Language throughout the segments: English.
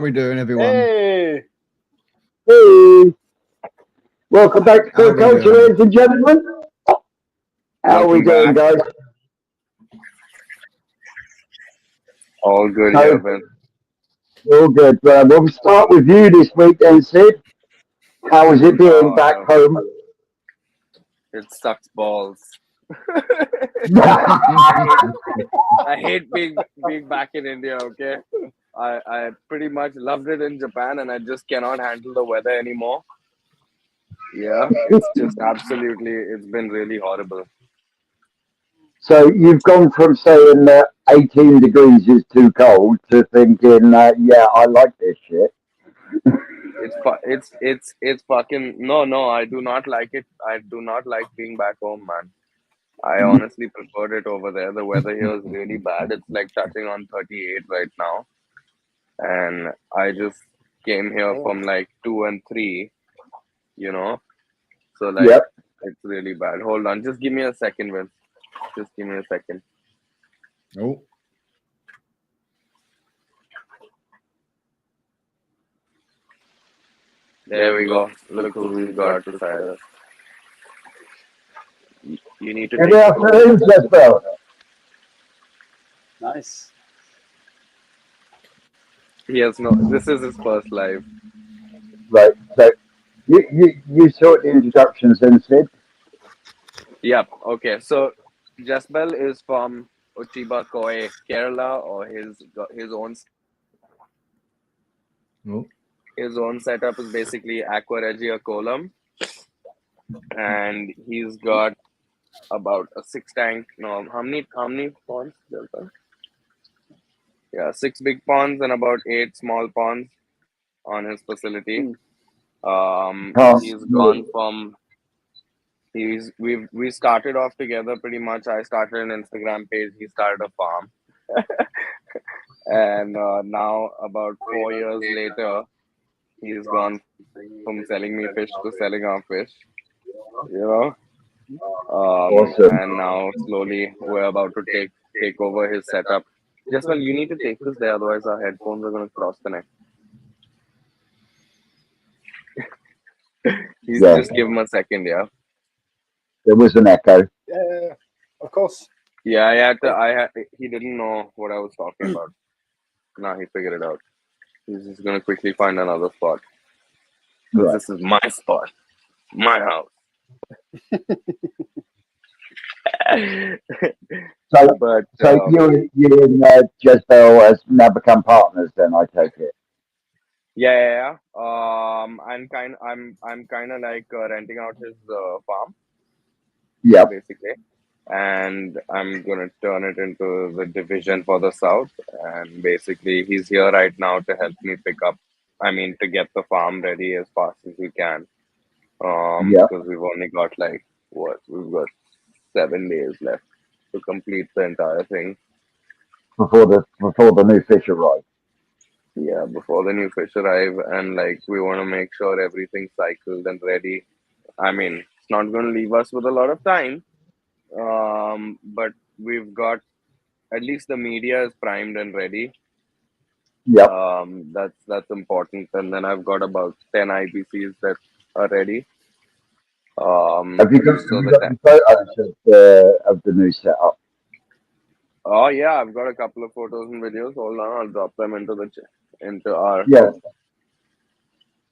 we doing, everyone? Hey, Hey, welcome back to How Koi we Culture, doing? ladies and gentlemen. How are we welcome doing, back. guys? All good here, So, Ben. all good. We'll start with you this week then, Sid. How has it been back Uh, home? it sucks balls. I hate being back in India. Okay, I pretty much loved it in Japan, and I just cannot handle the weather anymore. Yeah, it's just absolutely. It's been really horrible. So, you've gone from saying that 18 degrees is too cold to thinking, yeah, I like this shit. It's fucking no. I do not like it. I do not like being back home, man. I honestly preferred it over there. The weather here is really bad. It's like touching on 38 right now. And I just came here from like 2 and 3, you know. So like Yep. it's really bad. Hold on, just give me a second, Vince. Just give me a second. Oh, There we go. Look who we got beside us. You need to Good take the photo. afternoon, Jezebel. Nice. He has no. This is his first live. Right. So, you sort the introductions then, Sid. Yep. Okay. So Jasbel is from Uchiba Koi, Kerala, or oh, his own setup is basically Aqua Regia Column, and he's got about a six tank. No, how many ponds? Jasbel? Yeah, six big ponds and about eight small ponds on his facility. Oh, He's gone from we started off together pretty much. I started an Instagram page. He started a farm, and now about 4 years later, he's gone from selling me fish to selling our fish. You know, awesome. and now slowly we're about to take over his setup. Just well, you need to take this there, otherwise our headphones are going to cross connect. He's Yeah, just give him a second, yeah. there was an echo. Yeah, of course. Yeah, I had to. He didn't know what I was talking about. Now he figured it out. He's just gonna quickly find another spot because Right. this is my spot, my house. So, But so you and Jezebel has now become partners. Then I take it. yeah. I'm kind of like renting out his farm Yep. basically, and I'm gonna turn it into the division for the south. And basically, he's here right now to help me pick up. I mean, to get the farm ready as fast as we can. Yep. Because we've only got like what we've got 7 days left to complete the entire thing. Before the new fish arrive. Yeah, before the new fish arrive, and like we want to make sure everything's cycled and ready. I mean, it's not going to leave us with a lot of time, but we've got at least the media is primed and ready. Yep. That's important, and then I've got about 10 IPCs that are ready. Have you got So the the photos of the new setup? Oh yeah, I've got a couple of photos and videos. Hold on, I'll drop them into into our Yeah.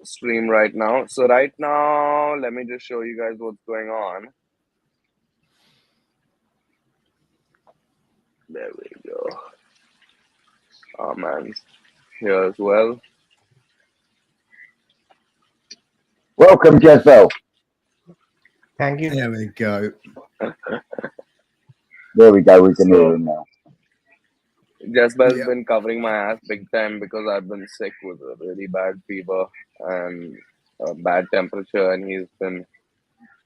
stream right now. So right now, let me just show you guys what's going on. There we go. Oh man, here as well. Welcome, Jezebel. Thank you. there we go. There we go. We can hear So him now. Jezebel's Yeah. been covering my ass big time because I've been sick with a really bad fever and a bad temperature, and he's been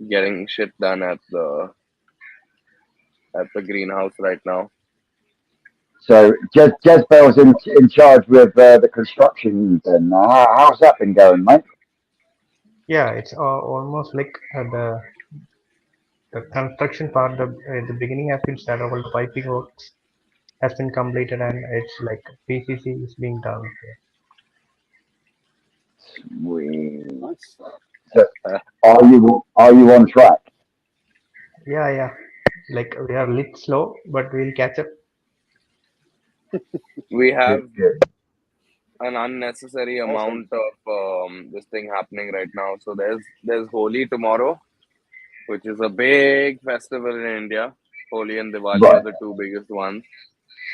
getting shit done at the greenhouse right now. So Jezebel's in charge with the construction. And how's that been going, mate? Yeah, it's almost like the construction part. The beginning has been started. All the piping works has been completed, and it's like PCC is being done. Sweet. Nice. So, are you on track? Yeah. Like we are a little slow, but we'll catch up. We have Good. an unnecessary Awesome. amount of this thing happening right now. So there's Holi tomorrow, which is a big festival in India. Holi and Diwali are Right. the two biggest ones.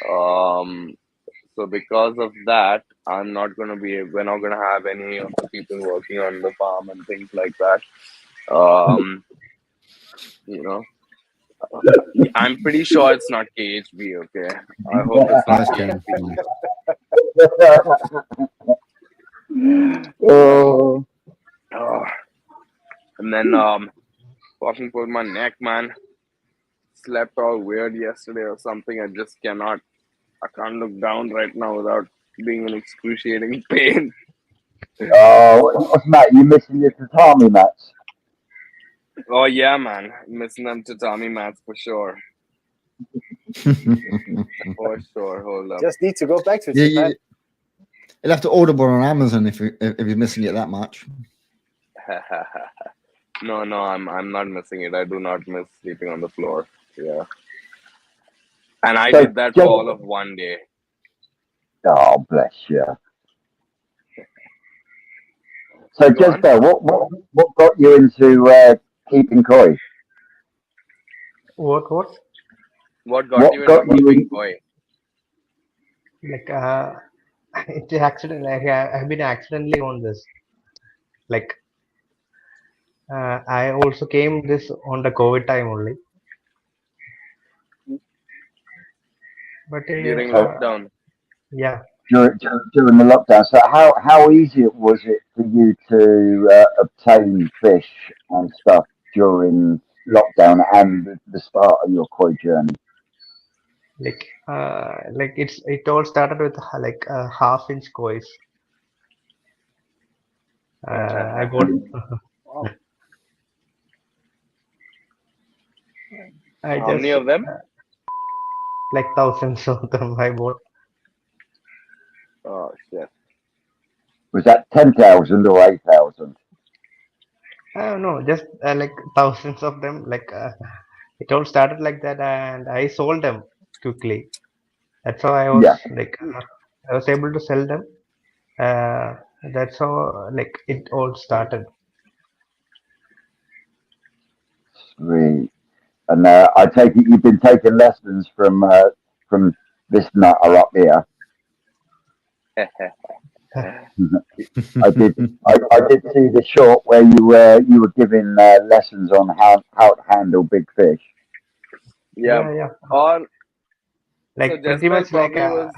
Um, so because of that, we're not gonna have any of the people working on the farm and things like that. Um, you know, I'm pretty sure it's not KHB. Okay, I hope it's not Nice, Ken. KHB. Oh, Oh, and then fucking pulled my neck, man. Slept all weird yesterday or something. I can't look down right now without being in excruciating pain. what's that? You missing your tatami mats? Oh yeah, man. Missing them tatami mats for sure. For sure. Hold up. Just need to go back to Yeah, Japan. you'll have to order one on Amazon if you're missing it that much. No, I'm not missing it. I do not miss sleeping on the floor. Yeah. And I So, did that for all of one day. oh, bless you. So, Go on. Jezbel, what got you into keeping koi? What? What got What you into got you keeping in? koi? Like it's an accident. Like I've been accidentally on this. Like I also came this on the COVID time only. But During So, lockdown. yeah, during the lockdown. So, how easy was it for you to obtain fish and stuff during lockdown and the start of your koi journey? like it all started with like a half-inch kois. I bought Wow. I How many just of them? like thousands of them I bought. Oh shit. Was that 10,000 or 8,000? I don't know, just like thousands of them. It all started like that, and I sold them quickly. That's how I was Yeah, like I was able to sell them. Uh, that's how like it all started. sweet. And I take it you've been taking lessons from this nutter up here. I did see the short where you were giving lessons on how to handle big fish. Yeah. Yeah. Or so Like pretty Jezebel much like probably was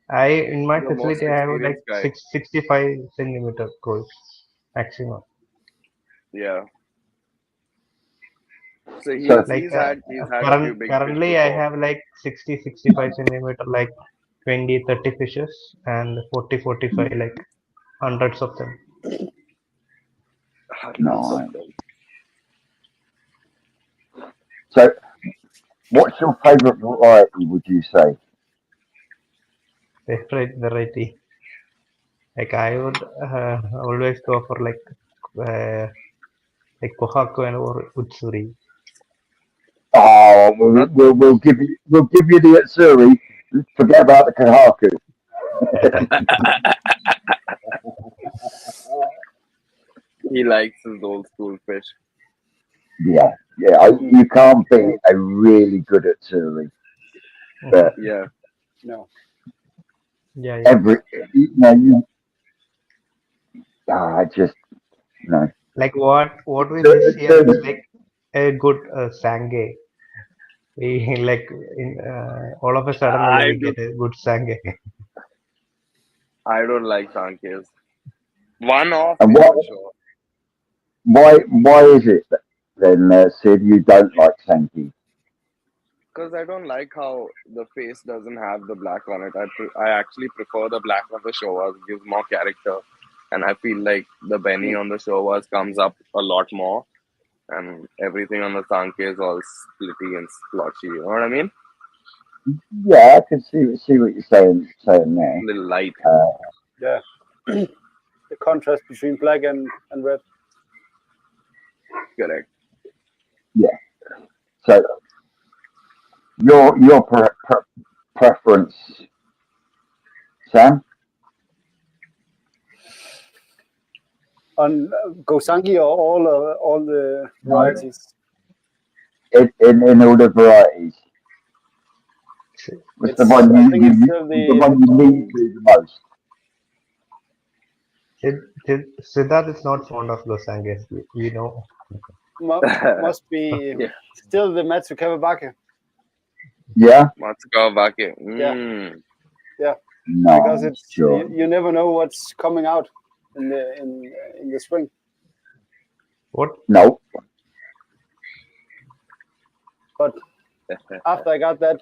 I in my the most facility I have like experienced guy. 65 centimeter course maximum. Yeah. So So Like he's had a few big fish currently I before. have like 60-65 centimeter, like 20-30 fishes, and 40-45, like hundreds of them. Hundreds of no. them. So what's your favourite variety? Would you say? Favorite variety. Like I would always go for uh, like Kohaku and or Utsuri. Oh, Not we'll give you the Atsuri. Forget about the Kahaku. he likes his old school fish. Yeah, yeah. You can't beat a really good Atsuri. But Yeah. No. Yeah. every you know you I just no. Like what we miss here is The- like a good sange. We like in all of a sudden only I we do get a good sange. I don't like Sankes. One off, and yeah, what sure. why is it that then Sid you don't like Sankey? Because I don't like how the face doesn't have the black on it. I actually prefer the black on the Showas. It gives more character. And I feel like the Benny on the Showas comes up a lot more. And everything on the Sanke is all splitty and splotchy. You know what I mean? Yeah, I can see what you're saying there. Little light. Uh, Yeah. contrast between black and red. Correct. So your preference, Sam? On Gosangi or all the varieties. In all the varieties. What's the one I you, think you, it's still the one you lean to the most? Siddharth is not fond of Losanges, you know. must be Yeah. still the Matsu Kawabaki. Yeah? Matsukawa Bake. No, Because it's sure. you never know what's coming out in the spring. What? No. But after I got that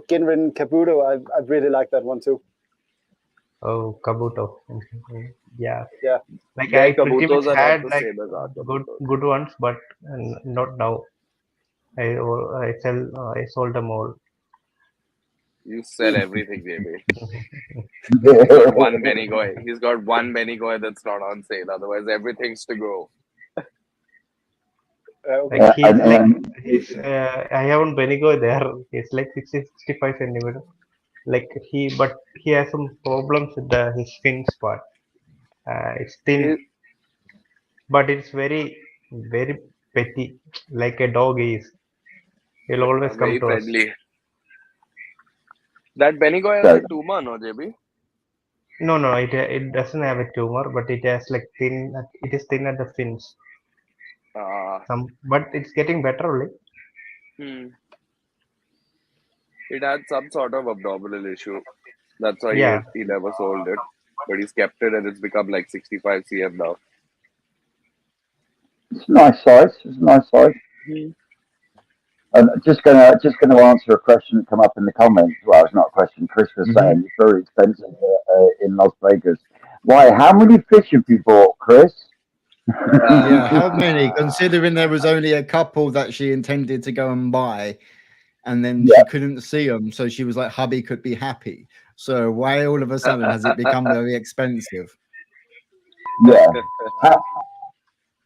Ginrin Kabuto, I really like that one too. Oh, Kabuto. Yeah. Yeah. Like Their I pretty much kabutos are had not the like same as our kabutos. good ones, but not now. I sold them all. You sell everything, JB. He's got one Benigoi. He's got one Benigoi that's not on sale. Otherwise, everything's to go. Okay. Like and he's I haven't Benigo there. He's like 60-65 centimeter. Like but he has some problems with his fins part. It's thin, He- but it's very petty, like a dog is. He'll always come Very to us. friendly. That Benigoi has a tumor, no, JB? No, it doesn't have a tumor, but it has like thin. It is thin at the fins. But it's getting better only. It had some sort of abdominal issue. That's why Yeah. he never sold it. But he's kept it and it's become like 65 cm now. it's a nice size. It's a nice size. And just gonna answer a question that come up in the comments. Well, it's not a question. Chris was saying it's very expensive in Las Vegas. Why? How many fish have you bought, Chris? Yeah, how many? Considering there was only a couple that she intended to go and buy, and then she couldn't see them, so she was like, "Hubby could be happy." So why all of a sudden has it become very expensive? Yeah.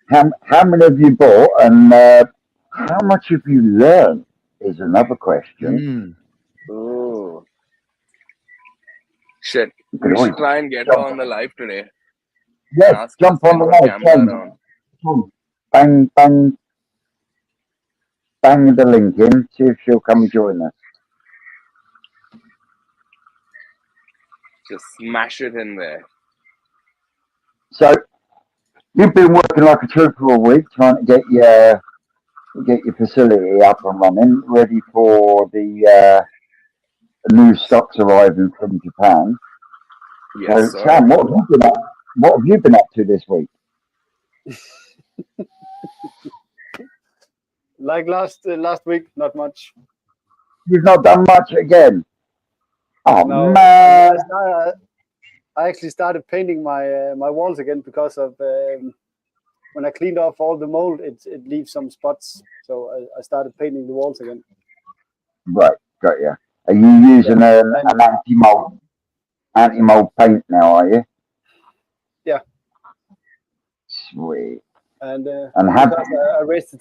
How many have you bought, and how much have you learned? Is another question. Oh. Shit. You could We always should try and get her on the live today. Yes, Ask her to jump on send the her live. camera around. Bang, bang, bang the link in. See if she'll come and join us. Just smash it in there. So you've been working like a trooper all week, trying to get your facility up and running, ready for the new stocks arriving from Japan. Yes, So, sir. Sam, what have you been up to this week? Like last week, not much. You've not done much again. Oh No, man! I actually started painting my my walls again because of when I cleaned off all the mold, it leaves some spots. So I started painting the walls again. Right, got you. Are you using an anti-mold paint now? Are you? Yeah. Sweet. And because I raised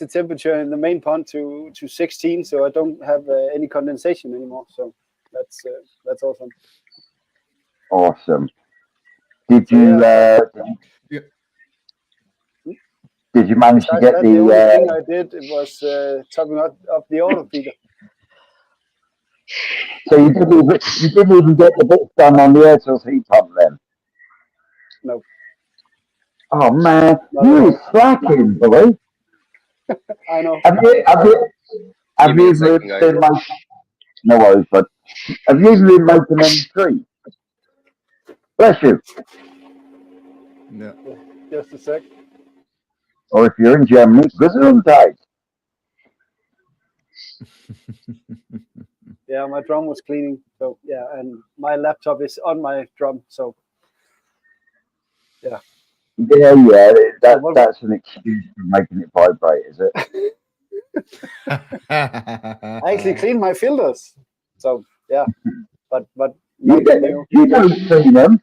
the temperature in the main pond to 16, so I don't have any condensation anymore. So that's awesome. Awesome. Did you did you manage to get the only thing I did was topping up the auto feeder. So you didn't even get the bits done on the air source heat pump then? No. Oh man, you slacking, boy. I know. Have you been no worries, but have you been making any trees? Bless you. Yeah. Just a sec. Or if you're in Germany, Gesundheit. Yeah, my drum was cleaning. So yeah, and my laptop is on my drum. So yeah. Yeah. That's an excuse for making it vibrate, is it? I actually cleaned my filters. So yeah, but you don't clean them.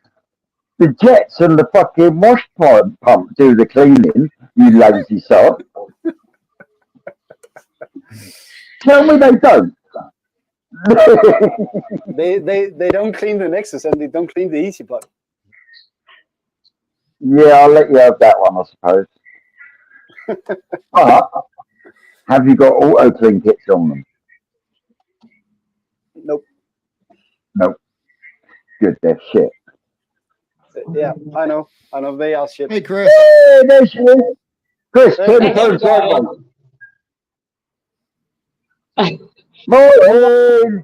The jets and the fucking wash pump do the cleaning, you lazy sod. Tell me they don't. They don't clean the Nexus and they don't clean the Easy Pod. Yeah, I'll let you have that one, I suppose. But have you got auto clean kits on them? Nope. Nope. Good, they're shit. Yeah, I know. They are shit. Hey, Chris. Hey, there she is. Chris, Hey, turn the hey, phone sideways. Morning.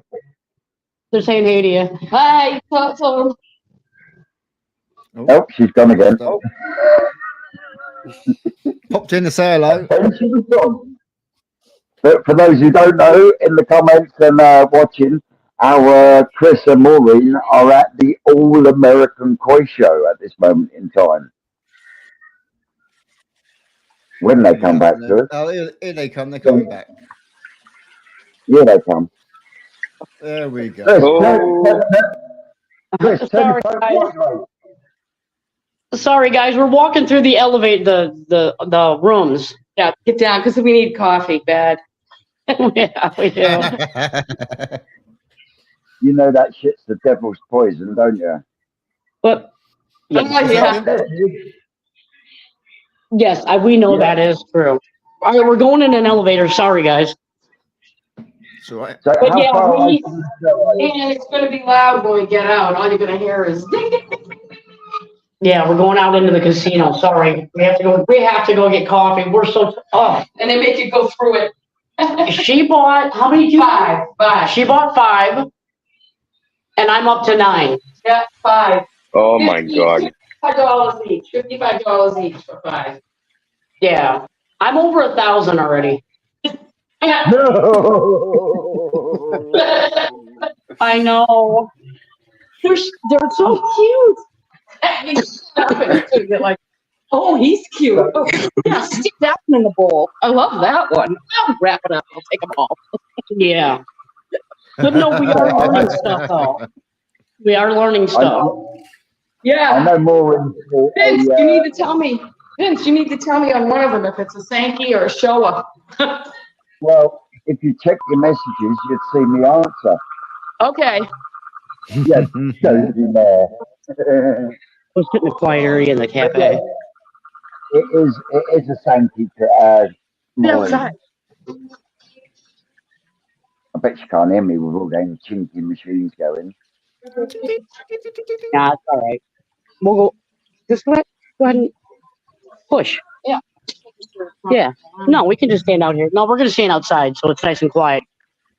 They're saying hey to you. Hi, so Oh, she's gone again. Oh. Popped in to say hello. And she was gone. But for those who don't know, in the comments and watching, our Chris and Maureen are at the All American Koi Show at this moment in time. When they come back to us, Oh, here they come. They're coming back. here they come. There we go. Chris, Oh. Chris, turn Sorry, the phone guys. sideways. Sorry, guys. We're walking through the the rooms. Yeah, get down because we need coffee bad. Yeah, we do. You know that shit's the devil's poison, don't you? But Yeah. yes, we know that is true. All right, we're going in an elevator. Sorry, guys. It's all right. So But how yeah, far away we- from the show are you? And it's going to be loud when we get out. All you're going to hear is ding, ding, ding, ding. Yeah, we're going out into the casino. Sorry, we have to go. We have to go get coffee. We're so. Oh, And they make you go through it. she bought how many? Five. She bought 5, and I'm up to 9. Yeah, 5. Oh my God. $55 each. $55 each for 5. Yeah, I'm over 1,000 already. No. I know. They're so cute. You're like, oh, he's cute. Oh, yeah, stick that one in the bowl. I love that one. I'll wrap it up. I'll take them all. Yeah. But no, we are learning stuff though. We are learning stuff. I Yeah. know more Vince, you need to tell me. Vince, you need to tell me on one of them if it's a Sankey or a Showa. well, if you check your messages, you'd see me answer. Okay. Yes, don't be there. Let's sit in the quiet area in the Yeah, cafe. it is a Sankey Maureen. Outside. I bet you can't hear me with all them chinky machines going. Nah, it's all right. We'll go. Just go ahead and push. Yeah. Yeah. No, we can just stand out here. No, we're gonna stand outside, so it's nice and quiet.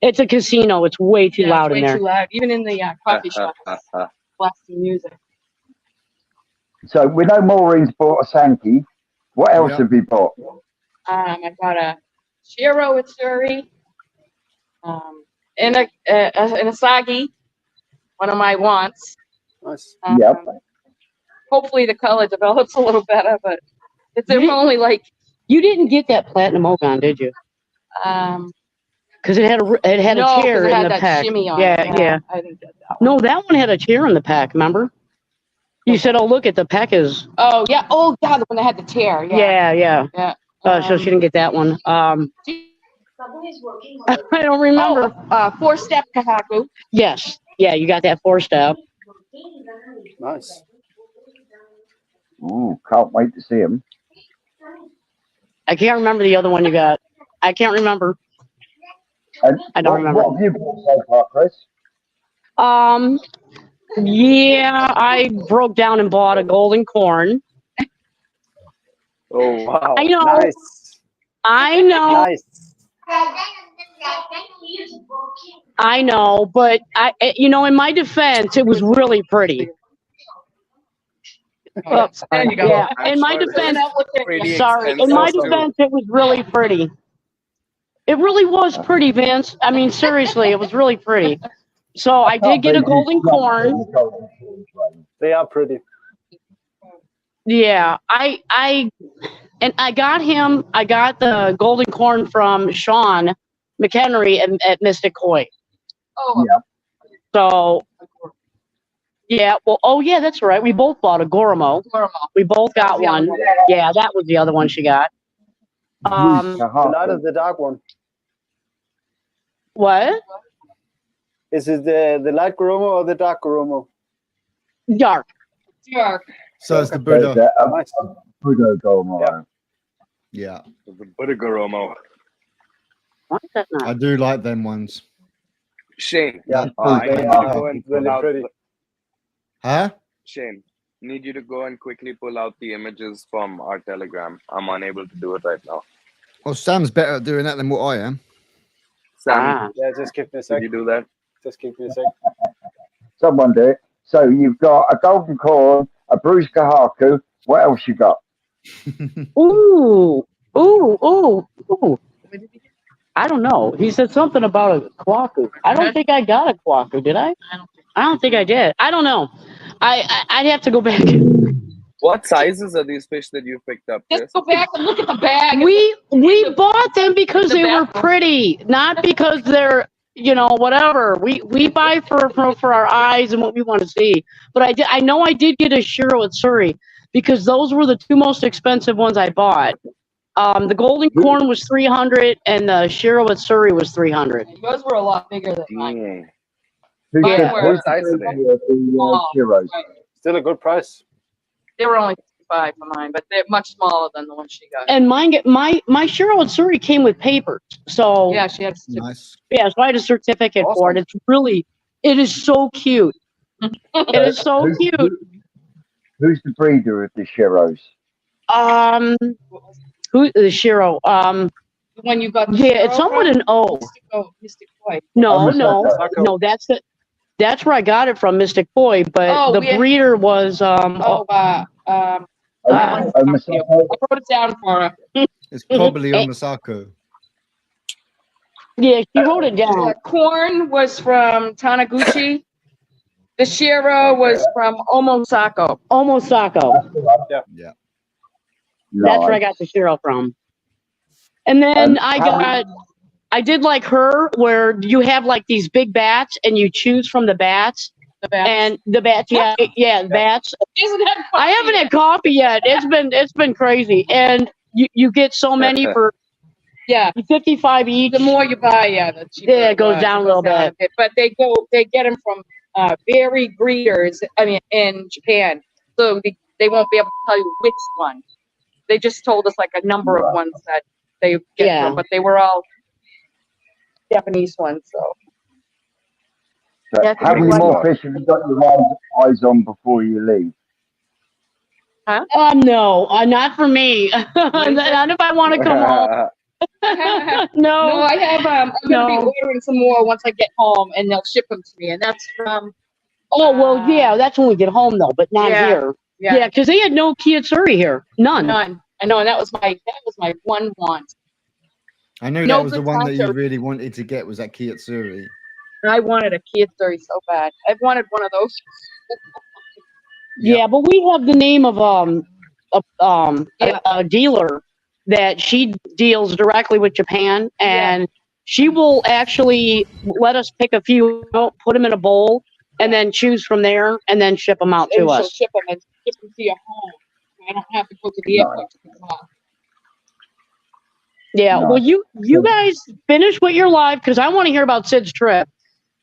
It's a casino. It's way too loud in way there. too loud. Even in the coffee shop, blasting music. So we know Maureen's bought a Sankey. What else Yeah. have you bought? I got a Shiro Utsuri, and an Asagi, one of my wants. Nice. Yep. Hopefully the color develops a little better, but it's You didn't- only like You didn't get that platinum Ogon, did you? Because it had a no, 'cause tear it in had the that pack. shimmy on Yeah, it. yeah. I didn't get that one. No, that one had a tear in the pack. Remember? You said, "Oh, look at the pack is." Oh yeah. Oh yeah, the one that had the tear. Yeah. Yeah. Yeah. So she didn't get that one. I don't remember. 4-step Kahaku. Yes. Yeah, you got that 4-step. Nice. Ooh, can't wait to see him. I can't remember the other one you got. I can't remember. And I don't remember. What have you bought so far, Chris? Yeah, I broke down and bought a golden corn. Oh wow. I know. Nice. I know. Nice. I know, but in my defense, it was really pretty. There you go. Yeah, I'm in my sure it defense, Pretty sorry, in expensive my too. defense, it was really pretty. It really was pretty, Vince. I mean, seriously, it was really pretty. So I did get a golden corn. They are pretty. Yeah, I got the golden corn from Sean McHenry at Mystic Koi. Oh, Yeah. So Yeah. Well. Oh, yeah. That's right. We both bought a Goromo. We both got the other one. Yeah, that was the other one she got. The light or the dark one? What? Is it the light Goromo or the dark Goromo? Dark. Dark. So it's the Buddha. Nice. Buddha Gomoro. Yeah, The Buddha. Why is that I not? do like them ones. Shane, Yeah. I need you to go and pull Really out. pretty. Huh? Shane, need you to go and quickly pull out the images from our Telegram. I'm unable to do it right now. Well, Sam's better at doing that than what I am. Sam, Ah. Yeah, just give me a could sec. you do that? Just give me a sec. Someone do it. So you've got a golden corn, a Bruce Kahaku. What else you got? Ooh. Ooh. Ooh. Ooh. I don't know. He said something about a kwaku. I don't think I got a kwaku, did I? I don't think I did. I don't know. I'd have to go back. What sizes are these fish that you picked up, Just Chris? go back and look at the bag. We bought them because The they were bathroom. pretty, not because they're whatever. We buy for our eyes and what we want to see. But I know I did get a Shiro at Surrey because those were the two most expensive ones I bought. The golden corn was 300 and the Shiro at Surrey was 300. Yours were a lot bigger than mine. Dang. Who's Mine the, were who's size the are they? breeder of the small. Shiros? Right. Still a good price. They were only 55 for mine, but they're much smaller than the one she got. And my Shiro at Surrey came with papers. So Yeah, she had. Nice. yeah, so I had a certificate for it. It is so cute. It is so Who's, cute. who's the breeder of the Shiros? Who the Shiro? When you got. Yeah, it's someone in O. Mr. Koi. No, Oh, no, Masako. no. That's where I got it from, Mystic Koi. But Oh, the we had- breeder was Masako. Masako? I wrote it down for her. It's probably on Masako. yeah, she wrote it down. Corn was from Taniguchi. The Shiro was from Omosako. Omosako. Yeah. That's where I got the Shiro from. And then I did like her where you have like these big bats and you choose from the bats. The bats. And the bats, bats. Isn't that I haven't had coffee yet. It's been crazy. And you get so many for 55 each. The more you buy, the cheaper. Yeah, it goes down a little bit. But they get them from berry breeders. I mean, in Japan, so they won't be able to tell you which one. They just told us like a number of ones that they get from, but they were all Japanese ones. So How many more fish have you got your eyes on before you leave? No, not for me. Not if I want to come home. No, I have. I'm gonna be ordering some more once I get home, and they'll ship them to me. And that's from. Oh well, yeah, that's when we get home though, but not here. Yeah, because they had no Kiyotsugi here, none. I know, and that was my one want. I know that was the one that you really wanted to get was that Kiyotsugi. I wanted a Kiyotsugi so bad. I've wanted one of those. Yeah, but we have the name of a dealer that she deals directly with Japan, and she will actually let us pick a few, put them in a bowl, and then choose from there, and then ship them out to us. Ship them to your home. I don't have to go to the airport to pick them up. Yeah, well, you guys finish with your live because I want to hear about Sid's trip.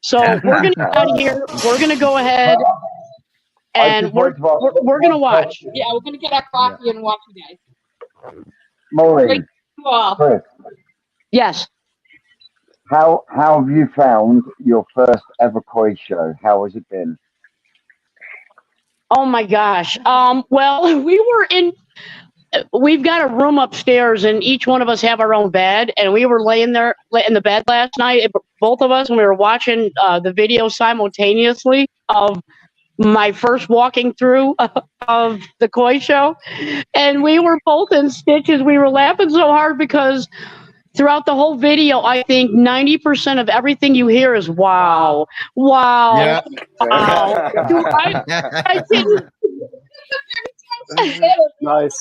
So we're gonna get out of here. We're gonna go ahead and we're gonna watch. Yeah, we're gonna get our coffee and watch you guys. Maureen, Chris, yes. how have you found your first ever Koi show? How has it been? Oh my gosh. Well, we've got a room upstairs and each one of us have our own bed, and we were laying there in the bed last night, both of us, and we were watching the video simultaneously of my first walking through of the Koi show, and we were both in stitches. We were laughing so hard because throughout the whole video, I think 90% of everything you hear is wow, wow, Yeah. wow. I didn't. Nice.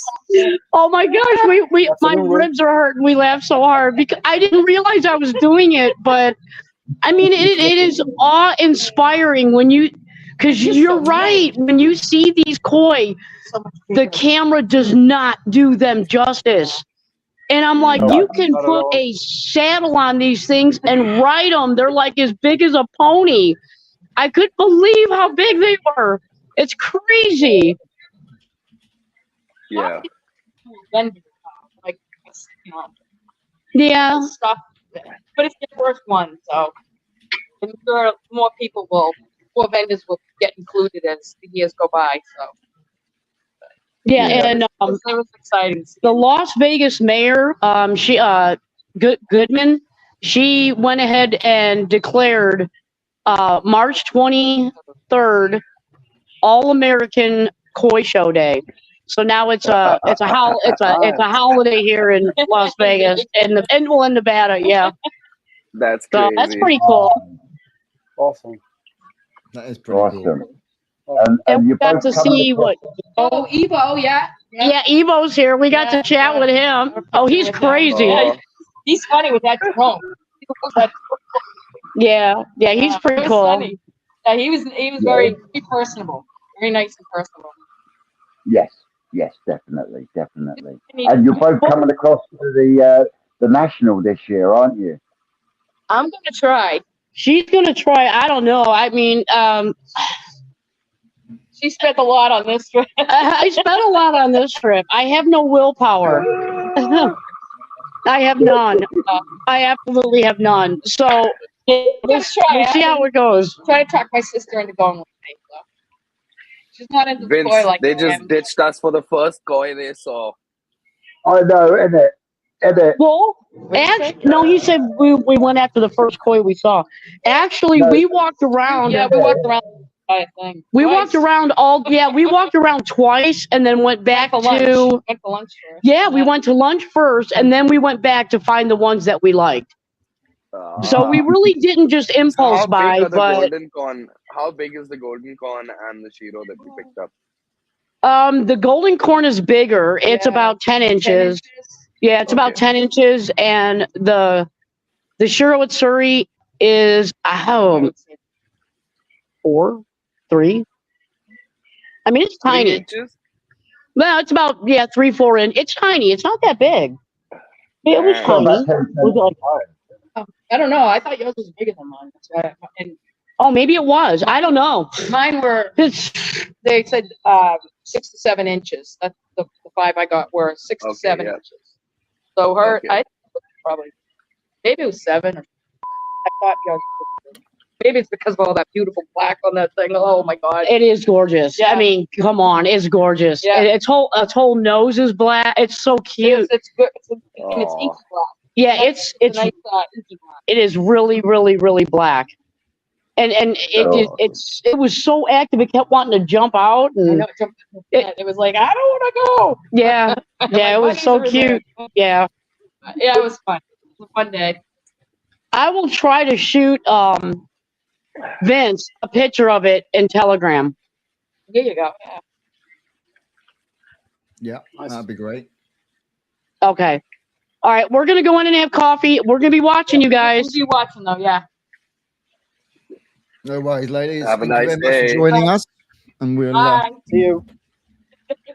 Oh my gosh, my ribs are hurting. We laughed so hard because I didn't realize I was doing it, but I mean, it is awe-inspiring when you, Because Just you're so right. When you see these koi, So much the bigger. camera does not do them justice. And I'm like, No, you can not at put all. a saddle on these things and ride them. They're like as big as a pony. I couldn't believe how big they were. It's crazy. Yeah. Then, like, you know, Yeah. stuff. But it's the first one, so I'm sure more vendors will get included as the years go by. So Yeah. Yeah. And it was exciting. the Las Vegas mayor, she Goodman, she went ahead and declared March 23rd All American Koi Show Day. So now it's a holiday here in Las Vegas and in Nevada. Yeah, That's so that's crazy. pretty cool. Awesome. That is pretty cool. Awesome. And And we you got both to coming see across. what. Oh, Evo, yeah. Yeah, Evo's here. We got to chat with him. Oh, he's crazy. Oh, He's funny with that drone. Yeah, he's pretty It was cool. funny. Yeah, he was very personable, very nice and personable. Yes, definitely. And you're both coming across to the national this year, aren't you? I'm gonna try. She's gonna try. I don't know. I mean, She spent a lot on this trip. I spent a lot on this trip. I have no willpower. I have none. I absolutely have none. So we'll see how it goes. Try to talk my sister into going with me. So. She's not into the Vince, toy like they I just am. ditched us for the first koi they saw. I know, innit? Well, no, he said we went after the first koi we saw. Actually, No. we walked around. Yeah, we walked around. I think We twice. walked around we walked around twice and then went back for lunch. to. Went for lunch first. Yeah, we went to lunch first and then we went back to find the ones that we liked. So we really didn't just So impulse how big buy, are the but golden corn? How big is the golden corn and the shiro that we picked up? the golden corn is bigger. It's Yeah, about 10 inches. Yeah, it's about Okay. 10 inches, and the Shiro Utsuri is 4, 3. I mean, it's 3 tiny. inches? No, it's about 3, 4 inch. It's tiny. It's not that big. It was Dang. So tiny. that's Was it like- I don't know. I thought yours was bigger than mine. That's why. And oh, maybe it was. I don't know. mine were. It's, They said 6 to 7 inches. That's the 5 I got were 6 to Okay, 7 yeah. inches. So her, Okay. I think it was probably maybe it was 7. Or, I thought yours was big. Maybe it's because of all that beautiful black on that thing. Oh my god! it is gorgeous. Yeah. I mean, come on, it's gorgeous. Yeah. Its whole nose is black. It's so cute. It's good. And it's Aw. inky black. Yeah, it's a nice inky black. it is really, really, really black. And Oh. it was so active. It kept wanting to jump out, I and know. It was like I don't want to go. yeah, yeah, it was so cute. Yeah, Yeah, it was fun. It was a fun day. I will try to shoot Vince a picture of it in Telegram. There you go. Yeah. Yeah, that'd be great. Okay. All right, we're gonna go in and have coffee. We're gonna be watching you guys. We'll be watching though. Yeah. No worries, ladies. Have a Thank you nice very much day. for joining us. And we'll Bye. See you.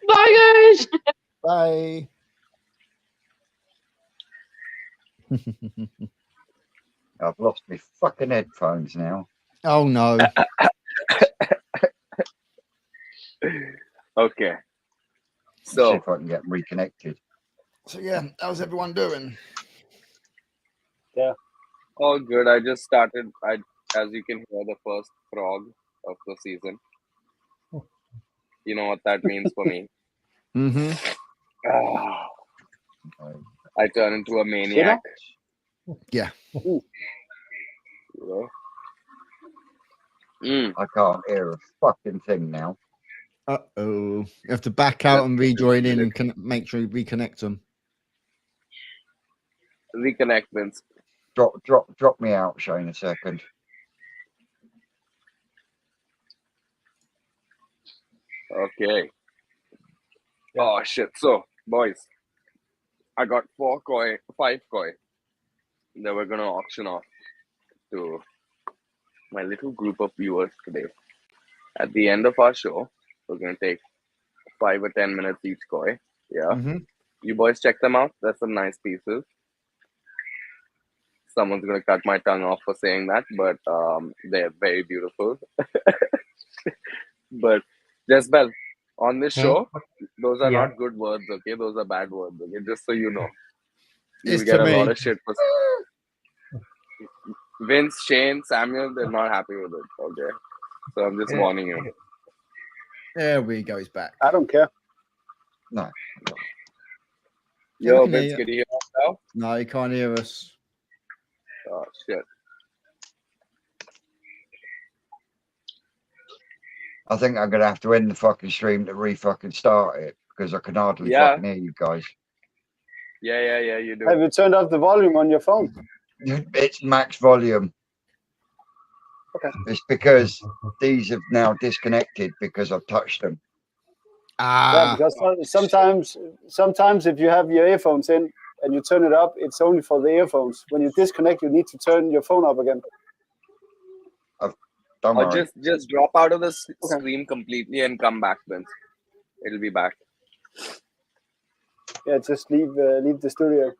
Bye, guys. bye. I've lost my fucking headphones now. Oh no. Okay. See So if I can get them reconnected. So yeah, how's everyone doing? all good. I just started. As you can hear, the first frog of the season. You know what that means for me. Mm-hmm. I turn into a maniac. Yeah. You know? Mm. I can't hear a fucking thing now. Uh-oh. You have to back out and rejoin in and make sure you reconnect them. Reconnect, Vince. Drop me out, Shane, a second. Okay. Oh shit. So, boys, I got 5 koi that we're gonna auction off to my little group of viewers today. At the end of our show, we're gonna take 5 or 10 minutes each koi. Yeah. Mm-hmm. You boys check them out. There's some nice pieces. Someone's gonna cut my tongue off for saying that, but they're very beautiful. But Jezbel, on this show, those are Yeah. not good words, okay? Those are bad words, okay? Just so you know. You'll It's get to a lot me. of shit for Vince, Shane, Samuel, they're not happy with it, okay? So I'm just warning you. There we go. He's back. I don't care. No. Yeah, we Yo, can hear Vince, you. can you hear us now? No, he can't hear us. Oh, shit. I think I'm gonna have to end the fucking stream to re-fucking start it because I can hardly Yeah. fucking hear you guys. Yeah, you do. Have you turned off the volume on your phone? It's max volume. Okay. It's because these have now disconnected because I've touched them. Yeah, because sometimes if you have your earphones in and you turn it up, it's only for the earphones. When you disconnect, you need to turn your phone up again. Don't Or worry. just drop out of the stream completely and come back, Vince. It'll be back. Yeah, just leave the studio.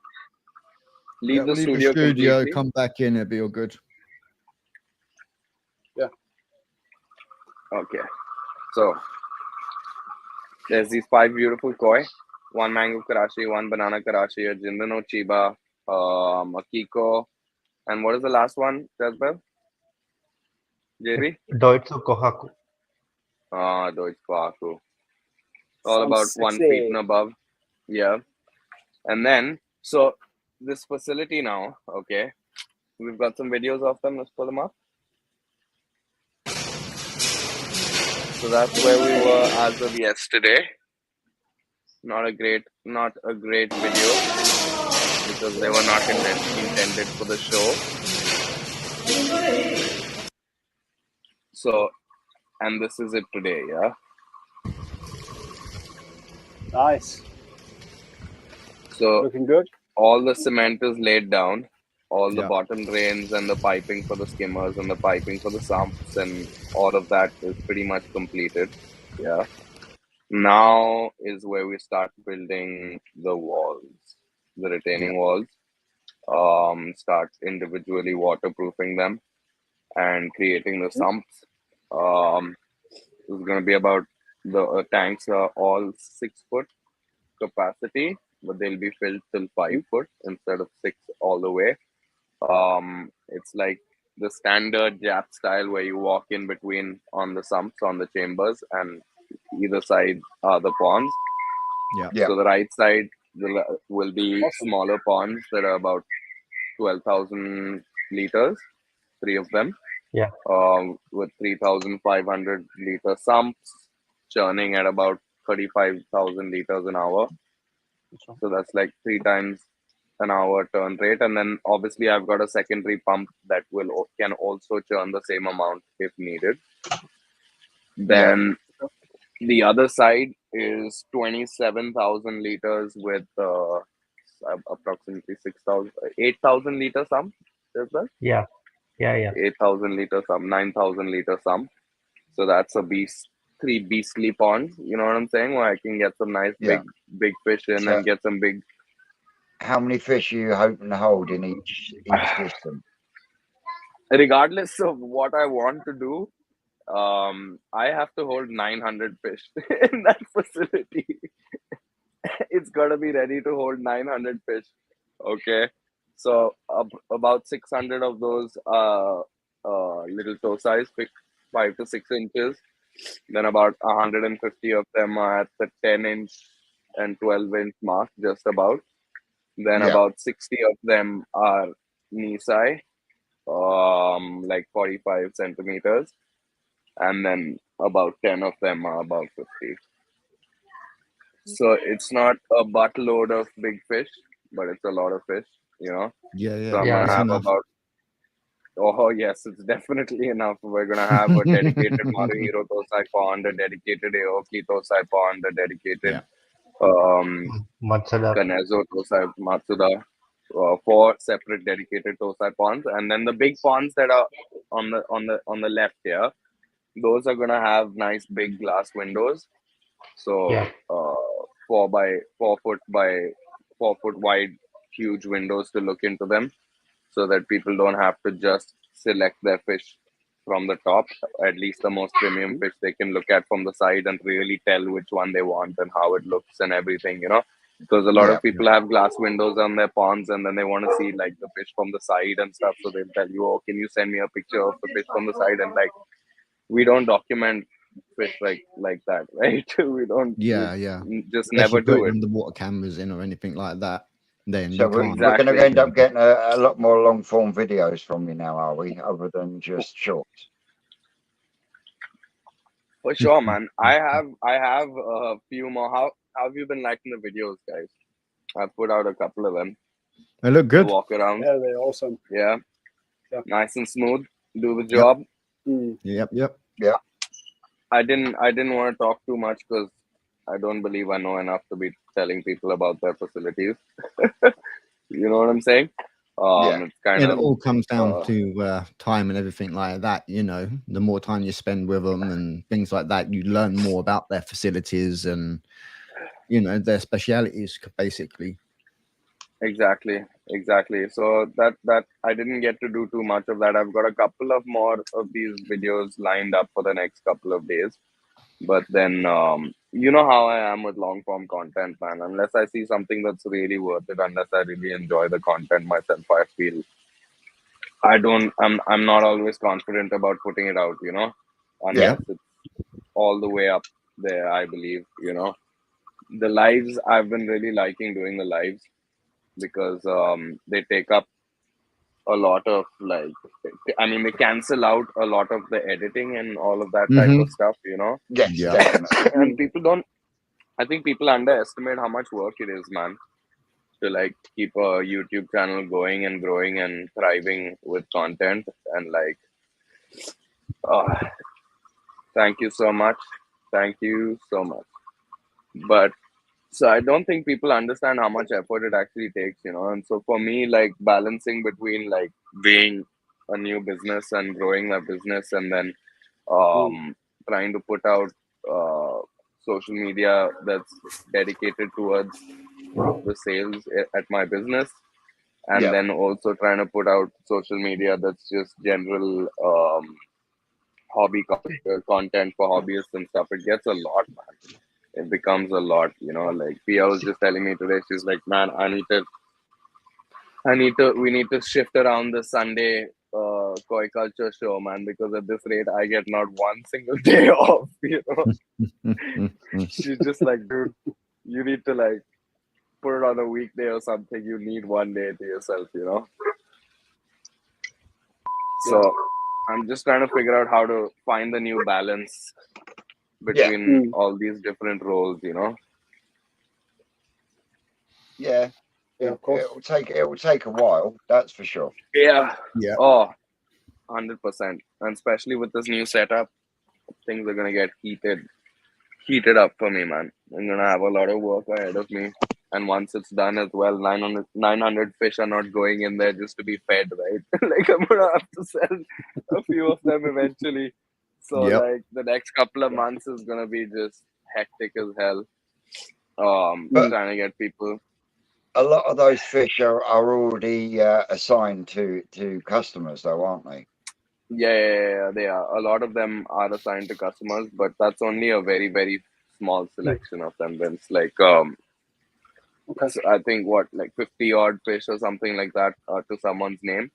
Leave the leave studio completely. come back in, it'll be all good. Yeah. Okay. So there's these 5 beautiful koi. 1 mango karashi, 1 banana karashi, a Jindano Chiba, a Kiko, and what is the last one, Jazbel? JB? Doitsu Kohaku. Deutsch Baku. All about Sounds 1 sexy. feet and above. Yeah. And then, so this facility now, okay, we've got some videos of them. Let's pull them up. So that's where we were as of yesterday. Not a great video because they were not intended for the show. So, and this is it today, yeah. Nice. So Looking good. all the cement is laid down, all the Yeah. bottom drains and the piping for the skimmers and the piping for the sumps and all of that is pretty much completed. Yeah. Now is where we start building the walls, the retaining walls. Start individually waterproofing them and creating the sumps. It's going to be about the tanks are all 6 foot capacity, but they'll be filled till 5 foot instead of 6 all the way. It's like the standard Jap style where you walk in between on the sumps on the chambers and either side are the ponds. Yeah. So the right side will be smaller ponds that are about 12,000 liters, 3 of them. Yeah. With 3,500 liter sumps churning at about 35,000 liters an hour. So that's like 3 times an hour turn rate. And then obviously I've got a secondary pump that can also churn the same amount if needed. Then the other side is 27,000 liters with approximately 8,000 liter sump. Is that? Yeah. 8,000 liter sump, 9,000 liter sump. So that's a 3 beastly ponds. You know what I'm saying? Where I can get some nice big fish in So- and get some big. How many fish are you hoping to hold in each system? Regardless of what I want to do, I have to hold 900 fish in that facility. It's gotta be ready to hold 900 fish. Okay, so about 600 of those little toe size, 5 to 6 inches. Then about 150 of them are at the 10-inch and 12-inch mark, just about. Then about 60 of them are knee size, like 45 centimeters, and then about 10 of them are about 50. So it's not a buttload of big fish, but it's a lot of fish, you know. Yeah. So I'm gonna have about. Oh yes, it's definitely enough. We're gonna have a dedicated Maruhiro Tosai pond, a dedicated Aoki Tosai pond, a dedicated Matsuda. Kanezo Tosai Matsuda, 4 separate dedicated Tosai ponds, and then the big ponds that are on the left here. those are gonna have nice big glass windows. So Yeah. 4 by 4 foot wide, huge windows to look into them, so that people don't have to just select their fish from the top. At least the most premium fish they can look at from the side and really tell which one they want and how it looks and everything, you know. Because a lot Yeah. of people have glass windows on their ponds and then they want to see like the fish from the side and stuff. So they'll tell you, oh, can you send me a picture of the fish from the side? And like, we don't document fish like that, right? We don't. Yeah, We yeah. just Unless never you put do it. underwater cameras in or anything like that, then So you we're can't. going to Exactly. end up getting a lot more long form videos from you now, are we? Other than just shorts. For sure, man. I have a few more. How have you been liking the videos, guys? I've put out a couple of them. They look The good. walk around. Yeah, they're awesome. Yeah. Yeah. Nice and smooth. Do the Yep. job. Mm. Yep. I didn't want to talk too much because I don't believe I know enough to be telling people about their facilities. You know what I'm saying? Yeah. It's kind And it of all comes down uh, to time and everything like that. You know, the more time you spend with them and things like that, you learn more about their facilities and, you know, their specialities, basically. exactly. So that I didn't get to do too much of that. I've got a couple of more of these videos lined up for the next couple of days. But then, you know how I am with long form content, man. Unless I see something that's really worth it, unless I really enjoy the content myself, I feel I don't. I'm not always confident about putting it out. You know, Yeah. unless it's all the way up there. I believe. You know, the lives I've been really liking doing the lives because they take up a lot of like. I mean, they cancel out a lot of the editing and all of that type Mm-hmm. of stuff. You know, Yes, Yeah. definitely. and people don't. I think people underestimate how much work it is, man, to like keep a YouTube channel going and growing and thriving with content. And like, uh, thank you so much. Thank you so much. But so I don't think people understand how much effort it actually takes, you know. And so for me, like balancing between like being a new business and growing my business and then trying to put out social media that's dedicated towards the sales at my business, and Yeah. then also trying to put out social media that's just general hobby content for hobbyists and stuff. It gets a lot, man. It becomes a lot, you know. Like Pia was just telling me today, she's like, man, we need to shift around the Sunday Koi Culture show, man, because at this rate, I get not one single day off, you know. She's just like, dude, you need to like put it on a weekday or something. You need one day to yourself, you know. So I'm just trying to figure out how to find the new balance between all these different roles, you know. Yeah. Yeah, of course. It will take a while, that's for sure. Yeah. Yeah. Oh, 100%. And especially with this new setup, things are gonna get heated up for me, man. I'm gonna have a lot of work ahead of me. And once it's done as well, 900 fish are not going in there just to be fed, right? Like I'm gonna have to sell a few of them eventually. So Yep. like the next couple of months is gonna be just hectic as hell. But- Trying to get people. A lot of those fish are already assigned to customers, though, aren't they? Yeah, they are. A lot of them are assigned to customers, but that's only a very, very small selection of them. Then it's like Okay. so I think what like 50 odd fish or something like that to someone's name.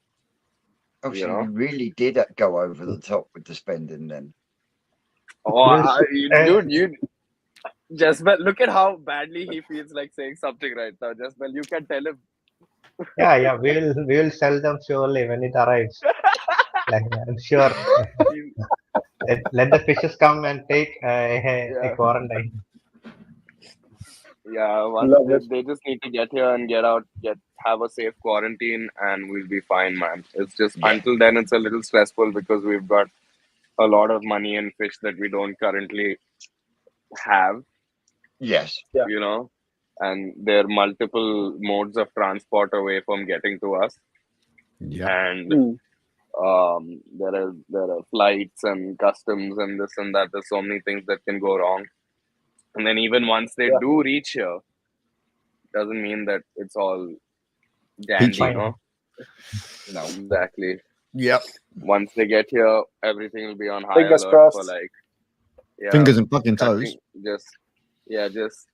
Oh, You so know? you really did go over the top with the spending then. Oh, Yes. dude, you Jasmine, look at how badly he feels like saying something right now. Jasmine, you can tell him. Yeah. We will sell them surely when it arrives. Like I'm sure. Let the fishes come and take a Yeah, quarantine. yeah. Once Love it. they just need to get here and have a safe quarantine, and we'll be fine, man. It's just Yeah. until then, it's a little stressful because we've got a lot of money and fish that we don't currently have, Yes. Yeah. you know, and there are multiple modes of transport away from getting to us. Yep. And There are flights and customs and this and that. There's so many things that can go wrong. And then even once they Yeah. do reach here, doesn't mean that it's all dandy, Peachy. no? No. Exactly. Yep. Once they get here, everything will be on high Fingers alert for crossed. like, yeah, Fingers and fucking toes. touching, just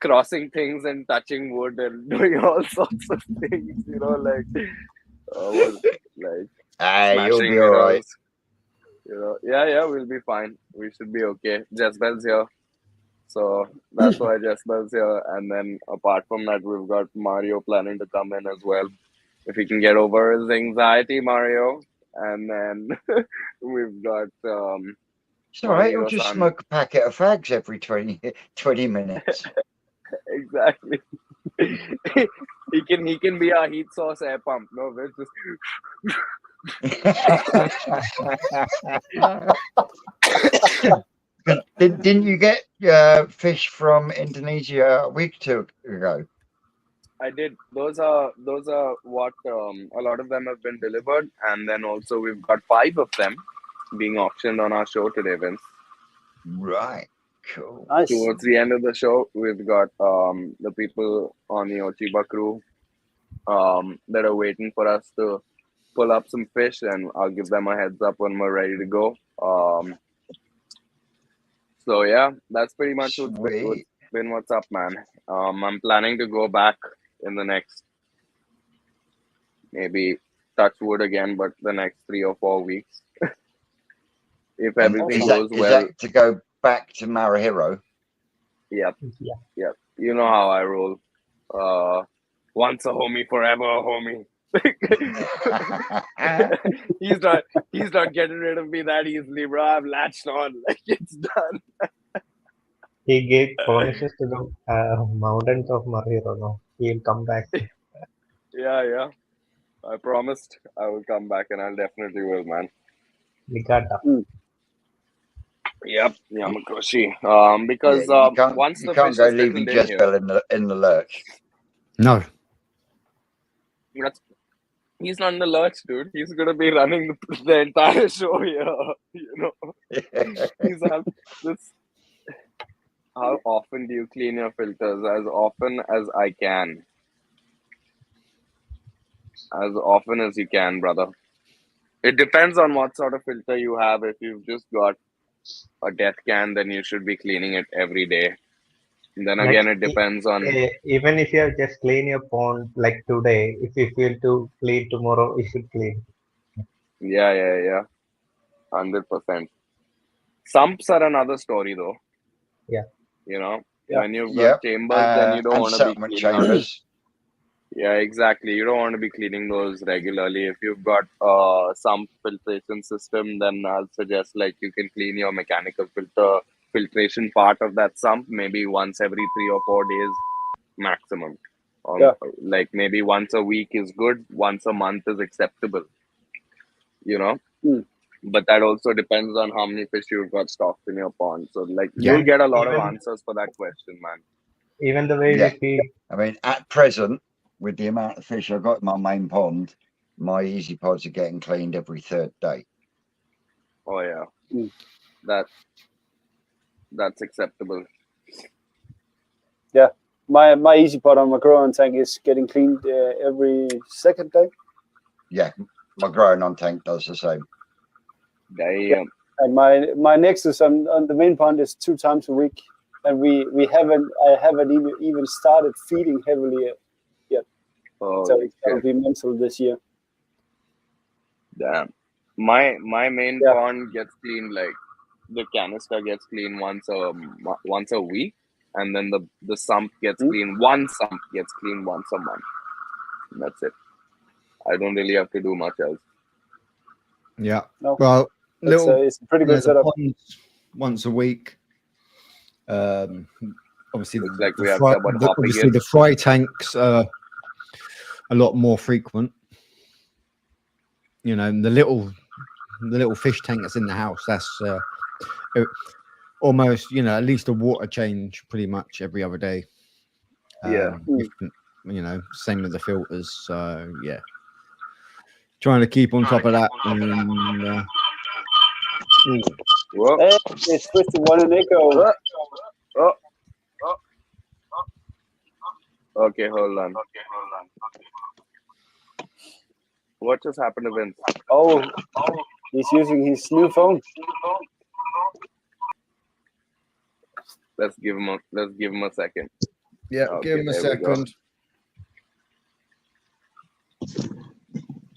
crossing things and touching wood and doing all sorts of things, like You'll smashing be all right. mirrors. Yeah, we'll be fine. We should be okay. Jezebel's here, so that's why Jezebel's here. And then apart from that, we've got Mario planning to come in as well. If he can get over his anxiety, Mario. And then we've got It's all right. You'll Mahiro-san. just smoke a packet of fags every 20 minutes. Exactly. he can be our heat source air pump. No, we're just Didn't you get fish from Indonesia a week or two ago? I did. Those are what a lot of them have been delivered, and then also we've got 5 of them being auctioned on our show today, Vince. Right. Cool. Nice. Towards the end of the show, we've got the people on the Ochiba crew that are waiting for us to pull up some fish, and I'll give them a heads up when we're ready to go. So yeah, that's pretty much what's up, man. I'm planning to go back in the next, maybe touch wood again, but the next 3 or 4 weeks. If everything goes Is well. that to go back to Marahiro? Yep. Yeah. Yep. You know how I roll. Once a homie, forever a homie. he's not getting rid of me that easily, bro. I've latched on. Like, it's done. He gave promises to the mountains of Marhiro. No, he'll come back. Yeah. I promised I will come back, and I'll definitely will, man. Nikata. Yep, Yamakoshi. Because you can't, once you the can't fish go is leaving settled in here, Jezebel in the lurch. No. he's not in the lurch, dude. He's gonna be running the entire show here. He's this. How often do you clean your filters? As often as I can. As often as you can, brother. It depends on what sort of filter you have. If you've just got a death can, then you should be cleaning it every day. And then again, it depends on. Even if you have just clean your pond like today, if you feel to clean tomorrow, you should clean. Yeah. 100%. Sumps are another story, though. Yeah. When you've got chambers, then you don't want to be cleaning chambers. Yeah, exactly. You don't want to be cleaning those regularly. If you've got sump filtration system, then I'll suggest like you can clean your mechanical filtration part of that sump maybe once every 3 or 4 days maximum. Like maybe once a week is good. Once a month is acceptable. But that also depends on how many fish you've got stocked in your pond. So like you'll get a lot of answers for that question, man. Even the way we feed. I mean, at present, with the amount of fish I've got in my main pond, my easy pods are getting cleaned every 3rd day. Oh yeah. That's acceptable. Yeah. My easy pod on my growing tank is getting cleaned every 2nd day. Yeah, my growing on tank does the same. Damn. And my Nexus on the main pond is 2 times a week, and I haven't even started feeding heavily yet. Oh, so it's gonna be mental this year. Damn. My main pond gets cleaned, like the canister gets cleaned once a week, and then the sump gets cleaned. One sump gets cleaned once a month. And that's it. I don't really have to do much else. Yeah. No. Well, it's a pretty good setup. Once a week. Obviously, looks like we have someone hopping obviously in. the fry tanks are a lot more frequent. The little fish tank that's in the house, that's almost at least a water change pretty much every other day. Yeah. Same with the filters. So yeah. Trying to keep on top of that. And, Whoa. Hey, it's Twisted One and Echo. Oh. Okay, hold on. What just happened to Vince? Oh, he's using his new phone. Let's give him a second. yeah, Okay, give him a there we go. second.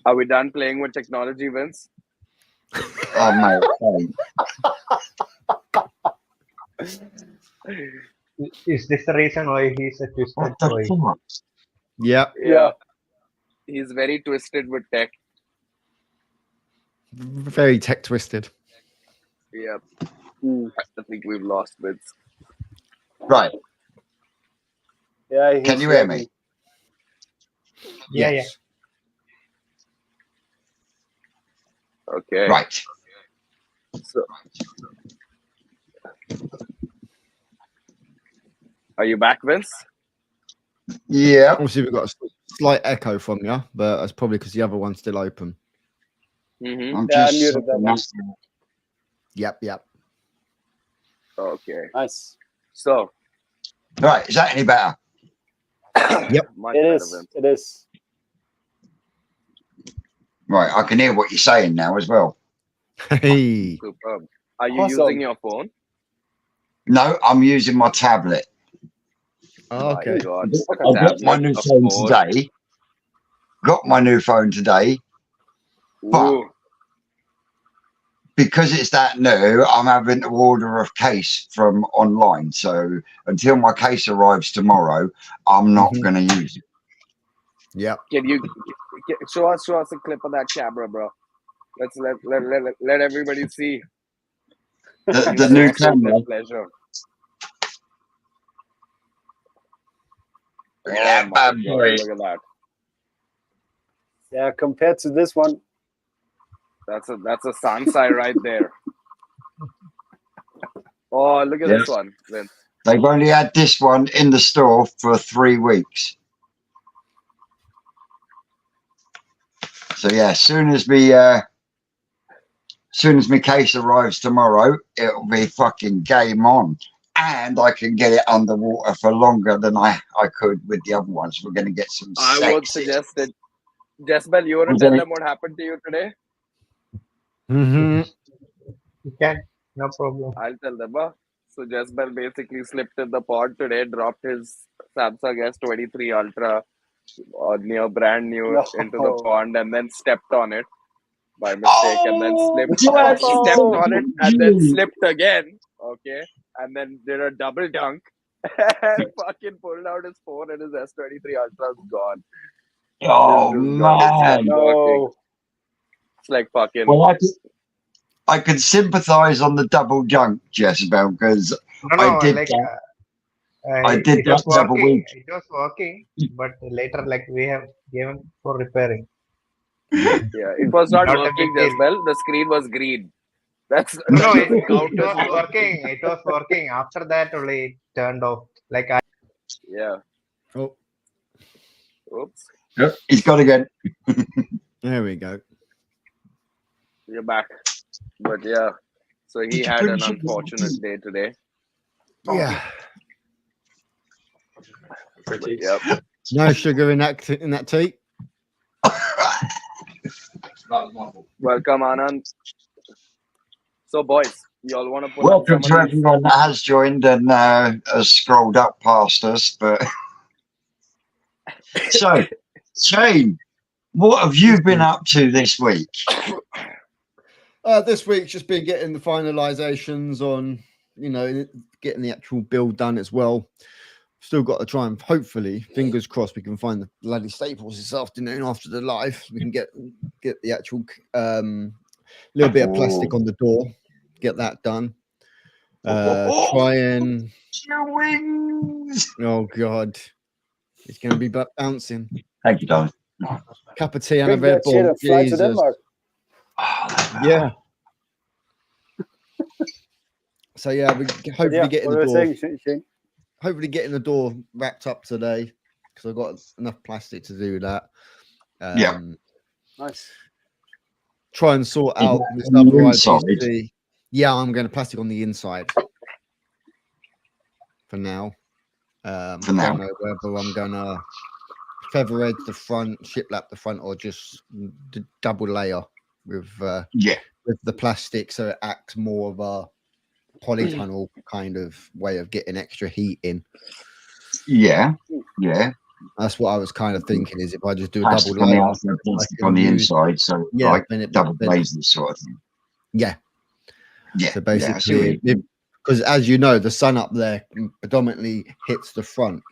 Are we done playing with technology, Vince? Oh, mate. Is this the reason why he's a twisted What the boy? fuck? Yep. Yeah. He's very twisted with tech. Very tech twisted. Yeah. Hmm. I think we've lost Vince. Right. Yeah, Can you hear me? Yeah, Yes. Okay. Right. So, are you back, Vince? Yeah. Obviously, we've got a slight echo from you, but that's probably because the other one's still open. Mm-hmm. I'm Yeah, I just. muted that one. Yep. Okay. Nice. So, Right. Is that any better? much It better, is. Vince. It is. Right. I can hear what you're saying now as well. Hey. Superb. Are you Awesome. using your phone? No, I'm using my tablet. Oh, okay. My God. I got my new Tablet, phone a phone. today. Got my new phone today. Ooh. Because it's that new, I'm having to order a case from online. So until my case arrives tomorrow, I'm not Mhm. going to use it. Yep. Can you show us a clip of that camera, bro? Let's let everybody see. The new camera. Pleasure. Look at that Oh my bad God, boy. look at that. Yeah, compared to this one. That's a Sansai right there. Oh, look at this Yes. one, Vince. They've only had this one in the store for 3 weeks. So yeah, as soon as my case arrives tomorrow, it'll be fucking game on. And I can get it underwater for longer than I could with the other ones. We're going to get some I would sexy. suggest that, Jessbel, you want to Was tell there- them what happened to you today? Mm-hmm. You can, no problem. I'll tell them. So Jessbel basically slipped in the pond today, dropped his Samsung S23 Ultra brand new No. into the pond, and then stepped on it by mistake, and then slipped, yes! stepped on it, and then slipped again. Okay, and then did a double dunk, and fucking pulled out his phone, and his S23 Ultra is gone. Oh, It's just gone. It's man. not working. No. It's like fucking. Well, I could sympathise on the double dunk, Jezebel, because No, I did like that. I did it was that the other working. week. It was working, but later, like we have given for repairing. Yeah, it was not Not a working big as deal. well. The screen was green. That's No, that it doesn't count was as working. It was working. After that, only it turned off. Like Yeah. Oh, Oops. Yep, he's got again. there we go. You're back. But yeah. So he Did you had put an your- unfortunate day today. Yeah. But yep. No sugar in that tea. Welcome, Anand. So boys, y'all want to pull Welcome up to some of these? everyone that has joined and has scrolled up past us. But so, Shane, what have you been up to this week? This week's just been getting the finalizations on, getting the actual build done as well. Still got to try and hopefully, fingers crossed, we can find the bloody staples this afternoon after the live. So we can get the actual little bit of plastic on the door, get that done. Try and Wings. oh god, it's going to be bouncing. Thank you, darling. Cup of tea and a Drink Red that shit Bull. and fly to Jesus. Denmark. Yeah. So yeah, we hopefully Yeah, getting what the were door. you saying, Shane? Hopefully getting the door wrapped up today because I've got enough plastic to do that. Yeah. Nice. try and sort Is out that this on the other inside? IBC. Yeah, I'm going to plastic on the inside for now. I For now. don't know whether I'm going to feather edge the front, shiplap the front, or just double layer with Yeah. with the plastic, so it acts more of a polytunnel kind of way of getting extra heat in. Yeah. Yeah. That's what I was kind of thinking. Is if I just do a Plastic double on the layer, outside, I plastic can on the use, inside. So yeah, like then it double then, glazing sort of thing. yeah. Yeah. So Yeah. I see what basically, you- because as you know, the sun up there predominantly hits the front.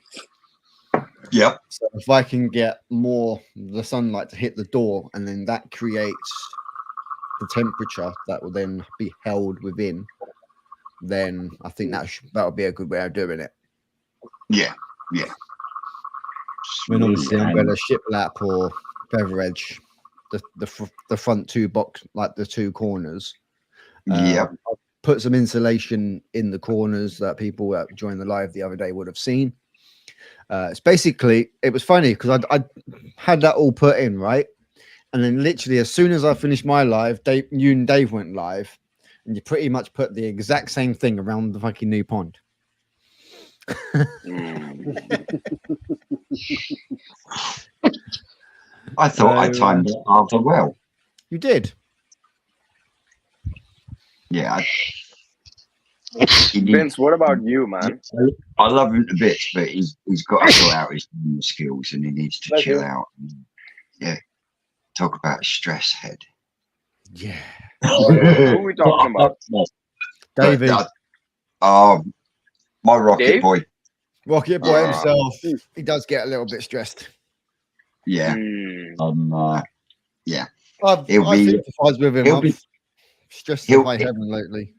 Yep. So if I can get more the sunlight to hit the door, and then that creates the temperature that will then be held within, then I think that would be a good way of doing it. Yeah. Yeah. When obviously I'm And- going to shiplap or feather edge the front two box, like the two corners. Yep. I'll put some insulation in the corners that people that joined the live the other day would have seen. It's basically, it was funny because I had that all put in, right? And then literally as soon as I finished my live, you and Dave went live, and you pretty much put the exact same thing around the fucking new pond. I thought I timed it rather well. You did. Yeah. Vince, what about you, man? I love him to bits, but he's got to sort out his skills, and he needs to Bless chill you. out. Yeah. Talk about stress head. Yeah. Who are we talking about? Davey. My Rocket Dave? Boy. Rocket Boy Ah. himself, he does get a little bit stressed. Yeah. I He'll be- sympathise with him. he'll be- I've stressed he'll- high heaven lately.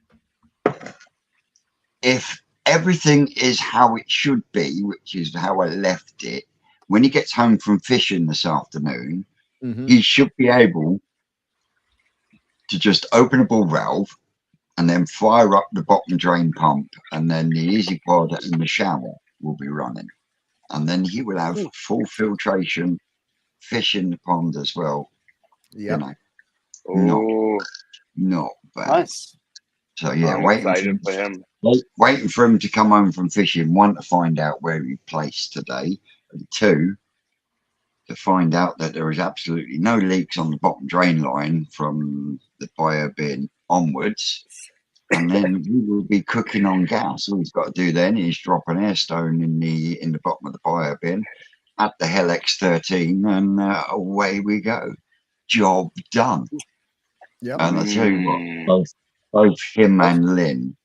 If everything is how it should be, which is how I left it, when he gets home from fishing this afternoon, Mhm. he should be able to just open a ball valve and then fire up the bottom drain pump, and then the easy pod and the shower will be running. And then he will have full filtration, fish in the pond as well. Yeah. You know, Oh, not bad. Nice. So yeah, I'm waiting excited for him. waiting for him to come home from fishing. One, to find out where he placed today, and two, to find out that there is absolutely no leaks on the bottom drain line from the bio bin onwards. And then we will be cooking on gas. All he's got to do then is drop an air stone in the bottom of the bio bin, add the Hell X13, and away we go. Job done. Yep. And I tell you what, both him and Lynn,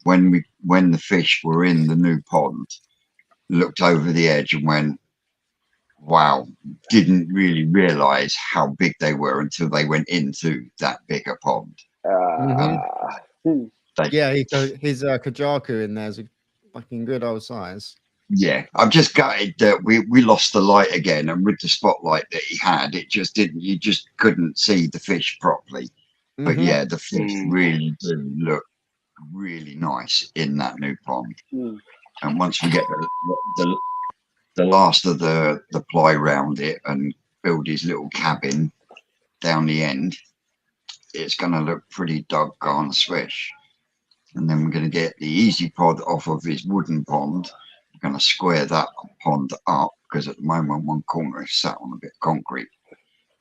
when the fish were in the new pond, looked over the edge and went, wow, didn't really realise how big they were until they went into that bigger pond. Yeah, his Kajaku in there's a fucking good old size. Yeah, I'm just gutted that we lost the light again, and with the spotlight that he had, it just didn't. You just couldn't see the fish properly. But Mhm. yeah, the fish really do look really nice in that new pond. And once we get the last of the ply round it and build his little cabin down the end, it's going to look pretty doggone swish. And then we're going to get the easy pod off of his wooden pond. We're going to square that pond up, because at the moment one corner is sat on a bit of concrete,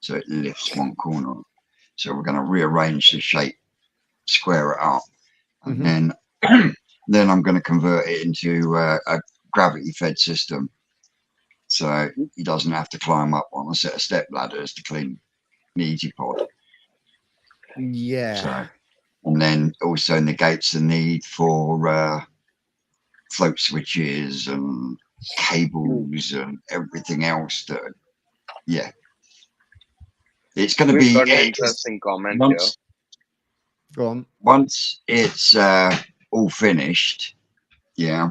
so it lifts one corner. So we're going to rearrange the shape, square it up, and then I'm going to convert it into a gravity fed system, so he doesn't have to climb up on a set of step ladders to clean the easy pod. Yeah. So, and then also negates the need for float switches and cables and everything else. That, yeah, it's going to We've be got an interesting comment once, Go on. once it's all finished. Yeah,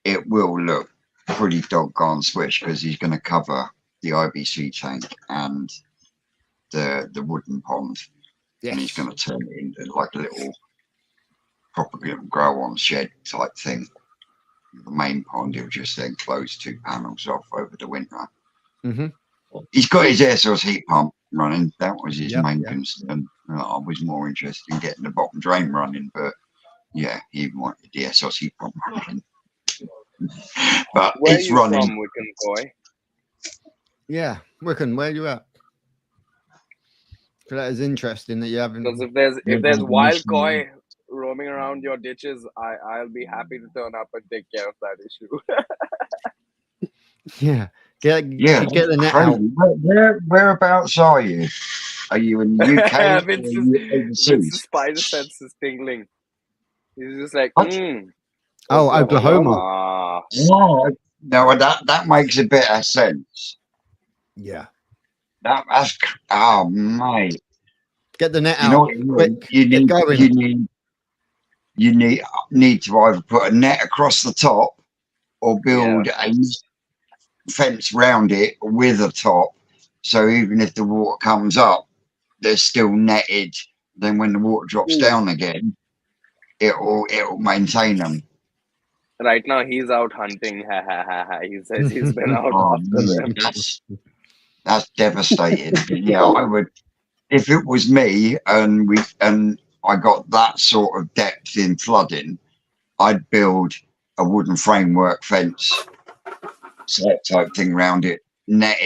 it will look pretty doggone swish, because he's going to cover the IBC tank and the wooden pond. And he's going to turn it into like a little proper grow on shed type thing. The main pond, he'll just then close 2 panels off over the winter. He's got his air source heat pump. running. That was his Yep, main yep. concern. I was more interested in getting the bottom drain running, but yeah, he wanted the SRC pump running. But Where are it's you running. from, Wiccan Koi? Yeah, Wiccan, where you at? So that is interesting that you haven't. Because if there's wild koi roaming around your ditches, I'll be happy to turn up and take care of that issue. Yeah, get the net crazy. out. Whereabouts are you? Are you in the UK? Or are you Vince's overseas? spider sense is tingling. He's just like, What? Oh, Oklahoma. Oh, no, that makes a bit of sense. Yeah, That's oh mate. get the net You know out. what you Quick, need? You get need going. you need to either put a net across the top or build a fence round it with a top, so even if the water comes up, they're still netted. Then when the water drops down again, it'll maintain them. Right now he's out hunting. Ha ha ha ha. He says he's been out Oh, after them. that's devastating. Yeah, I would if it was me and I got that sort of depth in flooding, I'd build a wooden framework fence type thing around it, net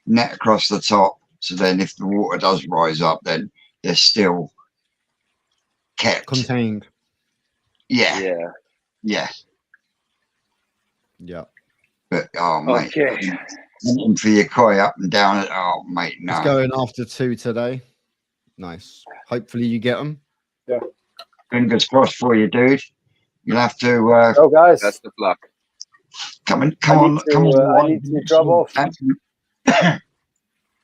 across the top. So then if the water does rise up, then they're still kept Contained. Yeah. Yeah. But oh mate, Okay. hunting for your koi up and down. Oh mate, no. It's going after 2 today. Nice. Hopefully you get them. Yeah. Fingers crossed for you, dude. You'll have to Oh, guys. Best of luck. come I on. need to drop off.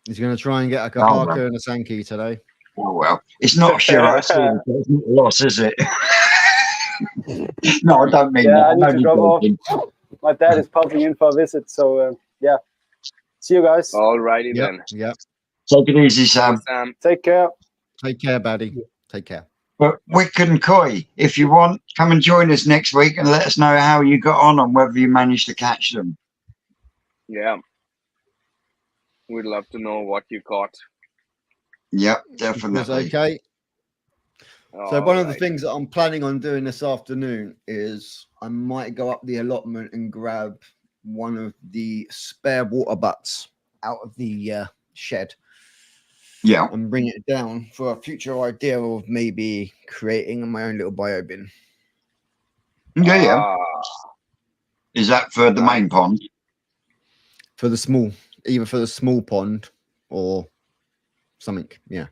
He's going to try and get a Oh, kahaka and a sankey today. Oh well, it's not a sure. It's not a loss, is it? No, I don't mean Yeah, that. I I'm need to only drop off. joking. My dad is popping in for a visit, so yeah. See you guys. Alrighty Yep. then. Yep. Take it easy, See you, Sam. Sam. Take care. Take care, buddy. Take care. But Wiccan Koi, if you want, come and join us next week and let us know how you got on and whether you managed to catch them. Yeah. We'd love to know what you caught. Yep, It was definitely. okay. So one of the Alright. things that I'm planning on doing this afternoon is I might go up the allotment and grab one of the spare water butts out of the shed Yeah. and bring it down for a future idea of maybe creating my own little bio bin. Yeah. Ah, Is that for the main pond? For the small, either for the small pond or something, yeah.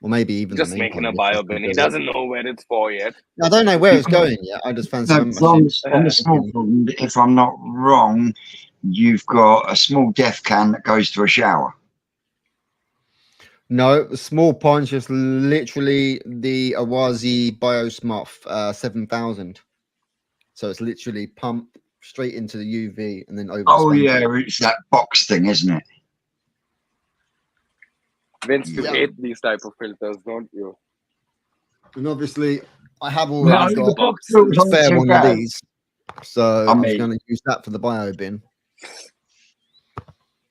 Or maybe even just the main making pond a if bio I bin. can He do it. doesn't know where it's for yet. I don't know where it's going yet. I just fancy No, I'm on the small pond, if I'm not wrong, you've got a small def can that goes to a shower. No, the small pond's just literally the Awazi Biosmurf 7000. So it's literally pump straight into the UV and then over. Oh the yeah, sponge. it's that box thing, isn't it? Vince, you Yeah. hate these type of filters, don't you? And obviously, I have No, already Plastic got the box. filters a aren't spare too one bad. of these. So I I was mean- going to use that for the bio bin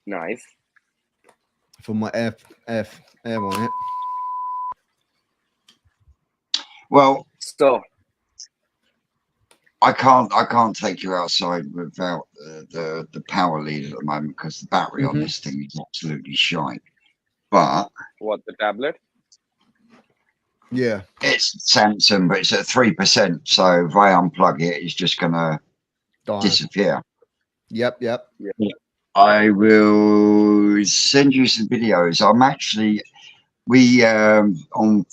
Nice. for my air on it. Well, So, I can't take you outside without the power lead at the moment because the battery on Mhm. this thing is absolutely shite. But what, the tablet? Yeah. it's Samsung, but it's at 3%. So if I unplug it, it's just gonna Die. disappear. Yep. I will send you some videos. We on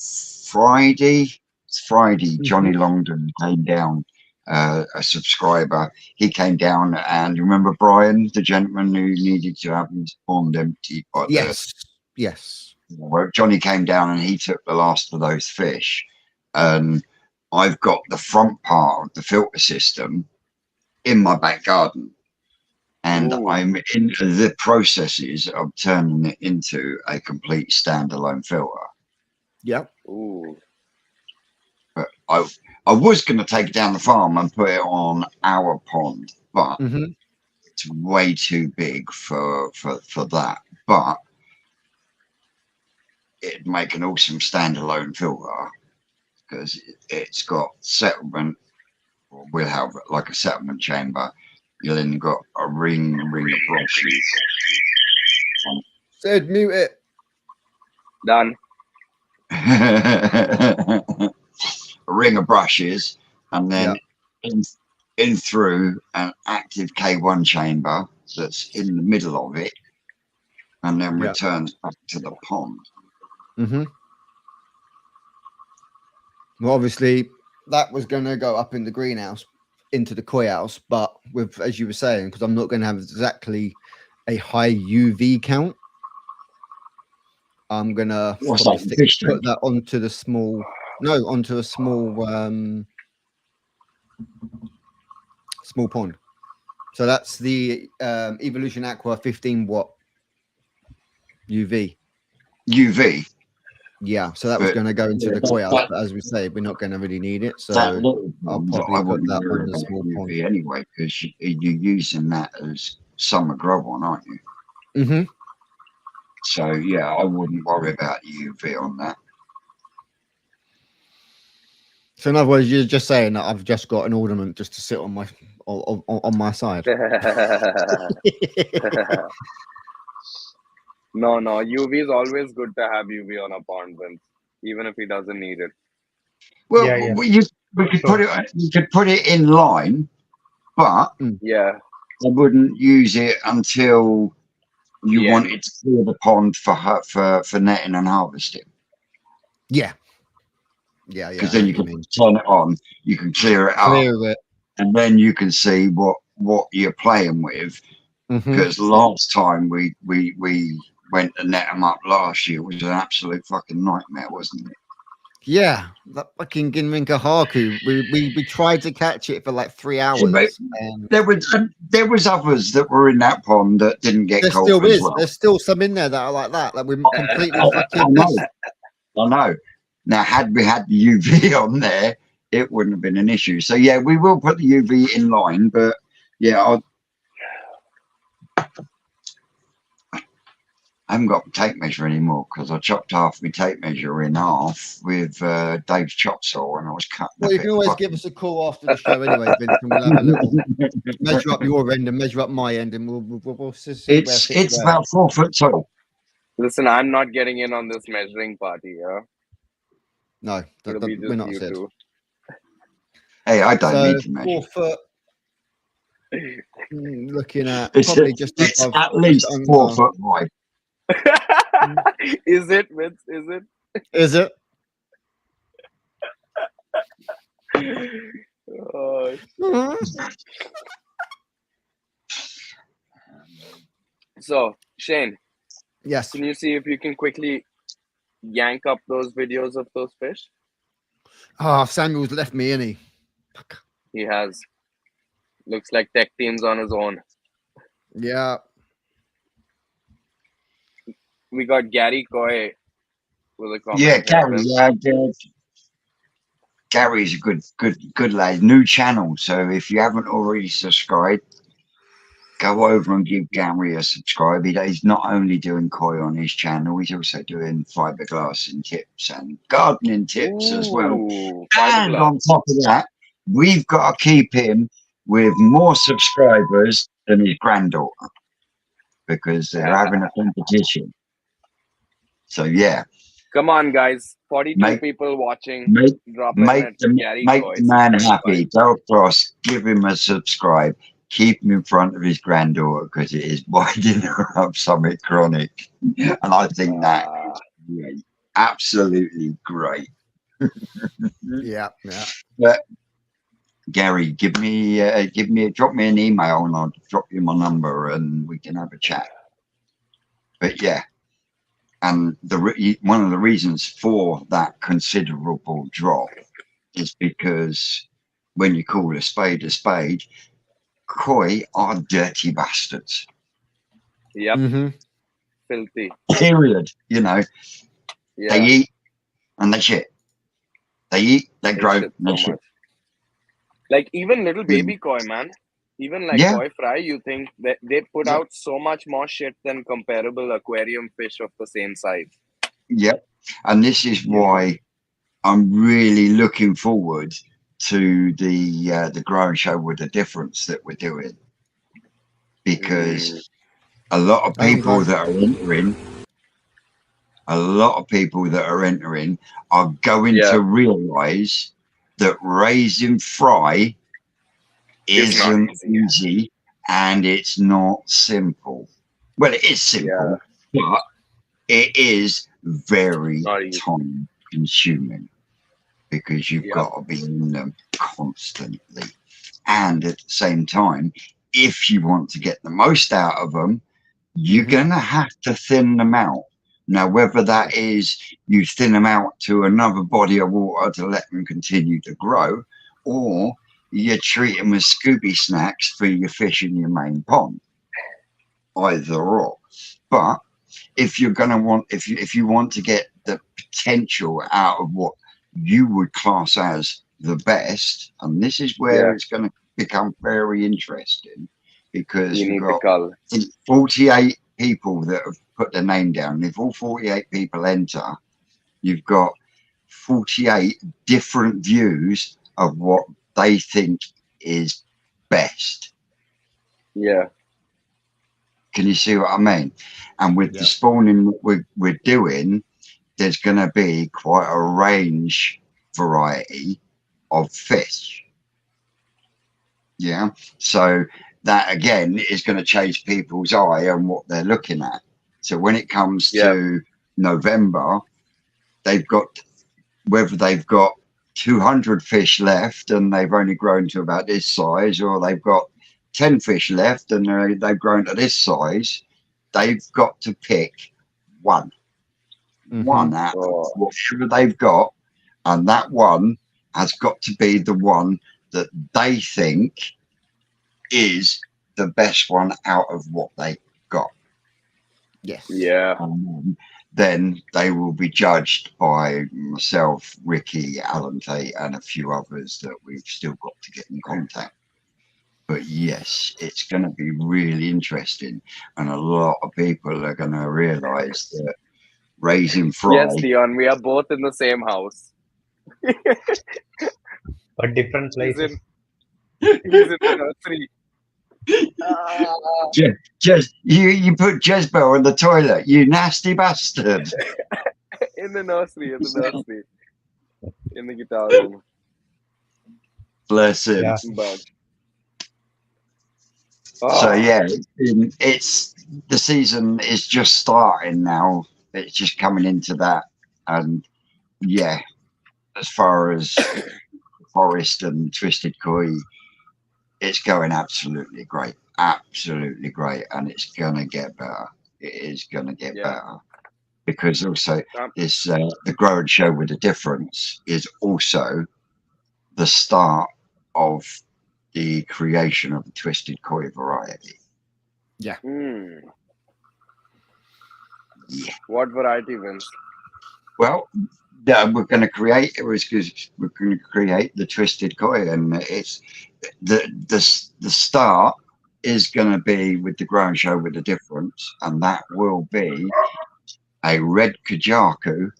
Friday. It's Friday. Johnny Longdon came down, a subscriber. He came down, and you remember Brian, the gentleman who needed to have his pond emptied by Yes. well, Johnny came down and he took the last of those fish. And I've got the front part of the filter system in my back garden. And Ooh. I'm in the processes of turning it into a complete standalone filter. Yep. Ooh. But I was going to take it down the farm and put it on our pond, but Mm-hmm. it's way too big for that. But it'd make an awesome standalone filter because it's got settlement, or will have like a settlement chamber. You then got a ring of brushes. Said mute it. Done. A ring of brushes, and then in through an active K1 chamber that's in the middle of it, and then returns back to the pond. Mm-hmm. Well, obviously, that was going to go up in the greenhouse into the koi house, but with, as you were saying, because I'm not going to have exactly a high UV count, I'm going to put that onto the small, onto a small, small pond. So that's the Evolution Aqua 15 watt UV. Yeah, so that was going to go into the koi house, but as we say, we're not going to really need it. So I'll probably put that on the small pond anyway, because you're using that as summer grow on, aren't you? Mm-hmm. So yeah, I wouldn't worry about UV on that. So in other words, you're just saying that I've just got an ornament just to sit on my side. No, UV is always good to have UV on a pond, Vince, even if he doesn't need it. Well, we could put it in line, but yeah, I wouldn't use it until you wanted to clear the pond for netting and harvesting. Yeah. Because then you can turn it on, you can clear it up, and then you can see what you're playing with. Because last time we went to net them up last year was an absolute fucking nightmare, wasn't it? Yeah, that fucking Ginrinka Haku. We tried to catch it for like 3 hours. There was others that were in that pond that didn't get caught still as is. well. There's still some in there that are like that. Like we completely fucking I know. Now, had we had the UV on there, it wouldn't have been an issue. So yeah, we will put the UV in line, but yeah, I haven't got a tape measure anymore because I chopped half my tape measure in half with Dave's chop saw and I was cutting. Well, you can always give us a call after the show anyway, Vince, and we'll have a little measure up your end and measure up my end, and we'll see. It's about 4 foot tall. Listen, I'm not getting in on this measuring party. Yeah. No, we're not said. Hey, I don't need to measure. 4 foot. Looking at it's at least 4 foot wide. Is it, Vince? Is it? Is it? So, Shane. Yes. Can you see if you can quickly yank up those videos of those fish? Oh, Samuel's left me, innit? He has. Looks like tech team's on his own. Yeah. We got Gary Koi with a comment. Yeah, Gary. Gary's a good lad. New channel. So if you haven't already subscribed, go over and give Gary a subscribe. He's not only doing koi on his channel, he's also doing fiberglass and tips and gardening tips as well. And on top of that, we've got to keep him with more subscribers than his granddaughter because they're having a competition. So yeah. Come on, guys. 42 people watching. Make the man happy. Go across, give him a subscribe. Keep him in front of his granddaughter because it is winding her up something chronic. And I think that is absolutely great. Yeah. But Gary, drop me an email and I'll drop you my number and we can have a chat. But yeah, and one of the reasons for that considerable drop is because when you call a spade, koi are dirty bastards. Yep. Filthy. Period. You know, they eat and they shit. They eat, they grow, and they shit. Like even little baby koi, man. Even like koi fry, you think that they put out so much more shit than comparable aquarium fish of the same size. Yep. And this is why I'm really looking forward to the growing show with the difference that we're doing, because a lot of I'm people glad. that are entering are going Yeah. to realize that raising fry It's not isn't easy. easy and it's not simple. Well, it is simple, but it is very Not easy. time consuming, because you've Yep. got to be in them constantly. And at the same time, if you want to get the most out of them, you're going to have to thin them out. Now, whether that is you thin them out to another body of water to let them continue to grow, or you treat them as Scooby snacks for your fish in your main pond. Either or. But if you're going to want, if you want to get the potential out of what you would class as the best, and this is where it's going to become very interesting, because You you've need the got cull. 48 people that have put their name down. If all 48 people enter, you've got 48 different views of what they think is best. Yeah. Can you see what I mean? And with the spawning that we're doing, there's going to be quite a range variety of fish. Yeah. So that again is going to change people's eye on what they're looking at. So when it comes to November, they've got, whether they've got 200 fish left and they've only grown to about this size, or they've got 10 fish left and they've grown to this size, they've got to pick one out of whatever they've got, and that one has got to be the one that they think is the best one out of what they got. Yes. Yeah. Then they will be judged by myself, Ricky, Alan Tate, and a few others that we've still got to get in contact. But yes, it's going to be really interesting, and a lot of people are going to realise that raising fry. Yes, Leon, we are both in the same house. But different places. He's in the nursery. Just you put Jezebel in the toilet, you nasty bastard. In the nursery. In the guitar room. Bless him. Yeah. But, So yeah, it's the season is just starting now. It's just coming into that, and yeah, as far as Forest and Twisted Koi, it's going absolutely great, and it's gonna get better. It is gonna get better, because also this the Grow and Show with a Difference is also the start of the creation of the Twisted Koi variety. Yeah. Yeah. What variety wins? Well, we're going to create. It was because we're going to create the Twisted Koi, and it's the start is going to be with the Grow and Show with a Difference, and that will be a red Kajaku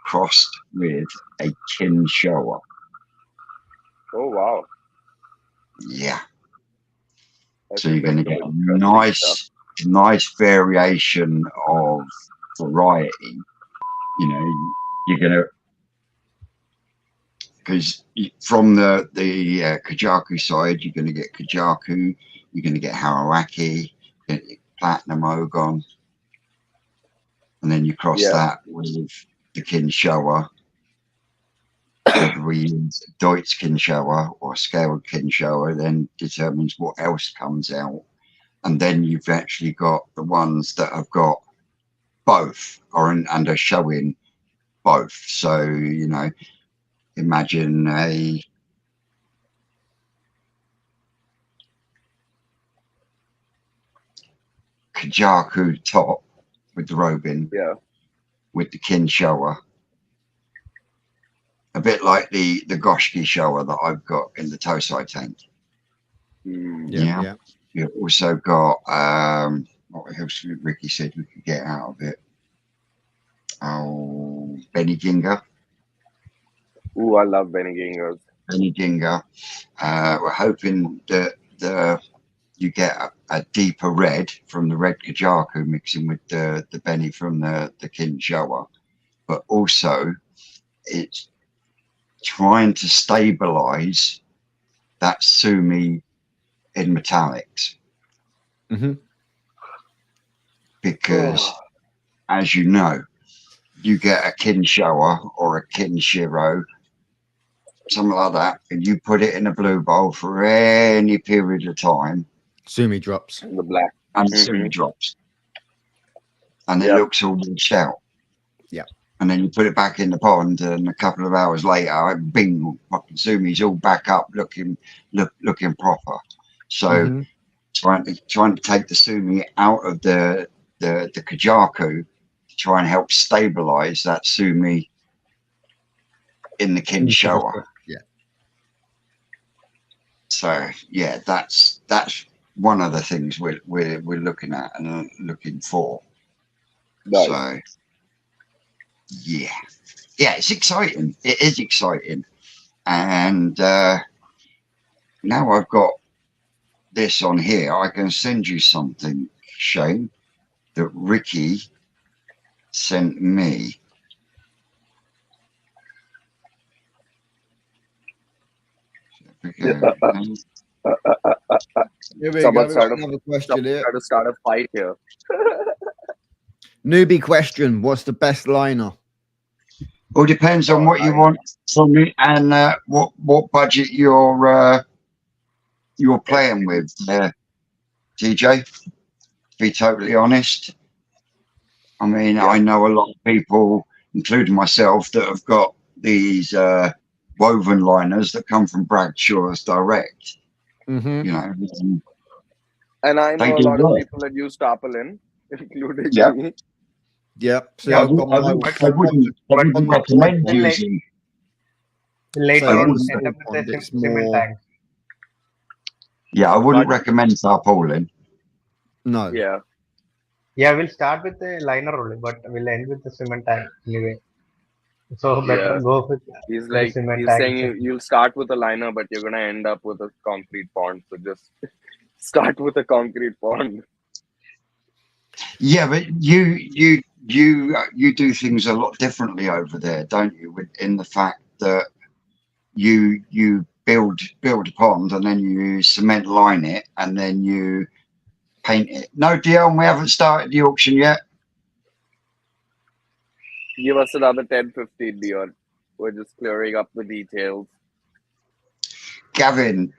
crossed with a Kinshowa. Oh wow! Yeah. That's So you're going to get a interesting nice variation of variety. You know, you're going to, because from the Kajaku side, you're going to get Kajaku, you're going to get Harawaki, Platinum Ogon, and then you cross that with the Kinshowa. Whether we use Deutsch Kinshowa or scaled Kinshowa then determines what else comes out. And then you've actually got the ones that have got both and are showing both. So, you know, imagine a Kajaku top with the robin, with the Kinshowa. A bit like the Goshki Showa that I've got in the Tosai tank. Yeah. You've also got what else Ricky said we could get out of it. Oh, Benny Ginger. Ooh, I love Benny Gingers. Benny Ginger. We're hoping that you get a deeper red from the red Kajaku mixing with the Benny from the Kinshawa. But also, it's trying to stabilize that Sumi in metallics. Mm-hmm. Because, as you know, you get a Kinshawa or a Kinshiro, something like that, and you put it in a blue bowl for any period of time, Sumi drops. The black. and the Sumi drops. And it Yep. looks all washed out. Yeah. And then you put it back in the pond, and a couple of hours later, bing, fucking Sumi's all back up, looking proper. So Mm-hmm. trying to take the Sumi out of the Kajaku to try and help stabilize that Sumi in the Kinshawa. Yeah. So yeah, that's one of the things we're looking at and looking for. Nice. So yeah, it's exciting. It is exciting, and now I've got this on here. I can send you something, Shane, that Ricky sent me. Here we Someone go. start Another question here. Try to start a fight here. Newbie question: what's the best liner? All depends on what you want from me and what budget you're playing with, TJ. To be totally honest, I mean, I know a lot of people, including myself, that have got these woven liners that come from Bradshaw's direct. Mm-hmm. You know, And I They know a do lot of work. people that use tarpaulin, including Yeah. me. Yep. So Yeah, I've got my I wouldn't recommend then, like, using. Later So on, on end the up with pond, the it's cement more- tank. Yeah, I wouldn't But- recommend tarpaulin. No. Yeah. Yeah, we'll start with the liner only, but we'll end with the cement tank anyway. So better Yeah. go with He's the like, cement he's tank. saying you'll start with a liner, but you're gonna end up with a concrete pond. So just start with a concrete pond. Yeah, but you do things a lot differently over there, don't you? In the fact that you build a pond and then you cement line it and then you paint it. No, Dion, we haven't started the auction yet. Give us another 10-15, Dion. We're just clearing up the details. Gavin,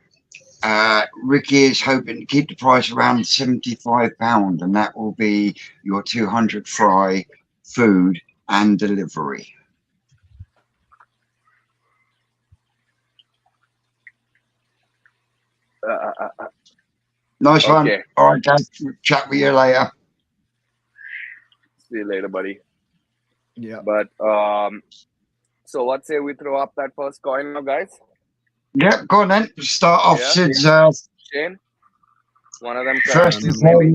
Ricky is hoping to keep the price around £75, and that will be your 200 fry, food and delivery. Nice one. Okay. All right, guys. Chat with you later. See you later, buddy. Yeah. But so what say we throw up that first coin now, guys? Yeah, go on then. Start off, Yeah. Sid's Shane, one of them. first. Maybe.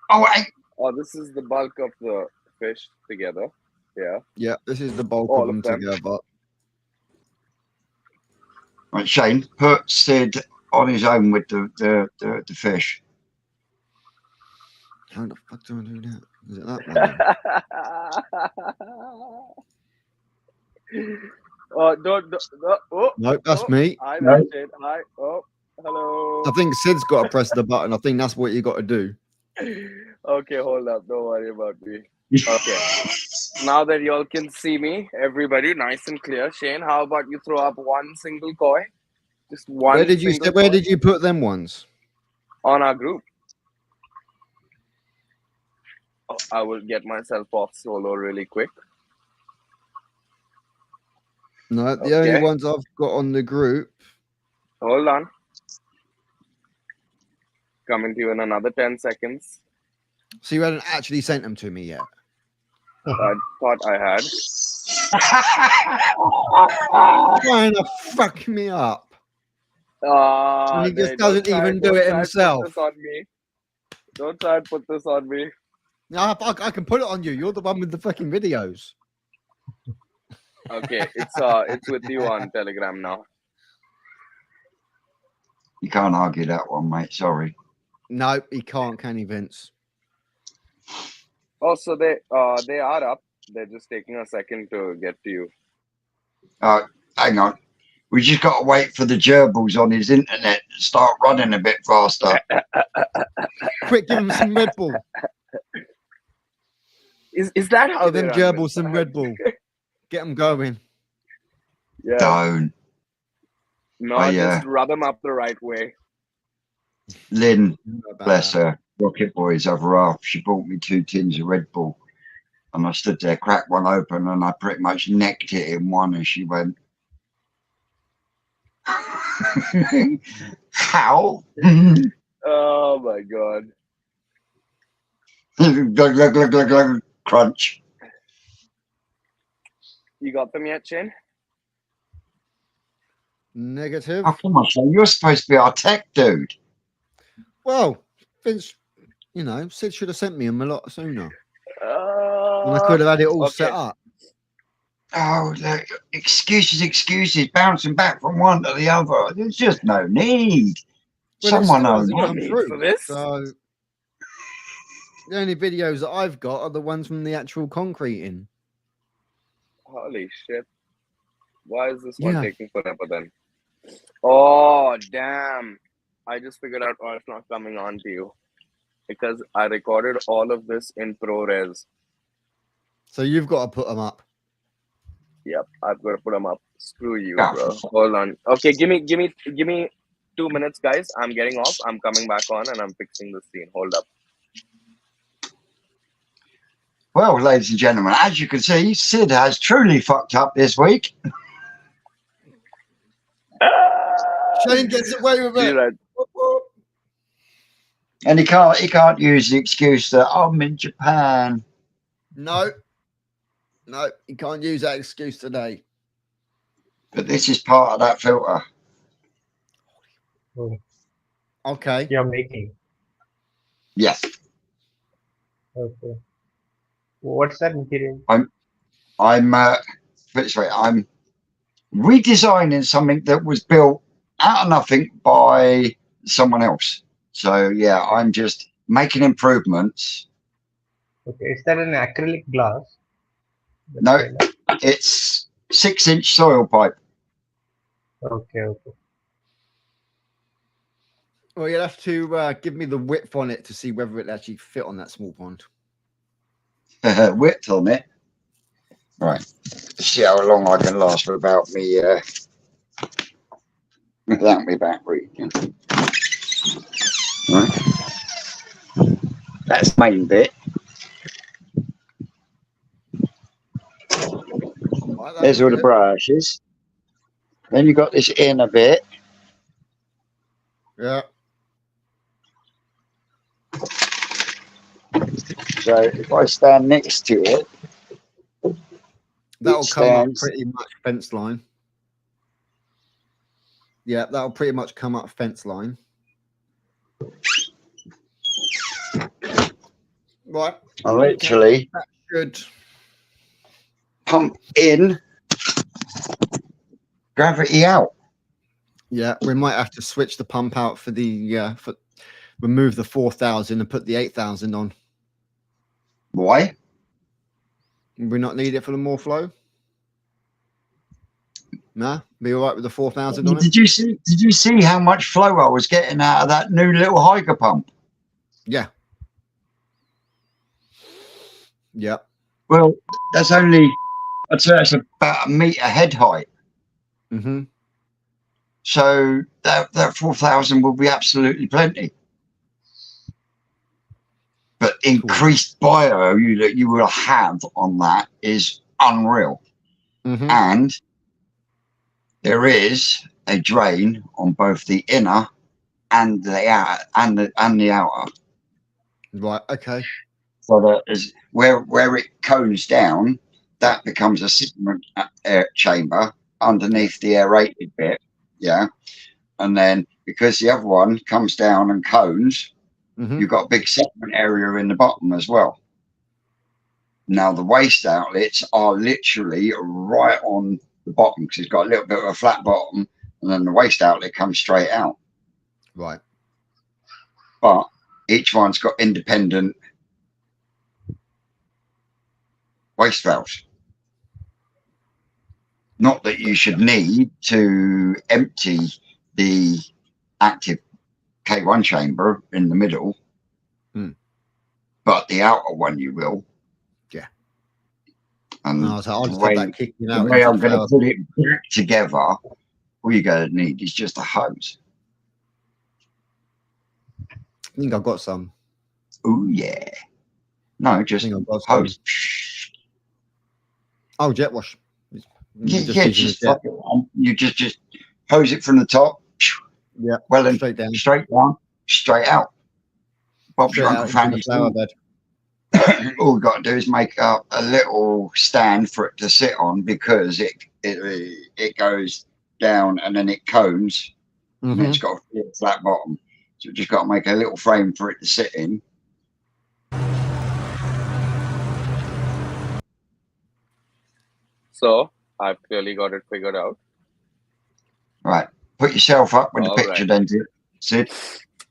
Oh, wait. Oh, this is the bulk of the fish together. Yeah. Yeah. This is the bulk All of them of them. together. Right, Shane, put Sid on his own with the fish. How the fuck do I do that? Is it that one? don't. Oh, Nope, that's oh, me. Hi, No. Shane. Hi. Oh, hello. I think Sid's got to press the button. I think that's what you got to do. Okay, hold up. Don't worry about me. Okay. Now that y'all can see me, everybody, nice and clear. Shane, how about you throw up one single coin? Just one. Where did you single where coin did you put them ones? on our group? Oh, I will get myself off solo really quick. No, the only Okay. ones I've got on the group. Hold on. Coming to you in another 10 seconds. So you hadn't actually sent them to me yet. I thought I had. Trying to fuck me up. And he just doesn't even do it himself. Don't try and put this on me. Don't try and put this on me. No, I can put it on you. You're the one with the fucking videos. Okay, it's with you on Telegram now. You can't argue that one, mate. Sorry. No, he can't, can he, Vince? Oh, so they are up. They're just taking a second to get to you. Hang on. We just got to wait for the gerbils on his internet to start running a bit faster. Quick, give him some Red Bull. Is that how Give they them run, gerbils Vince? some Red Bull. Get them going. Yeah. Don't. No, just rub them up the right way. Lynn, About bless that. her, Rocket Boy's other half, she bought me 2 tins of Red Bull. And I stood there, cracked one open, and I pretty much necked it in one, and she went, how? Oh my god. glug, glug, glug, glug, glug, crunch. You got them yet, Shane? Negative. Oh, come on, Shane, you're supposed to be our tech dude. Well, Vince, you know, Sid should have sent me them a lot sooner. And I could have had it all set okay. up. Oh, look, excuses, bouncing back from one to the other. There's just no need. Well, Someone it still owns hasn't it. come need through. for this. So the only videos that I've got are the ones from the actual concreting. Holy shit. Why is this one Yeah. taking forever then? Oh, damn. I just figured out why it's not coming on to you. Because I recorded all of this in ProRes. So you've got to put them up. Yep, I've got to put them up. Screw you, Ah. bro. Hold on. Okay, give me 2 minutes, guys. I'm getting off. I'm coming back on and I'm fixing the scene. Hold up. Well, ladies and gentlemen, as you can see, Sid has truly fucked up this week. Shane gets away with See it. that? And he can't use the excuse that I'm in Japan. No, you can't use that excuse today. But this is part of that filter. Oh, Okay. you're making. Yes. Okay. What's that material? I'm put this way, I'm redesigning something that was built out of nothing by someone else. So yeah, I'm just making improvements. Okay, is that an acrylic glass? No, it's 6-inch soil pipe. Okay. Well, you'll have to give me the width on it to see whether it actually fit on that small pond. Width on it. Right. See how long I can last without me back reading. Right. That's the main bit. Right, There's all the good. brushes. Then you got this inner bit. Yeah. So if I stand next to it, That'll it come up stands. pretty much fence line. Yeah, that'll pretty much come up fence line. Right. I literally That's good. pump in, gravity out. Yeah, we might have to switch the pump out for the remove the 4,000 and put the 8,000 on. Why? We not need it for the more flow. Nah, be all right with the 4,000 on it. Did you see how much flow I was getting out of that new little Hiker pump? Yeah. Yeah. Well, that's only, I'd say that's about 1 meter head height. Mm-hmm. So that 4,000 will be absolutely plenty. But increased bio that you will have on that is unreal. Mm-hmm. And there is a drain on both the inner and the outer and the outer. Right. Okay. So that is where it cones down, that becomes a segment air chamber underneath the aerated bit. Yeah. And then because the other one comes down and cones, Mm-hmm. you've got a big segment area in the bottom as well. Now the waste outlets are literally right on the bottom because it's got a little bit of a flat bottom, and then the waste outlet comes straight out. Right. But each one's got independent waste valves. Not that you should need to empty the active K1 chamber in the middle, but the outer one you will. Yeah. And Oh, so I'll the just have that way, kicking the out way into I'm the going to flower. put it back together, all you're going to need is just a hose. I think I've got some. Oh yeah. No, just I think I've got some. hose. Oh, jet wash. Yeah, Just using just the jet. fuck it, man. You just hose it from the top. Yeah. Well, and Straight down. straight down, straight out. Bob's Straight your out Uncle into the Fanny's. flower bed. All we've got to do is make up a little stand for it to sit on because it goes down and then it cones. And it's got a flat bottom. So we've just got to make a little frame for it to sit in. So I've clearly got it figured out. Right. Put yourself up with the All picture right. then, Sid.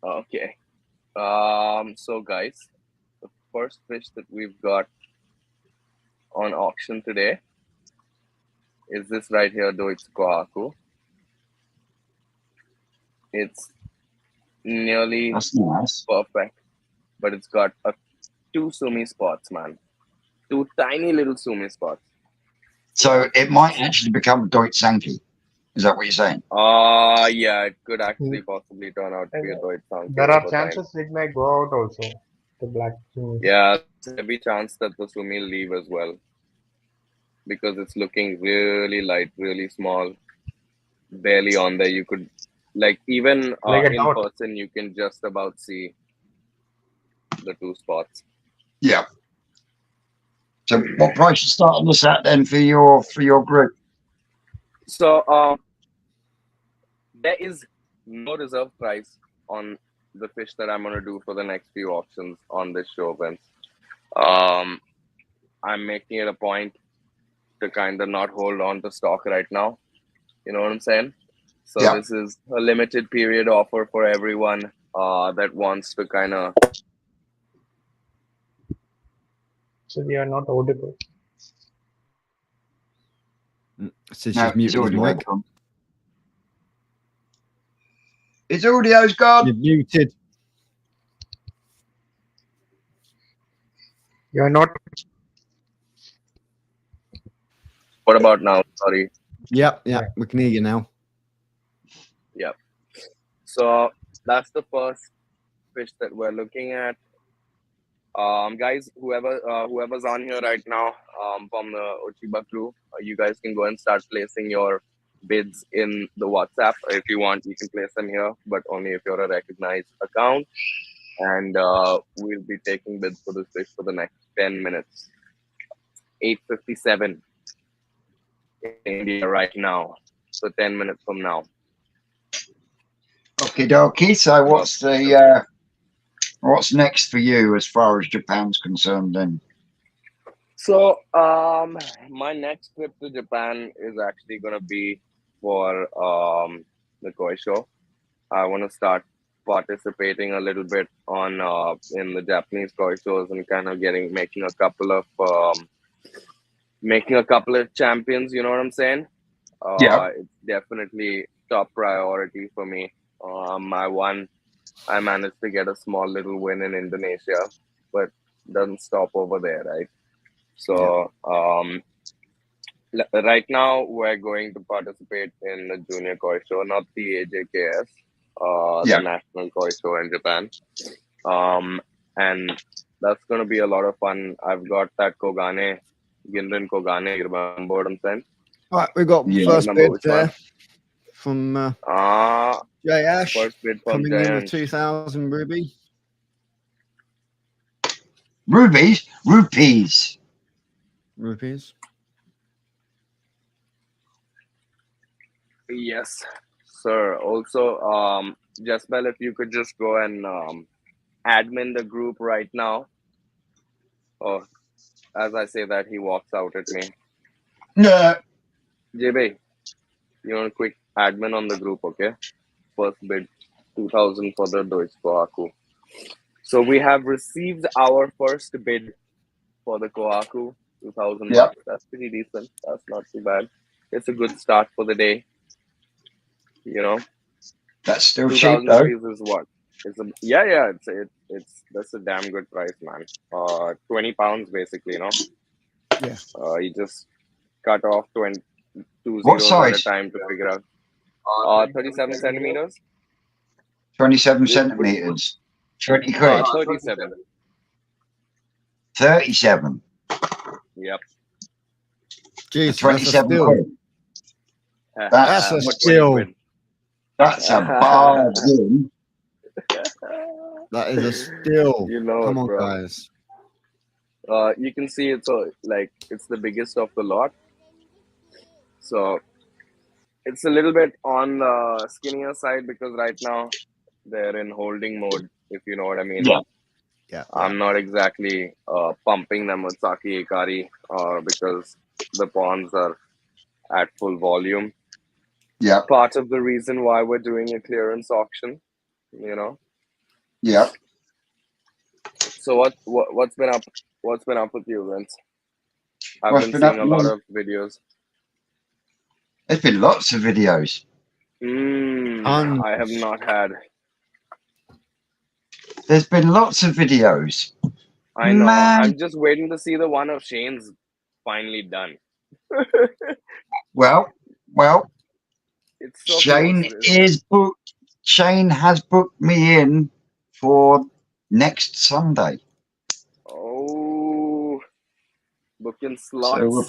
Okay. So guys, the first fish that we've got on auction today is this right here, Deutsche Kohaku. It's nearly That's nice. perfect, but it's got two sumi spots, man. Two tiny little sumi spots. So it might actually become a Deutsche Sankey. Is that what you're saying? Yeah, it could actually possibly turn out to be a Deutsche Sankey. There are over time. chances it may go out also. The black sumis. Yeah, there's every chance that the sumi will leave as well. Because it's looking really light, really small, barely on there. You could, like, even Like a in dot. person, you can just about see the two spots. Yeah. So what price you starting this at then for your group? So there is no reserve price on the fish that I'm gonna do for the next few auctions on this show, Vince. I'm making it a point to kind of not hold on to stock right now. You know what I'm saying? So Yeah. this is a limited period offer for everyone that wants to kind of. So we are not audible. So she's No, it's muted his audio mic. gone. His audio's gone. You're muted. You are not. What about now? Sorry. Yep, yeah, we can hear you now. Yep. So that's the first fish that we're looking at. Guys, whoever's on here right now, from the Ochiba crew, you guys can go and start placing your bids in the WhatsApp. If you want, you can place them here, but only if you're a recognized account. And we'll be taking bids for this fish for the next 10 minutes. 8:57 in India right now. So 10 minutes from now. Okie dokie. So what's next for you as far as Japan's concerned then? So my next trip to Japan is actually gonna be for the Koi show. I want to start participating a little bit on in the Japanese Koi shows and kind of making a couple of champions. You know what I'm saying? Yeah. It's definitely top priority for me. I managed to get a small little win in Indonesia, but doesn't stop over there, right? So right now we're going to participate in the Junior Koi show, not the AJKS, the National Koi show in Japan. And that's going to be a lot of fun. I've got that Ginrin Kogane, you remember what I'm saying? All right, we've got first bid there from Jay Ash first bid from coming in with Jayansh. 2,000 ruby. Rupees? Rupees. Yes, sir. Also, Jasmel, if you could just go and admin the group right now. Oh, As I say that, he walks out at me. No. JB, you want a quick admin on the group, okay? First bid, 2,000 for the Deutsch Kohaku. So we have received our first bid for the Kohaku, 2,000 Yeah. bucks. That's pretty decent. That's not too bad. It's a good start for the day. You know, That's still 2,000 cheap though. rupees is what? Yeah. It's that's a damn good price, man. 20 pounds basically, you know. Yeah. You just cut off 2 What zeros at a size? time to figure out. 37 centimeters. 27 centimeters. 20 quid. 37. 37. Yep. For Jeez, that's a 27 steal. quid. That's a For 20 steal. quid. That's a bargain. That is a steal. You know Come it, on, bro. guys. You can see it's it's the biggest of the lot. So it's a little bit on the skinnier side because right now they're in holding mode, if you know what I mean. Yeah. Yeah. I'm not exactly pumping them with Saki Ikari because the pawns are at full volume. Yeah. Part of the reason why we're doing a clearance auction, you know. Yeah. So what's been up? What's been up with you, Vince? I've What's been been up seeing a with lot you? of videos. There's been lots of videos. I have not had. There's been lots of videos. I know. Man. I'm just waiting to see the one of Shane's finally done. Well, It's so Shane close, isn't it? is booked. Shane has booked me in for next Sunday. Oh, booking slots. So we'll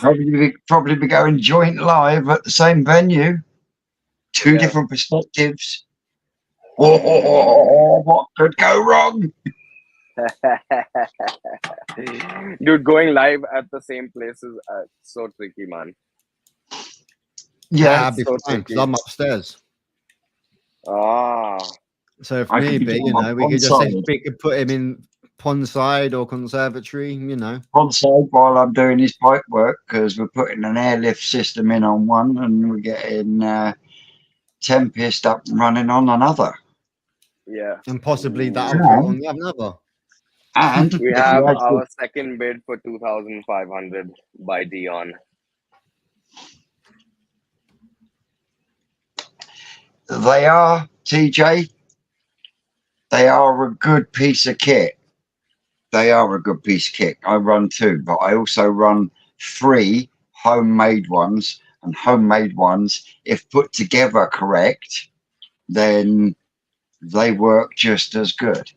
probably be going joint live at the same venue. Two Yeah. different perspectives. Oh, what could go wrong? Dude, going live at the same place is so tricky, man. Yeah, I'd be so fine because tricky. I'm upstairs. Ah, So if I could maybe, be you on know, we could just say side. we could put him in pond side or conservatory, you know. On side while I'm doing his pipe work because we're putting an airlift system in on one and we're getting Tempest up and running on another. yeah. And possibly that Yeah. other on the another. And We if have you actually- our second bid for 2,500 by Dion. they are, TJ, they are a good piece of kit. They are a good piece of kit. I run two, but I also run 3 homemade ones. And homemade ones, if put together correct, then they work just as good.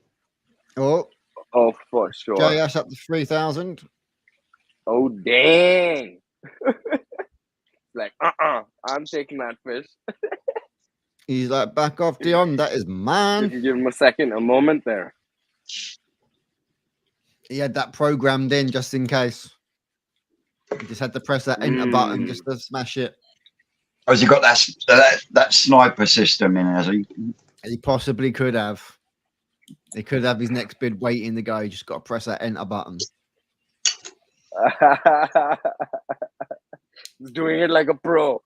Oh, Oh, for sure. JS up to 3,000. Oh, dang. Like, I'm taking that fish. He's like, back off, Dion. That is If man. you give him a moment there. He had that programmed in just in case. He just had to press that enter button just to smash it. Oh, has he got that sniper system in, has he? He possibly could have. He could have his next bid waiting to go. You just got to press that enter button. He's doing it like a pro.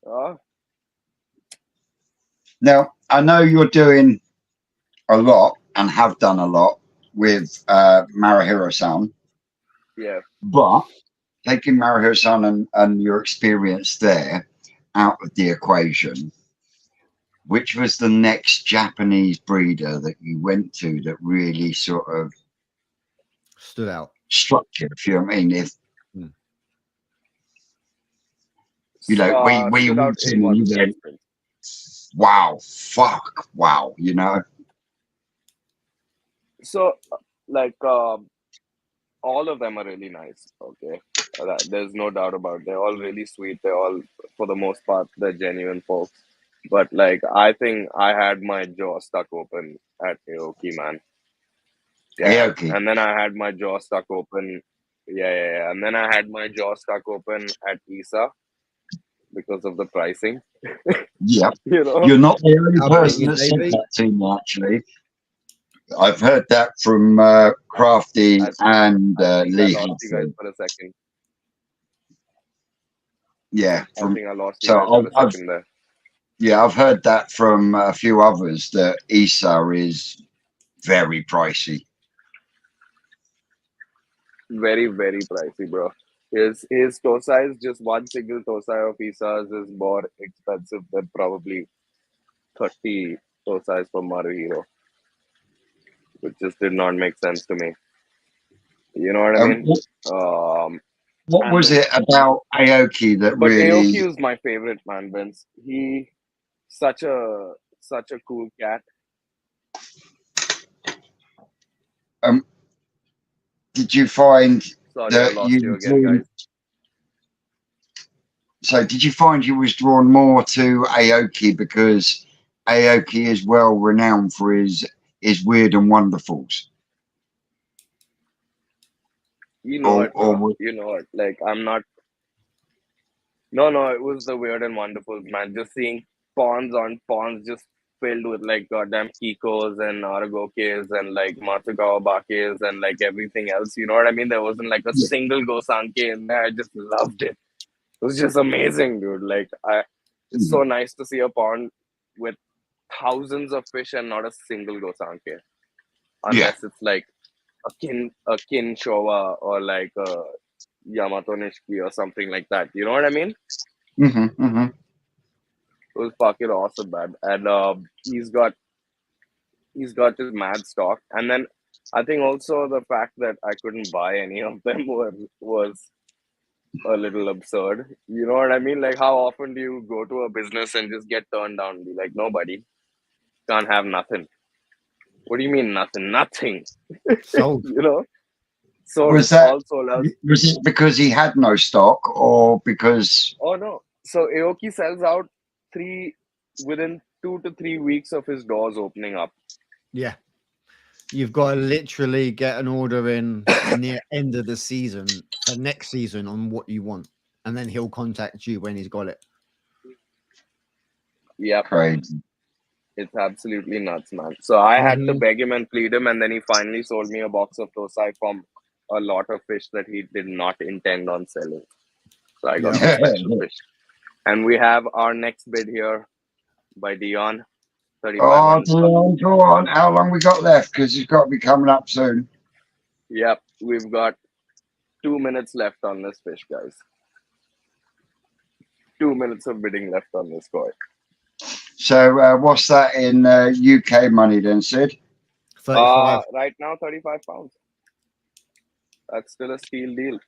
Oh, Now, I know you're doing a lot and have done a lot with Marahiro-san, yeah. but taking Marahiro-san and your experience there out of the equation, which was the next Japanese breeder that you went to that really sort of Stood out. struck you, if you know what I mean? If you know, we stood out went in in what and you went, sense? wow, fuck, wow, you know. So, like, all of them are really nice. Okay, there's no doubt about it. They're all really sweet. They're all, for the most part, they're genuine folks. But like, I think I had my jaw stuck open at Aoki, man. Yeah, Aoki. and then I had my jaw stuck open. Yeah. And then I had my jaw stuck open at Isa because of the pricing. Yeah, You know. you're not the only How person big that is said AB? that to me, actually. I've heard that from Crafty I, and I think I Lee lost you guys Hudson. for a second. Yeah, I from think I lost you so guys for a I've second there. yeah, I've heard that from a few others that ESA is very pricey. Very, very pricey, bro. His toe size, just one single toe size of Isa's is more expensive than probably 30 toe size for Maruhiro, which just did not make sense to me. You know what I mean? What, what And was then, it about Aoki that but Aoki really? is my favorite man, Vince. He such a cool cat. Um, did you find Sorry, I that lost you you were again, drawn? guys. So did you find you was drawn more to Aoki because Aoki is well renowned for his weird and wonderfuls, You know it, bro. or You know it. Like I'm not. No, no, it was the weird and wonderful, man. Just seeing pawns on pawns just filled with like goddamn Kikos and Aragokes and like Matsugawa Bakes and like everything else. You know what I mean? There wasn't like a single Gosanke in there. I just loved it. It was just amazing, dude. It's so nice to see a pond with thousands of fish and not a single Gosanke. yeah. Unless it's like a kin Showa or like a Yamato Nishiki or something like that. You know what I mean? Mm-hmm. It was fucking awesome, man. And he's got just mad stock. And then I think also the fact that I couldn't buy any of them was a little absurd. You know what I mean? Like how often do you go to a business and just get turned down and be like, nobody can't have nothing. What do you mean nothing? Nothing. Sold. You know? So Was that all sold out. was it because he had no stock, or because? Oh no. So Aoki sells out within 2 to 3 weeks of his doors opening up. Yeah. You've got to literally get an order in near end of the season for next season on what you want. And then he'll contact you when he's got it. Yep. Crazy. It's absolutely nuts, man. So I had to Mhm. beg him and plead him, and then he finally sold me a box of Tosai from a lot of fish that he did not intend on selling. So I got Yeah. the special fish. And we have our next bid here by Dion. 3,500 bucks. Go on. How long we got left? Because it's got to be coming up soon. Yep, we've got 2 minutes left on this fish, guys. 2 minutes of bidding left on this koi. So what's that in UK money then, Sid? 35. Right now, 35 pounds. That's still a steal deal.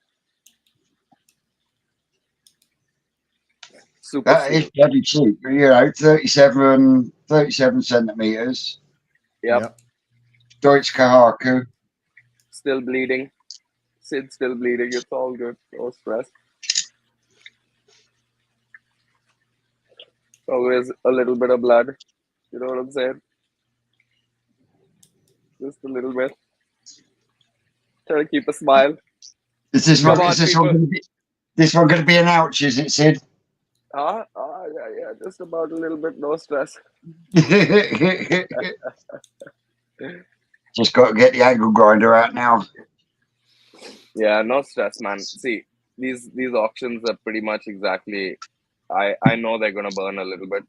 Super That steal. is bloody cheap. You know, 37 centimeters. Yep. Deutsche Kahaku. Still bleeding. Sid's still bleeding. It's all good. No stress. Always a little bit of blood. You know what I'm saying? Just a little bit. Try to keep a smile. Is this Come one? on, Is this people. one going to be? This one going to be an ouch? Is it, Sid? Yeah. Just about a little bit. No stress. Just got to get the angle grinder out now. Yeah, no stress, man. See, these auctions are pretty much exactly. I know they're gonna burn a little bit.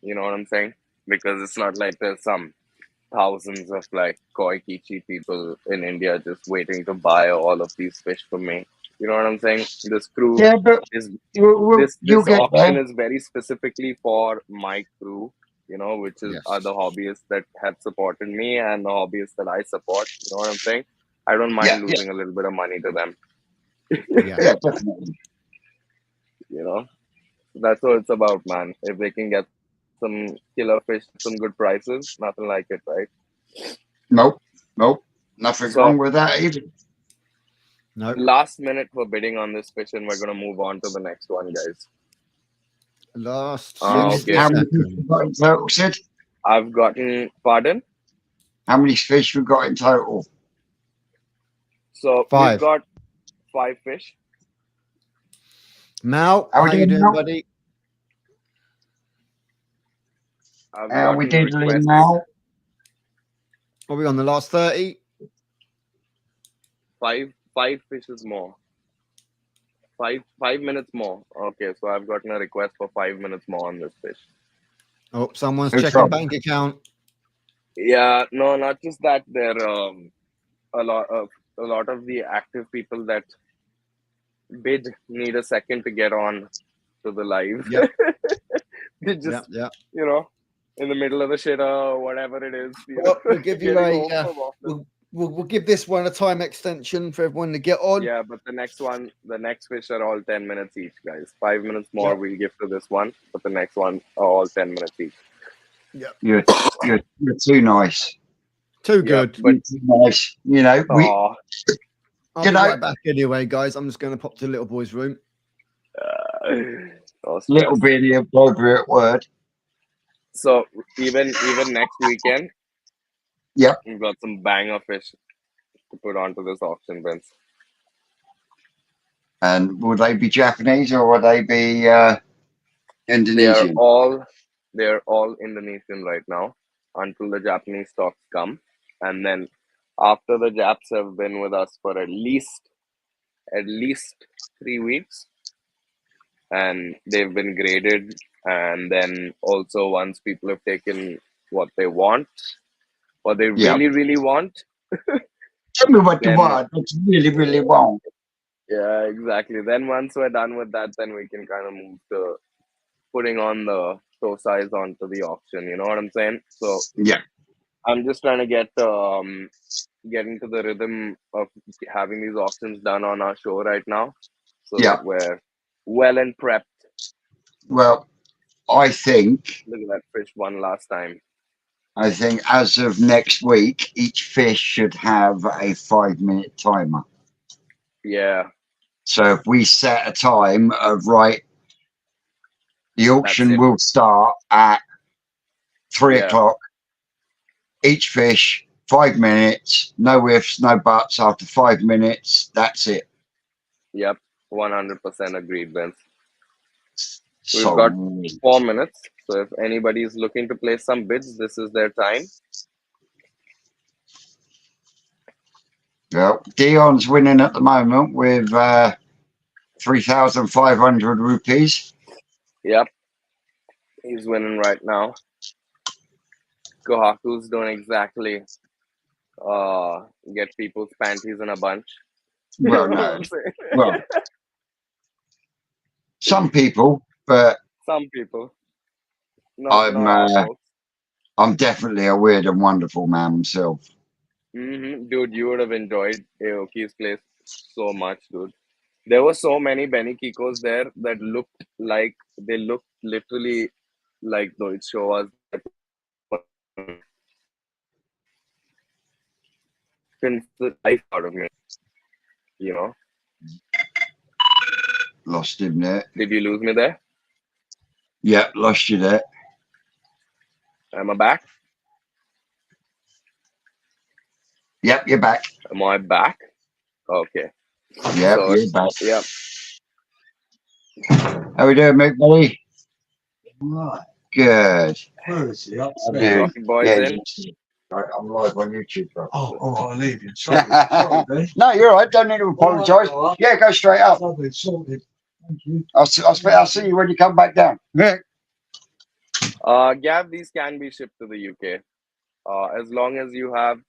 You know what I'm saying? Because it's not like there's some thousands of like koi kichi people in India just waiting to buy all of these fish from me. You know what I'm saying? This crew Yeah, but is you'll this get auction there. is very specifically for my crew, you know, which is Yes. are the hobbyists that have supported me and the hobbyists that I support. You know what I'm saying? I don't mind Yeah, losing a little bit of money to them. Yeah. yeah, definitely. You know, that's what it's about, man. If they can get some killer fish, some good prices, nothing like it, right? Nope, nothing So wrong with that either. No. last minute for bidding on this fish, and we're gonna move on to the next one, guys. Last Okay. 60 How many fish we seconds. got in total, Sid? I've gotten pardon. How many fish we got in total? So 5. we've got 5 fish. Mal, How how we you doing doing, now? buddy? I've How we gotten diddling requests. now? Are we on the last 30? Five fishes more. 5 minutes more. Okay, so I've gotten a request for 5 minutes more on this fish. Oh, someone's Who's checking from? bank account. Yeah, no, not just that. There a lot of the active people that bid need a second to get on to the live. Yep. They just Yeah. you know, in the middle of the shitter or whatever it is. Well, we'll give you getting a. home from office. We'll give this one a time extension for everyone to get on. Yeah, but the next fish are all 10 minutes each, guys. 5 minutes more we'll give to this one, but the next one are all 10 minutes each. You're too nice. Too good. But You're too nice. You know, aw, I'll you be know- right back anyway, guys. I'm just going to pop to the little boy's room. no little stress. bit the appropriate word. So even next weekend, Yep. we've got some banger fish to put onto this auction, Vince. And will they be Japanese or will they be Indonesian? They're all Indonesian right now until the Japanese stocks come, and then after the Japs have been with us for at least 3 weeks, and they've been graded, and then also once people have taken what they want, what they really want. Tell me what you Then- want. What you really want. Yeah, exactly. Then once we're done with that, then we can kind of move to putting on the toe size onto the auction. You know what I'm saying? So Yeah. I'm just trying to get into the rhythm of having these auctions done on our show right now, so Yeah. that we're well and prepped. Well, I think Look at that fish one last time. as of next week, each fish should have a 5-minute timer. Yeah, So if we set a time of the auction it. will start at 3 Yeah. o'clock. Each fish, 5 minutes, no ifs, no buts. After 5 minutes, that's it. Yep, 100% agreed, Vince. We've So, got 4 minutes, so if anybody's looking to place some bids, this is their time. well, Dion's winning at the moment with 3,500 rupees. Yep, he's winning right now. Kohaku's doing exactly get people's panties in a bunch. Well, You know what no. I'm saying? Well, some people, but Some people. Not I'm all folks. I'm definitely a weird and wonderful man myself. Dude, you would have enjoyed Aoki's place so much, dude. There were so many Benny Kikos there that looked literally like Deutsche show us. Pins the life out of me. You know? Lost him there. Did you lose me there? Yep, lost you there. Am I back? Yep, you're back. Am I back? Okay. Yep, So, you're back. Yep. How we doing, mate, buddy? Right. Good. Where is he? How Upstairs. doing? Rocket Boys Yeah, in. I'm live on YouTube, bro. Oh, I'll leave you. Sorry. Sorry, Ben. No, you're all right. Don't need to apologise. All right. Yeah, go straight up. Lovely, sorted. Thank you. I'll see you when you come back down. Yeah. Gav, these can be shipped to the UK. As long as you have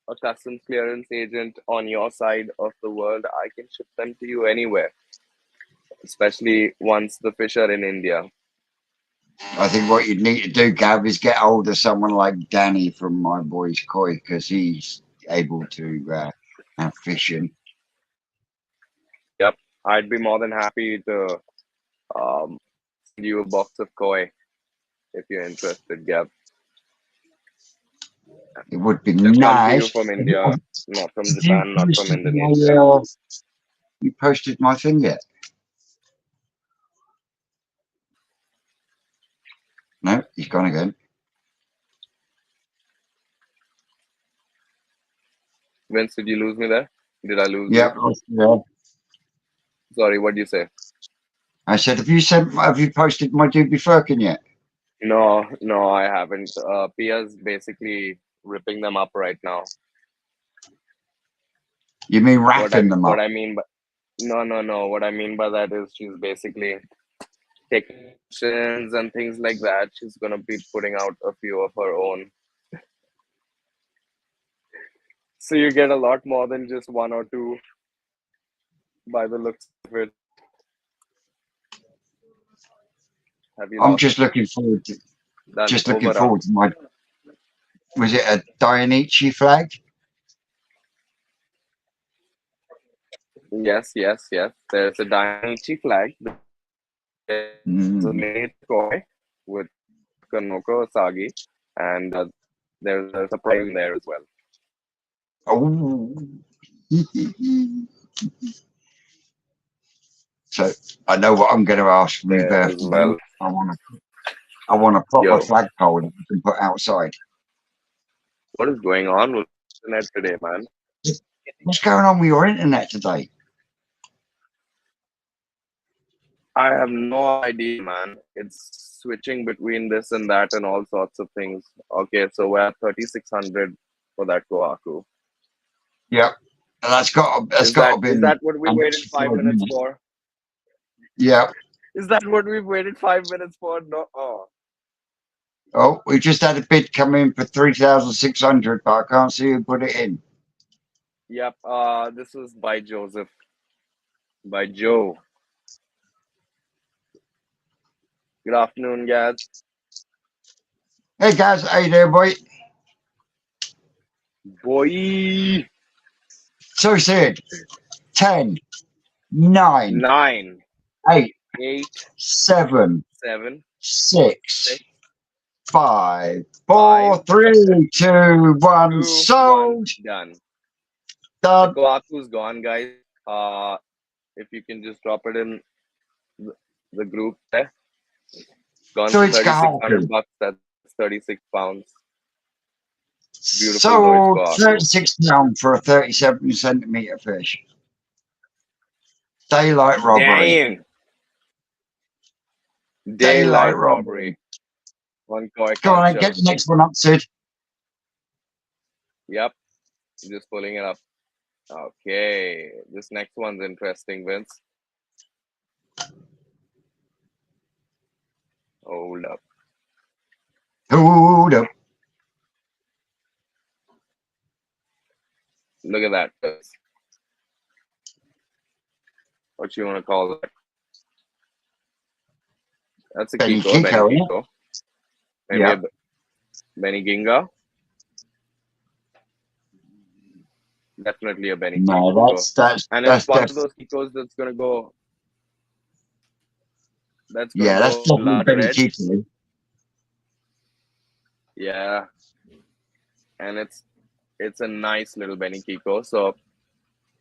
a customs clearance agent on your side of the world, I can ship them to you anywhere. Especially once the fish are in India. I think what you'd need to do, Gav, is get hold of someone like Danny from My Boys Koi, because he's able to have fishing. I'd be more than happy to send you a box of koi if you're interested, Gav. It would be They've come to you nice. from India, not from Have Japan, not from posted Indonesia. you posted my thing yet? No, he's gone again. Vince, did you lose me there? Did I lose Yep. you? Yeah. Sorry, what did you say? I said, have you posted my Doobie Firkin yet? No, I haven't. Pia's basically ripping them up right now. You mean What wrapping them what up? I mean by no. What I mean by that is she's basically taking actions and things like that. She's gonna be putting out a few of her own. So you get a lot more than just one or two by the looks of it. Have you I'm lost just looking forward to done just looking over? forward to my. Was it a Dionici flag? Yes. There's a Dainichi flag. There's a Mm. mini Koi with Kanoko Asagi, and there's a surprise there as well. Oh. So I know what I'm going to ask for my There as birthday. well. I want a proper Yo, flagpole that you can put outside. what is going on with the internet today, man? What's going on with your internet today? I have no idea, man. It's switching between this and that and all sorts of things. Okay, so we're at 3600 for that Kohaku. Yep. And that's got to Is be that what we an waited extra 5 5 minutes minutes. for? Yep. Is that what we've waited 5 minutes for? No. Oh, we just had a bid come in for 3,600, but I can't see who put it in. Yep. This was by Joseph. By Joe. Good afternoon, guys. Hey guys, how you doing, boy? Boy. So he said 10, 9, 9, 8, 8, 7, 7, 6, 6, 5, 5, 4, 3, 2, 1. 2, 1. Sold. Done. The Done. Kohaku's gone, guys. If you can just drop it in the group there. Gone So for it's 3,600 Kohaku. bucks. That's 36 pounds. Beautiful Sold Deutsch Kohaku. £36 for a 37 centimetre fish. Daylight robbery. Dang. Daylight Daylight robbery. robbery. One Koi Go on, Culture. get the next one up, Sid. Yep. Just pulling it up. Okay. This next one's interesting, Vince. Hold up. Hold up. Look at that. Vince. What you want to call that? That's a Benny Kiko. Benny Kiko, yeah? Kiko. Maybe Yep. a Benny Ginga. Definitely a Benny No, Kiko. that's And it's one of definitely, those Kikos that's gonna go. That's gonna yeah, that's go definitely blood Benny red. Kiko. Yeah, and it's a nice little Benny Kiko. So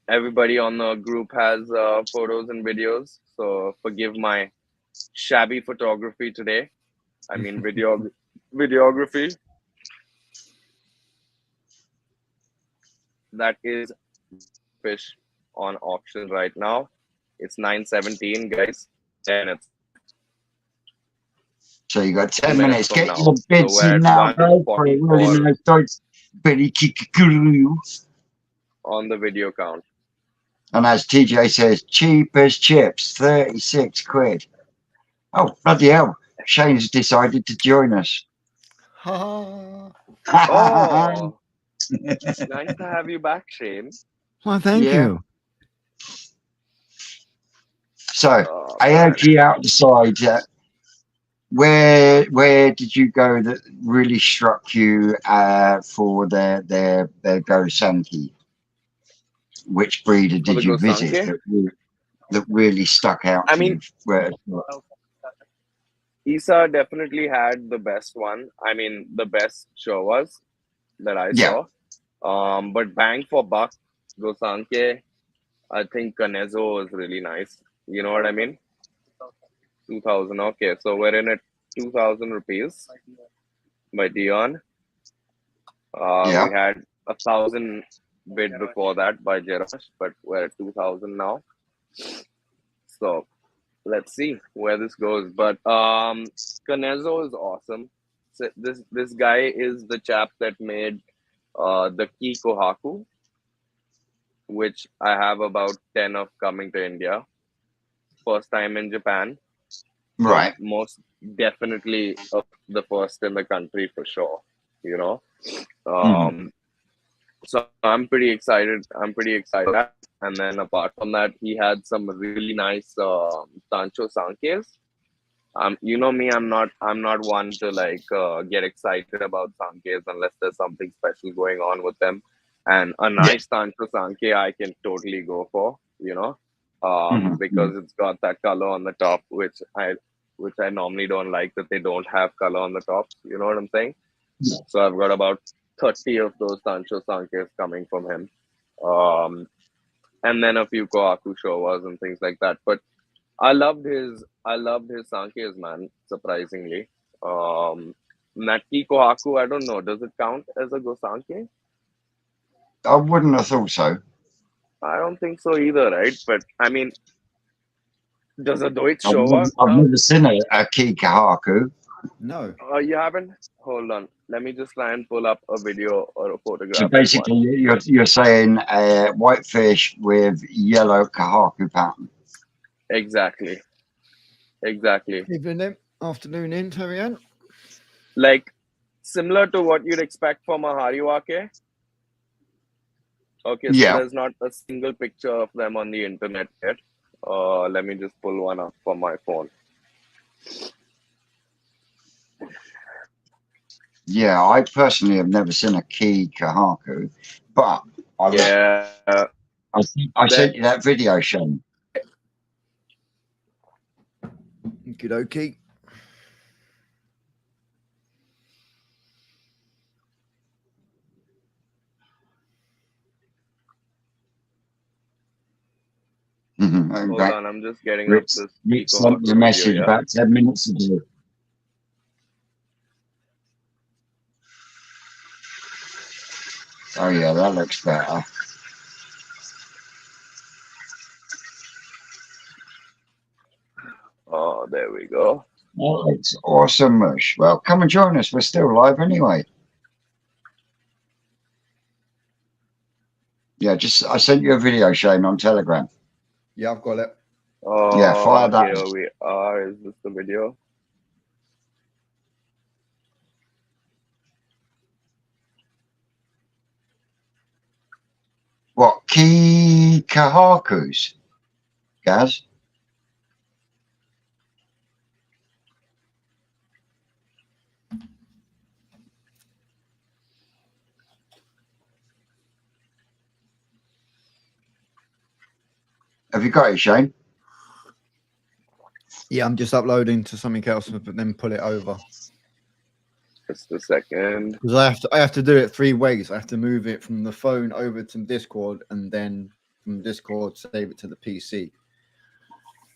everybody on the group has photos and videos. So forgive my shabby photography today. I mean videography. That is fish on auction right now. It's 9:17, guys. 10 minutes. So you got 10 minutes minutes. from Get now. your bids So we're in at now, bro, for a really 144 nice Deutsch Benny Kiko. on the video count. And as TJ says, cheap as chips, 36 quid. Oh, bloody hell. Shane's decided to join us. Ha. Oh, nice to have you back, Shane. Well, thank Yeah. you. So, Oh, AOG out the side. Where did you go that really struck you for their Go Sankey? Which breeder For the did you visit Gosanke? that really stuck out I to mean, you? Isa definitely had the best one. I mean, the best Showas that I Yeah. saw. But bang for buck, Gosanke, I think Kanezo is really nice. You know what I mean? 2000. Okay, so we're in at 2,000 rupees by Dion. Yeah. We had 1,000 bid before that by Jerash, but we're at 2,000 now. So let's see where this goes. But Kanezo is awesome. So this guy is the chap that made the Ki Kohaku, which I have about 10 of coming to India. First time in Japan. So Right. most definitely the first in the country for sure, you know. So I'm pretty excited. And then apart from that, he had some really nice Sancho Sankes. You know me, I'm not one to like get excited about Sankes unless there's something special going on with them. And a nice Sancho Sanke I can totally go for, you know, because it's got that color on the top, which I normally don't like, that they don't have color on the top. You know what I'm saying? So I've got about 30 of those Sancho Sankes coming from him. And then a few Kohaku Showas and things like that. But I loved his Sankes, man, surprisingly. That Ki Kohaku, I don't know, does it count as a Gosanke? I wouldn't have thought so. I don't think so either, right? But I mean, does a Deutsch I've Showa count? never seen a Ki Kohaku. No. You haven't? Hold on. Let me just try and pull up a video or a photograph. So basically, you're saying white fish with yellow Kohaku pattern. Exactly. Evening in, afternoon in, Terian. Like similar to what you'd expect from a Hariwake. Okay, so there's not a single picture of them on the internet yet. Let me just pull one up from my phone. Yeah, I personally have never seen a Ki Kohaku, but I sent you that video, Shane. Okie dokie. Hold on, I'm just getting Rick, up this. Rick sent me a message about 10 minutes ago. Oh yeah, that looks better. Oh, there we go. Oh, it's awesome, Mush. Well, come and join us. We're still live anyway. Yeah, I sent you a video, Shane, on Telegram. Yeah, I've got it. Oh, yeah, fire that. Here we are. Is this the video? What, Ki Kohakus, Gaz? Have you got it, Shane? Yeah, I'm just uploading to something else, but then pull it over. Just a second. Because I have to do it 3 ways. I have to move it from the phone over to Discord, and then from Discord save it to the PC.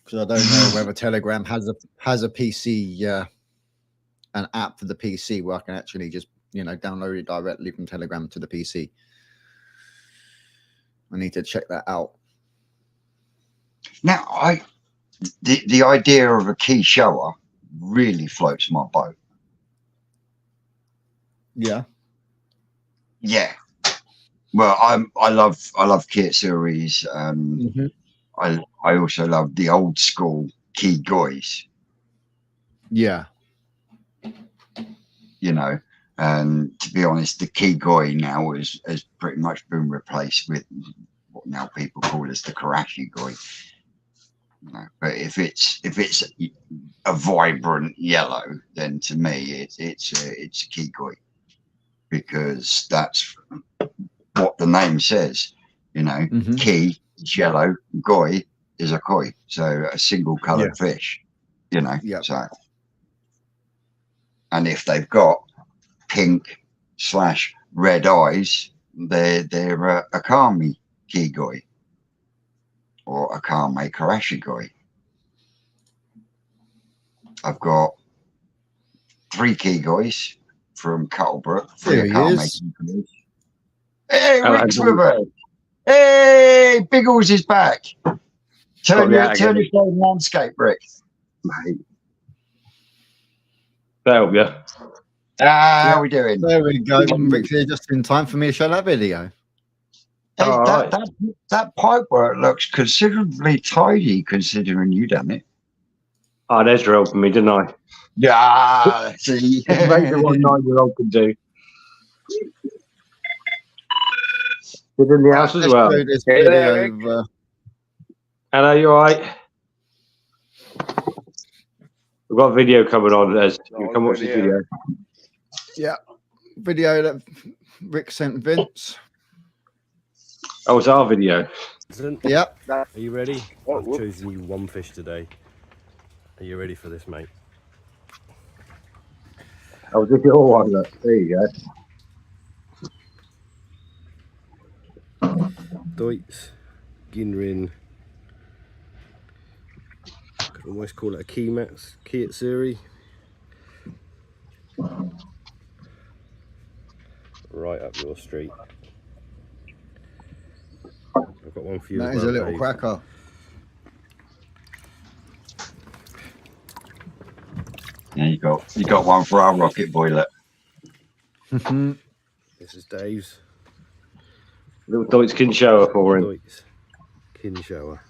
Because I don't know whether Telegram has a PC, an app for the PC where I can actually just download it directly from Telegram to the PC. I need to check that out. Now, the idea of a Ki shower really floats my boat. Yeah. Yeah. Well, I love Ki series. I also love the old school Ki goys. Yeah. And to be honest, the Ki goi now has pretty much been replaced with what now people call as the Karashi goi. But if it's a vibrant yellow, then to me it's a Ki goi, because that's what the name says. Ki is yellow, goi is a koi, so a single coloured fish. So, and if they've got pink/red eyes, they're a Kami Ki goi or a Kame Karashi goi. I've got 3 Ki gois from Cuttlebrook. 3 Kame Ki gois. Hey, Rick's with us. Hey, Biggles is back. Turn your phone landscape, Rick. Mate. That'll be. How we doing? There we go. Rick's here just in time for me to show that video. Hey, All right. that pipe work looks considerably tidy considering you done it. Oh, there's helping me, didn't I? Yeah, see. Make the one 9-year-old can do. Did in the house as Let's well. show this Hey there, video. Rick. Hello, you alright? We've got a video coming on, Les. You All come watch good this here. video. Video that Rick sent Vince. Oh, it's our video. Yep. Are you ready? Oh, I've whoops. chosen you one fish today. Are you ready for this, mate? Oh, this is your one. Look. There you go. Deutz, Ginrin. Could almost call it a Kietsuri. Right up your street. I've got one for you. That as is a well, little Dave. cracker. Yeah, you got one for our rocket boiler. This is Dave's. Little Deutz can show up for him. Deutz Kinshower.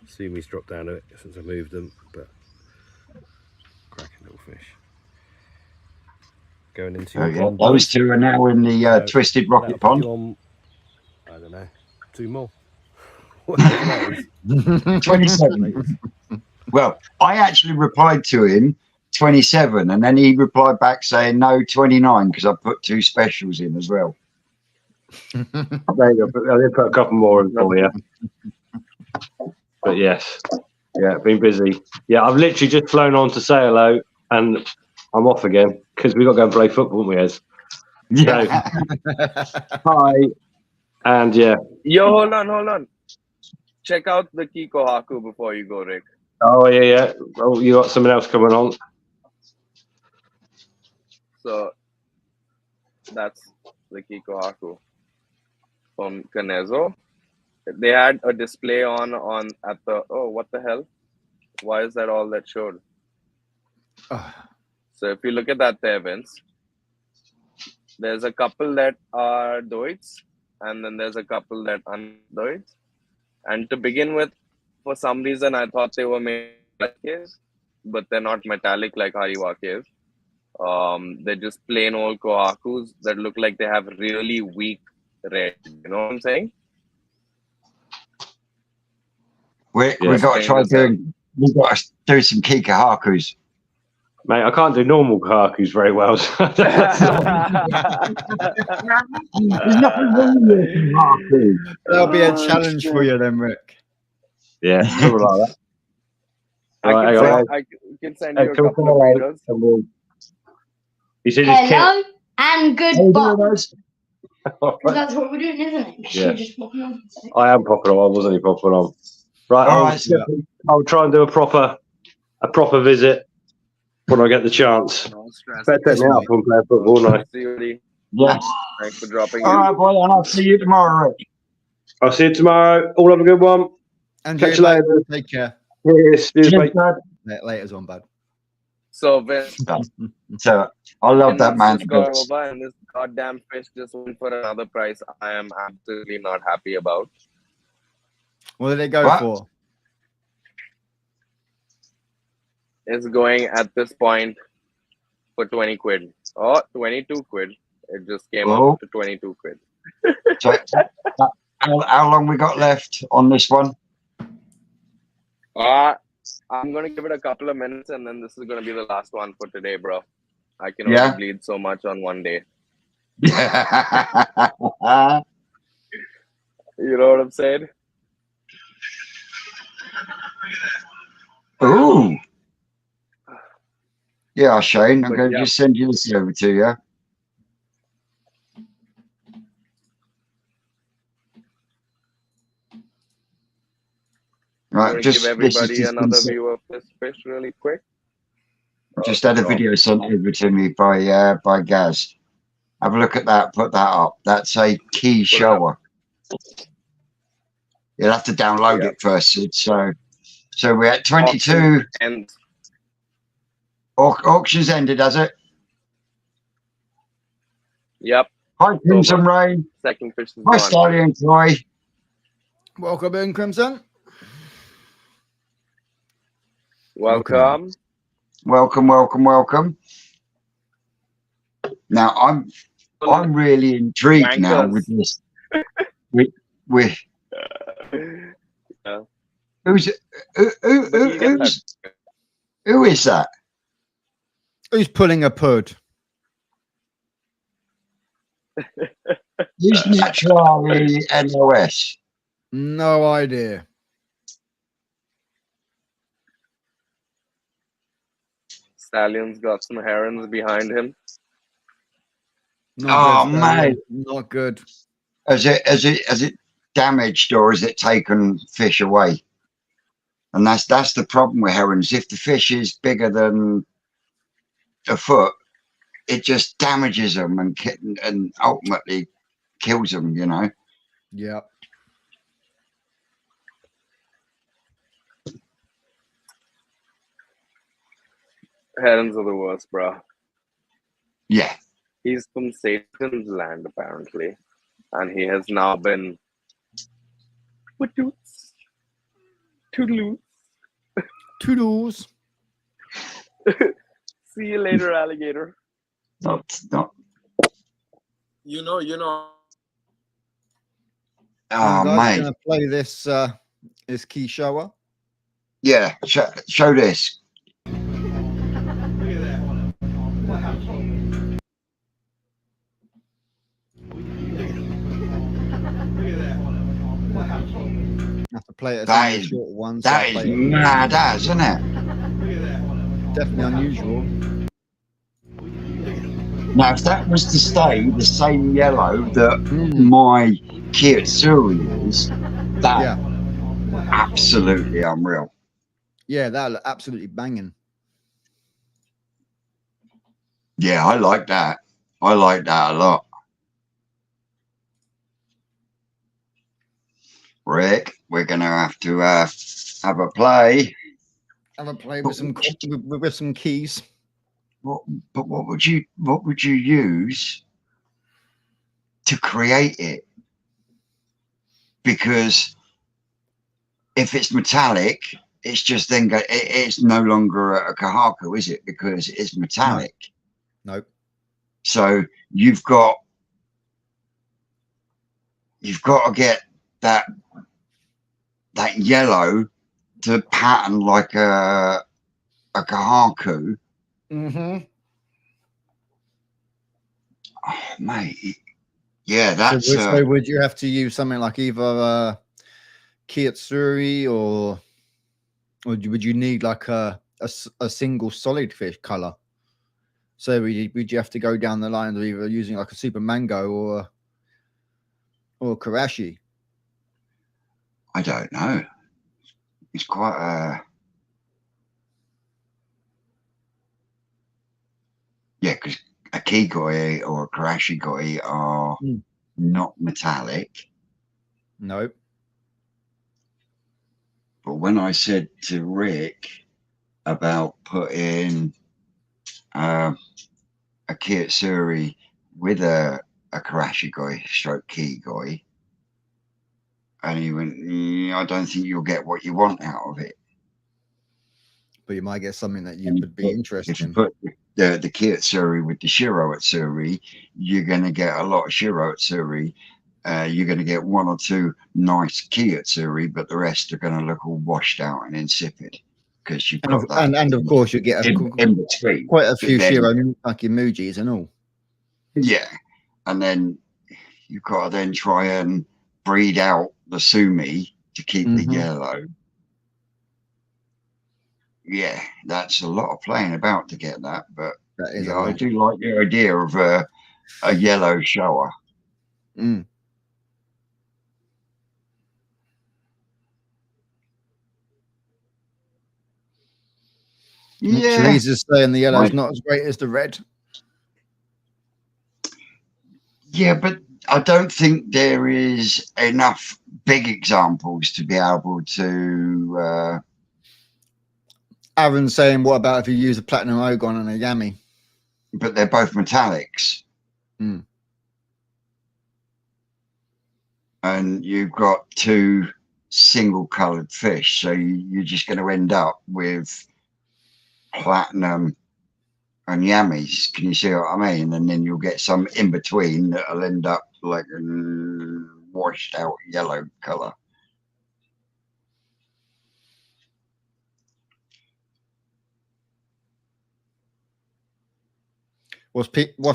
Assume he's dropped down to it since I moved them, but cracking little fish. Going into your pond. Those two are now in the twisted rocket That'll put pond. you on, I don't know, 2 more. Whatever that is. 27. Well, I actually replied to him 27, and then he replied back saying no 29 because I put 2 specials in as well. There you go. I'll put a couple more in for you. But yes, yeah, been busy. Yeah, I've literally just flown on to say hello, and I'm off again because we got to go and play football, haven't we, Ez? Yeah. Hi, and yeah. Yo, hold on. Check out the Kiko Haku before you go, Rick. Oh yeah. Oh, you got something else coming on. So that's the Kiko Haku from Canezo. They had a display on at the what the hell? Why is that all that showed? So if you look at that there, Vince, there's a couple that are Deutz, and then there's a couple that are Deutz. And to begin with, for some reason, I thought they were made like caves, but they're not metallic like Hariwa caves. They're just plain old Kohakus that look like they have really weak red. You know what I'm saying? We got to try doing. We got to do some Kikahakus. Mate, I can't do normal Kakus very well. So There's nothing wrong with Kikahaku. That'll be a challenge for you then, Rick. yeah, something like that. I can send you a couple of videos. He said his kit. Hello and goodbye. Because Right. that's what we're doing, isn't it? 'Cause Yeah. you're just walking on. So. I am popping on. I wasn't he popping on. Right, All right, so- I'll try and do a proper visit when I get the chance. No stress. Better take me out and play football night. See you, buddy. Yes. Thanks for dropping All in. right, boy, and I'll see you tomorrow, Rick. I'll see you tomorrow. All have a good one. And Catch you later. Take care. Yes, cheers, Cheers, mate. bud. Later's on, bud. So Vince, So I love that man. just got over and this goddamn fish just went for another price I am absolutely not happy about. What did they go What? for? It's going at this point for 20 quid. Oh, 22 quid. It just came Oh. up to 22 quid. So, how long we got left on this one? I'm going to give it a couple of minutes and then this is going to be the last one for today, bro. I can Yeah. only bleed so much on one day. You know what I'm saying? Ooh. Yeah, Shane, I'm But going to yeah. just send you this over to you. I'm Right, going to just give this is everybody just another been- view of this fish really quick. just had a video sent over to me by Gaz. Have a look at that. Put that up. That's a key shower. You'll have to download Yeah. it first. So we're at 22. And Auction's ended, has it? Yep. Hi, Crimson Rain. Second fish is Hi, gone. Stallion Troy. Welcome in, Crimson. Welcome. Welcome. Now I'm really intrigued now with this. With Yeah. who is that? Who's pulling a pud? Who's naturally NOS? No idea. Stallion's got some herons behind him. Not Oh, good, mate. not good. Has it damaged or has it taken fish away? And that's the problem with herons. If the fish is bigger than a foot, it just damages them and ultimately kills them. You know. Yeah. Herons are the worst, bro. Yeah. He's from Satan's land, apparently. And he has now been... Toodaloo. Toodles. See you later, alligator. Not. You know. Oh, guys, mate. gonna play this key shower. Yeah. Show this. I have to play it as That only a is short one. that is mad, isn't it? Definitely unusual. Now, if that was to stay the same yellow that my Kitsuri is, that absolutely unreal. Yeah, that absolutely banging. Yeah, I like that. I like that a lot. Rick, we're gonna have to have a play. Have a play with some keys. But what would you use to create it? Because if it's metallic, it's just then it's no longer a kahaku, is it? Because it's metallic. Nope. So you've got to get that yellow to pattern like a kahaku. Mm-hmm. Oh, mate. Yeah, that's. So would you have to use something like either Kitsuri or would you need like a single solid fish color? So would you have to go down the line of either using like a super mango or karashi? I don't know. It's quite yeah, because a kigoi or a karashi goi are not metallic. Nope. But when I said to Rick about putting a kitsuri with a karashi goi stroke kigoi, and he went, I don't think you'll get what you want out of it. But you might get something that you would be interested in. If you put the kitsuri with the shiro atsuri, you're going to get a lot of shiro atsuri. You're going to get one or two nice kitsuri, but the rest are going to look all washed out and insipid because you've got that. And of course, you get in between quite a few shiro emojis and all. Yeah, and then you've got to then try and breed out the sumi to keep the yellow. Yeah, that's a lot of playing about to get that, but yeah, I do like the idea of a yellow shower. Mm. Yeah, Teresa's saying the yellow's not as great as the red. Yeah, but I don't think there is enough big examples to be able to Aaron's saying, what about if you use a platinum Ogon and a Yami? But they're both metallics. Mm. And you've got two single coloured fish, so you're just going to end up with platinum and Yamis. Can you see what I mean? And then you'll get some in between that'll end up like a washed out yellow colour. What's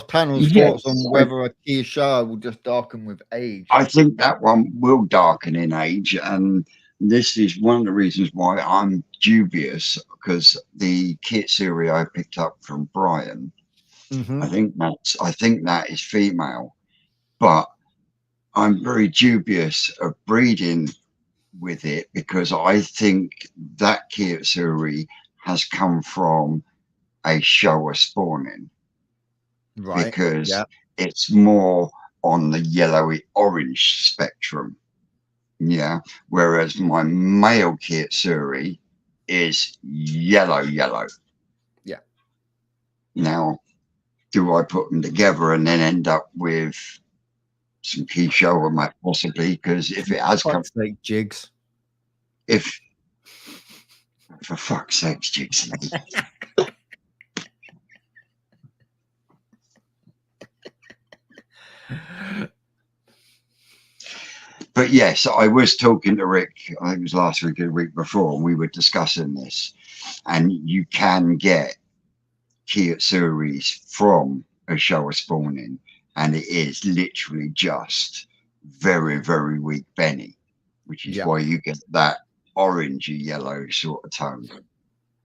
panel's thoughts on whether a key shower will just darken with age? I think that one will darken in age, and this is one of the reasons why I'm dubious, because the Kitsuri I picked up from Brian, I think that is female, but I'm very dubious of breeding with it because I think that Kitsuri has come from a shower spawning. Right. Because it's more on the yellowy orange spectrum. Yeah. Whereas my male Kitsuri is yellow. Yeah. Now, do I put them together and then end up with some Keyshowa, might possibly? Because if it has come, like jigs. If for fuck's sake, jigs. But yes, I was talking to Rick, I think it was last week or the week before, and we were discussing this. And you can get Kitsuris from a shower spawning, and it is literally just very, very weak Benny, which is why you get that orangey yellow sort of tone.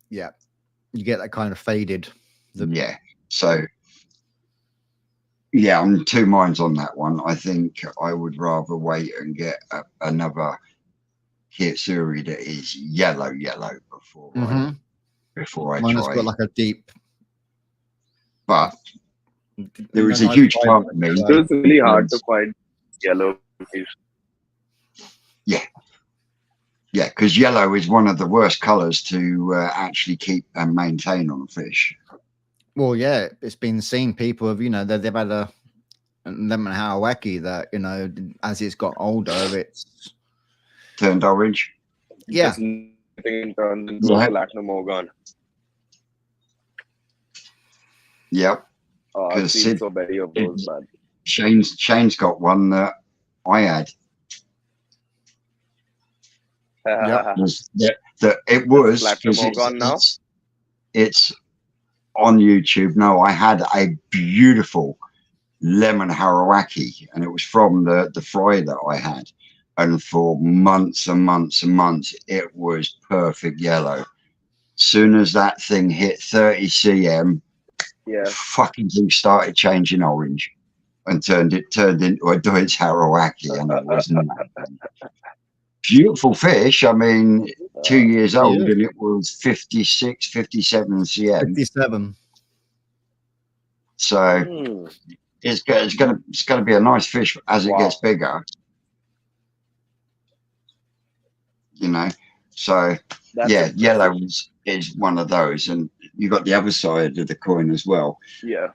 Yeah. You get that kind of faded. Yeah. So yeah, I'm two minds on that one. I think I would rather wait and get another Kitsuri that is yellow before I Mine has try. got like a deep. But there is a huge part of me. It's really hard to find yellow fish. Yeah. Yeah, because yellow is one of the worst colours to actually keep and maintain on a fish. Well, yeah, it's been seen. People have, they've had a lemon Hawaki that, as it's got older, it's turned orange. Yeah. It turned into a platinum Ogon. Yep. I've seen so many of those, man. Shane's got one that I had. It was because it's on YouTube. No, I had a beautiful lemon Harawaki, and it was from the fry that I had, and for months and months and months it was perfect yellow. Soon as that thing hit 30 cm, fucking thing started changing orange and turned into a Deutsch Harawaki, and it was beautiful fish. I mean, 2 years old, and it was 56, 57 cm. 57. So it's gonna be a nice fish as it gets bigger. So yellow is one of those, and you got the other side of the coin as well. Yeah.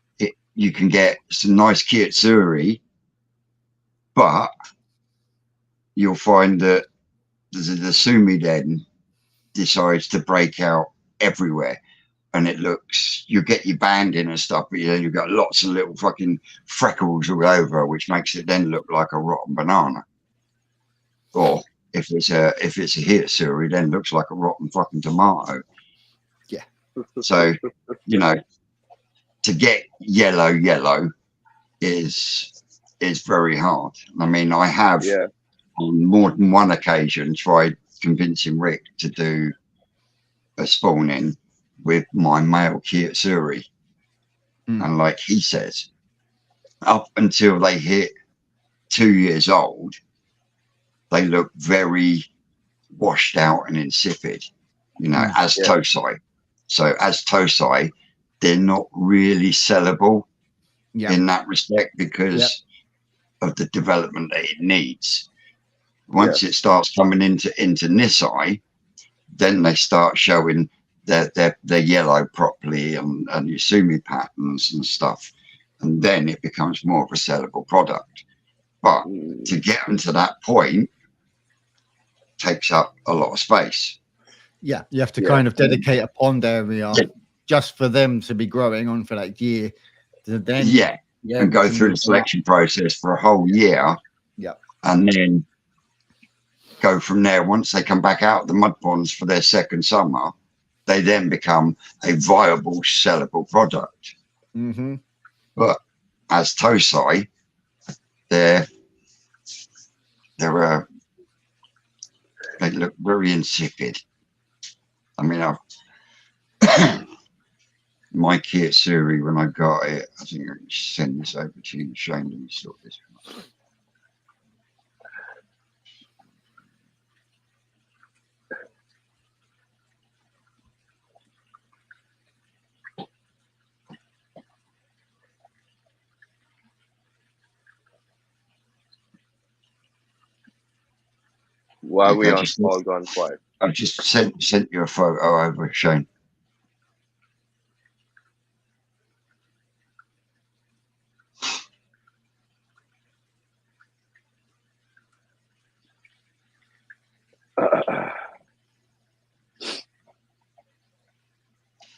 You can get some nice Kitsuri, but you'll find that the Sumi then decides to break out everywhere, and it looks, you get your banding and stuff, but you've got lots of little fucking freckles all over, which makes it then look like a rotten banana. Or if it's a Kitsuri, then looks like a rotten fucking tomato. Yeah. So to get yellow is very hard. I mean, I have on more than one occasion tried convincing Rick to do a spawning with my male Kitsuri, and like he says, up until they hit 2 years old, they look very washed out and insipid, as Tosai. So as Tosai, they're not really sellable in that respect because of the development that it needs. Once it starts coming into Nisai, then they start showing they're yellow properly and Yasumi patterns and stuff, and then it becomes more of a sellable product. But to get them to that point takes up a lot of space. Yeah, you have to kind of dedicate a pond area just for them to be growing on for that year. Then and go through the selection process for a whole year. Yeah, and then go from there. Once they come back out of the mud ponds for their second summer, they then become a viable, sellable product. Mm-hmm. But as Tosai, they look very insipid. I mean, my Kitsuri, when I got it, I think I can send this over to you, Shane. Let me sort this one. Why are we all gone quiet? I've just sent you a photo over, Shane.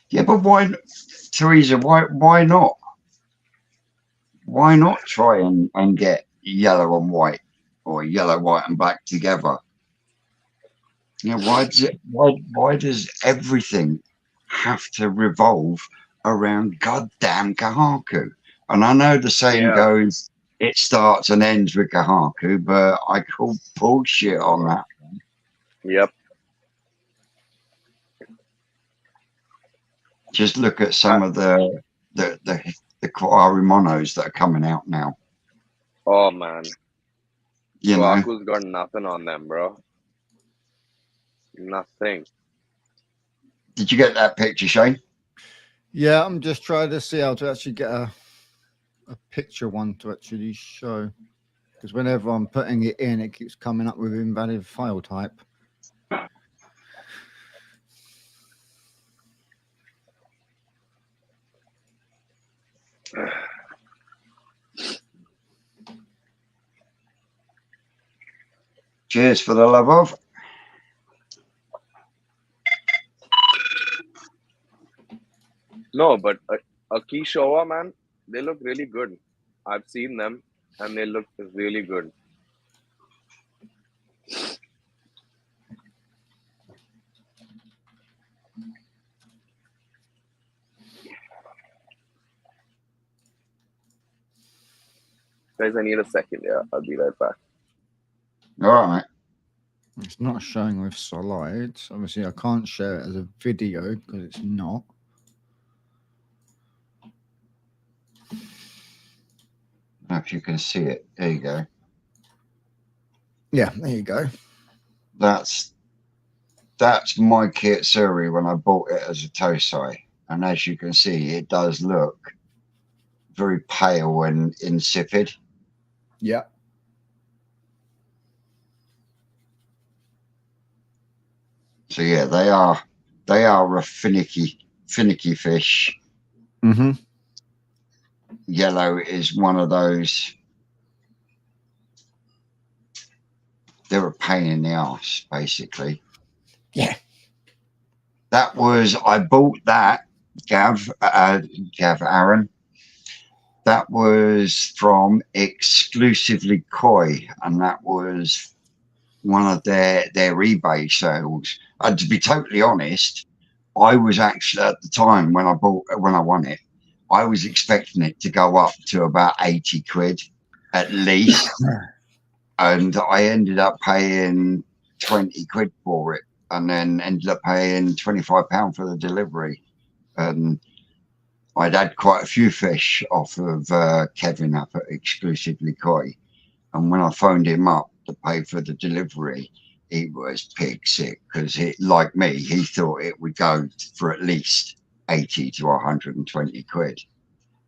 Yeah, but why, Teresa? Why not? Why not try and get yellow and white, or yellow, white, and black together? You know, why does everything have to revolve around goddamn Kahaku? And I know the saying goes, it starts and ends with Kahaku, but I call bullshit on that. Yep. Just look at some of the Kawaru monos that are coming out now. Oh man, You know, Kawaku's got nothing on them, bro. Nothing. did you get that picture, Shane? Yeah, I'm just trying to see how to actually get a picture one to actually show, because whenever I'm putting it in, it keeps coming up with invalid file type. Cheers for the love of. No, but a Kishowa, man, they look really good. I've seen them, and they look really good. Guys, I need a second. Yeah, I'll be right back. All right. It's not showing with slides. Obviously, I can't share it as a video because it's not. If you can see it, there you go. Yeah, there you go. That's my Kitsuri when I bought it as a Tosai, and as you can see, it does look very pale and insipid. Yeah. So yeah, they are a finicky fish. Mm-hmm. Yellow is one of those. They're a pain in the ass, basically. Yeah. That was, I bought that, Gav, Aaron. That was from exclusively Koi, and that was one of their eBay sales. And to be totally honest, I was actually at the time when I won it, I was expecting it to go up to about 80 quid at least. And I ended up paying 20 quid for it, and then ended up paying £25 for the delivery. And I'd had quite a few fish off of Kevin up at Exclusively Koi. And when I phoned him up to pay for the delivery, he was pig sick because, like me, he thought it would go for at least 80 to 120 quid.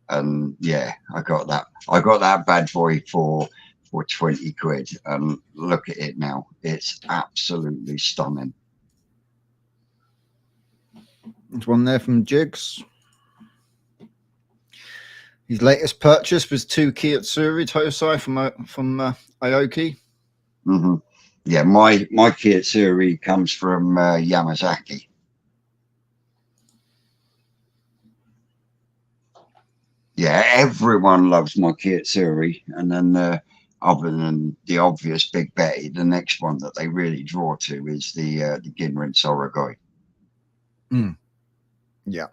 And yeah, I got that bad boy for 20 quid, and look at it now. It's absolutely stunning. There's one there from Jigs. His latest purchase was 2 Kitsuri Tosai from Aoki. Mm-hmm. Yeah, my Kitsuri comes from Yamazaki. Yeah, everyone loves my Kitsuri, and then other than the obvious Big Betty, the next one that they really draw to is the Ginrin Sorogoi. Mm. Yeah.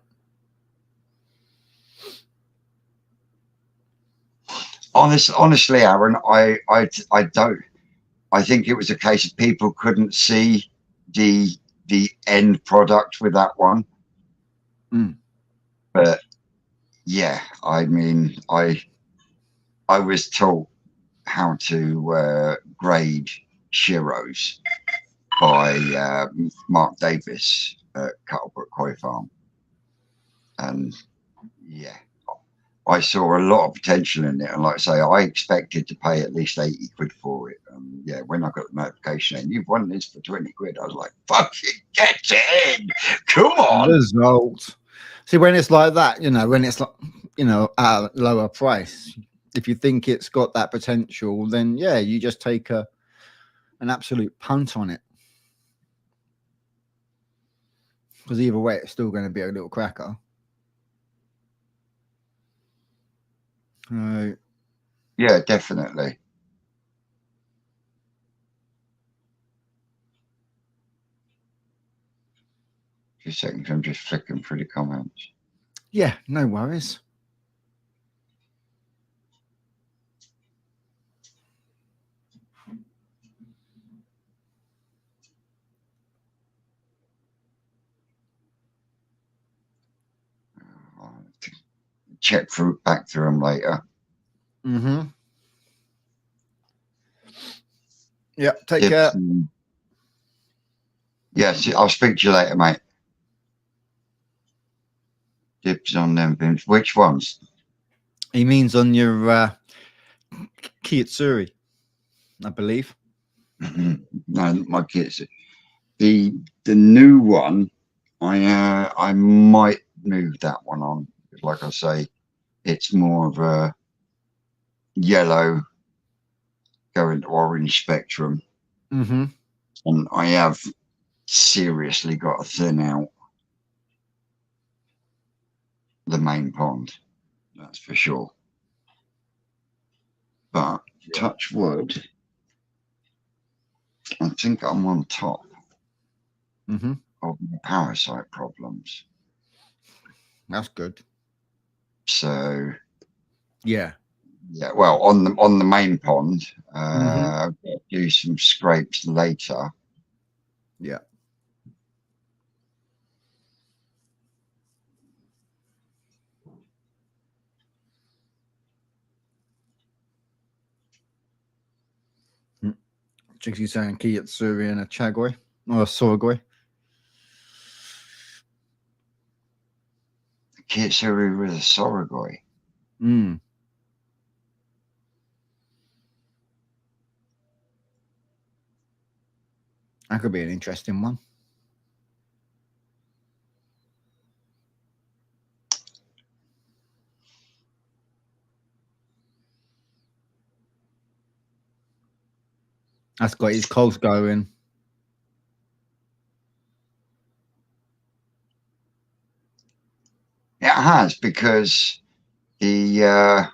Honestly, Aaron, I don't. I think it was a case of people couldn't see the end product with that one. Mm. But yeah, I mean, I was taught how to grade Shiros by Mark Davis at Cuttlebrook Koi Farm, and yeah, I saw a lot of potential in it. And like I say, I expected to pay at least 80 quid for it. Yeah, when I got the notification and you've won this for 20 quid, I was like, fucking get in, come on. Result. See, when it's like that, you know, when it's like, you know, at a lower price, if you think it's got that potential, then yeah, you just take an absolute punt on it. Because either way, it's still going to be a little cracker. Yeah, definitely. A few seconds, I'm just flicking through the comments. Yeah, no worries. I'll check back through them later. Mm-hmm. Yeah, take care. Yes, I'll speak to you later, mate. Dibs on them bins. Which ones? He means on your Kitsuri, I believe. No, my kids. The new one, I might move that one on. Like I say, it's more of a yellow going to orange spectrum. Mm-hmm. And I have seriously got to thin out the main pond. That's for sure. But touch wood, I think I'm on top of the parasite problems. That's good. So yeah. Well, on the main pond, do some scrapes later. Yeah. Jigsy saying Kitsuri and a Chagoi or a Sorogoi. Kitsuri with a Sorogoi. Mm. That could be an interesting one. That's got his coals going. It has, because the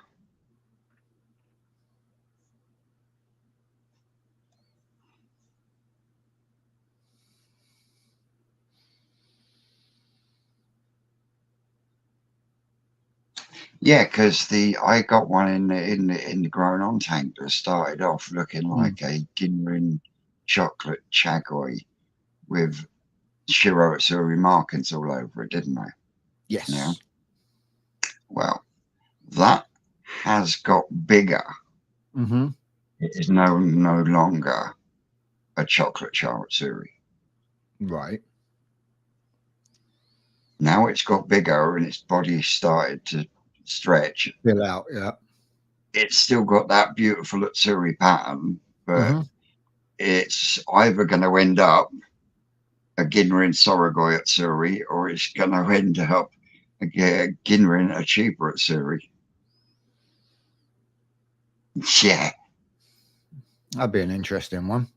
because I got one in the grown on tank that started off looking like a Ginrin chocolate Chagoi with Shiro Atsuri markings all over it, didn't I? Yes. Yeah. Well, that has got bigger. Mm-hmm. It is no longer a chocolate Charatsuri. Right. Now it's got bigger and its body started to stretch. Fill out, yeah. It's still got that beautiful Atsuri pattern, but it's either going to end up a Ginrin Sorogoy at Suri, or it's going to end up a Ginrin Achiever at Suri. Yeah. That'd be an interesting one.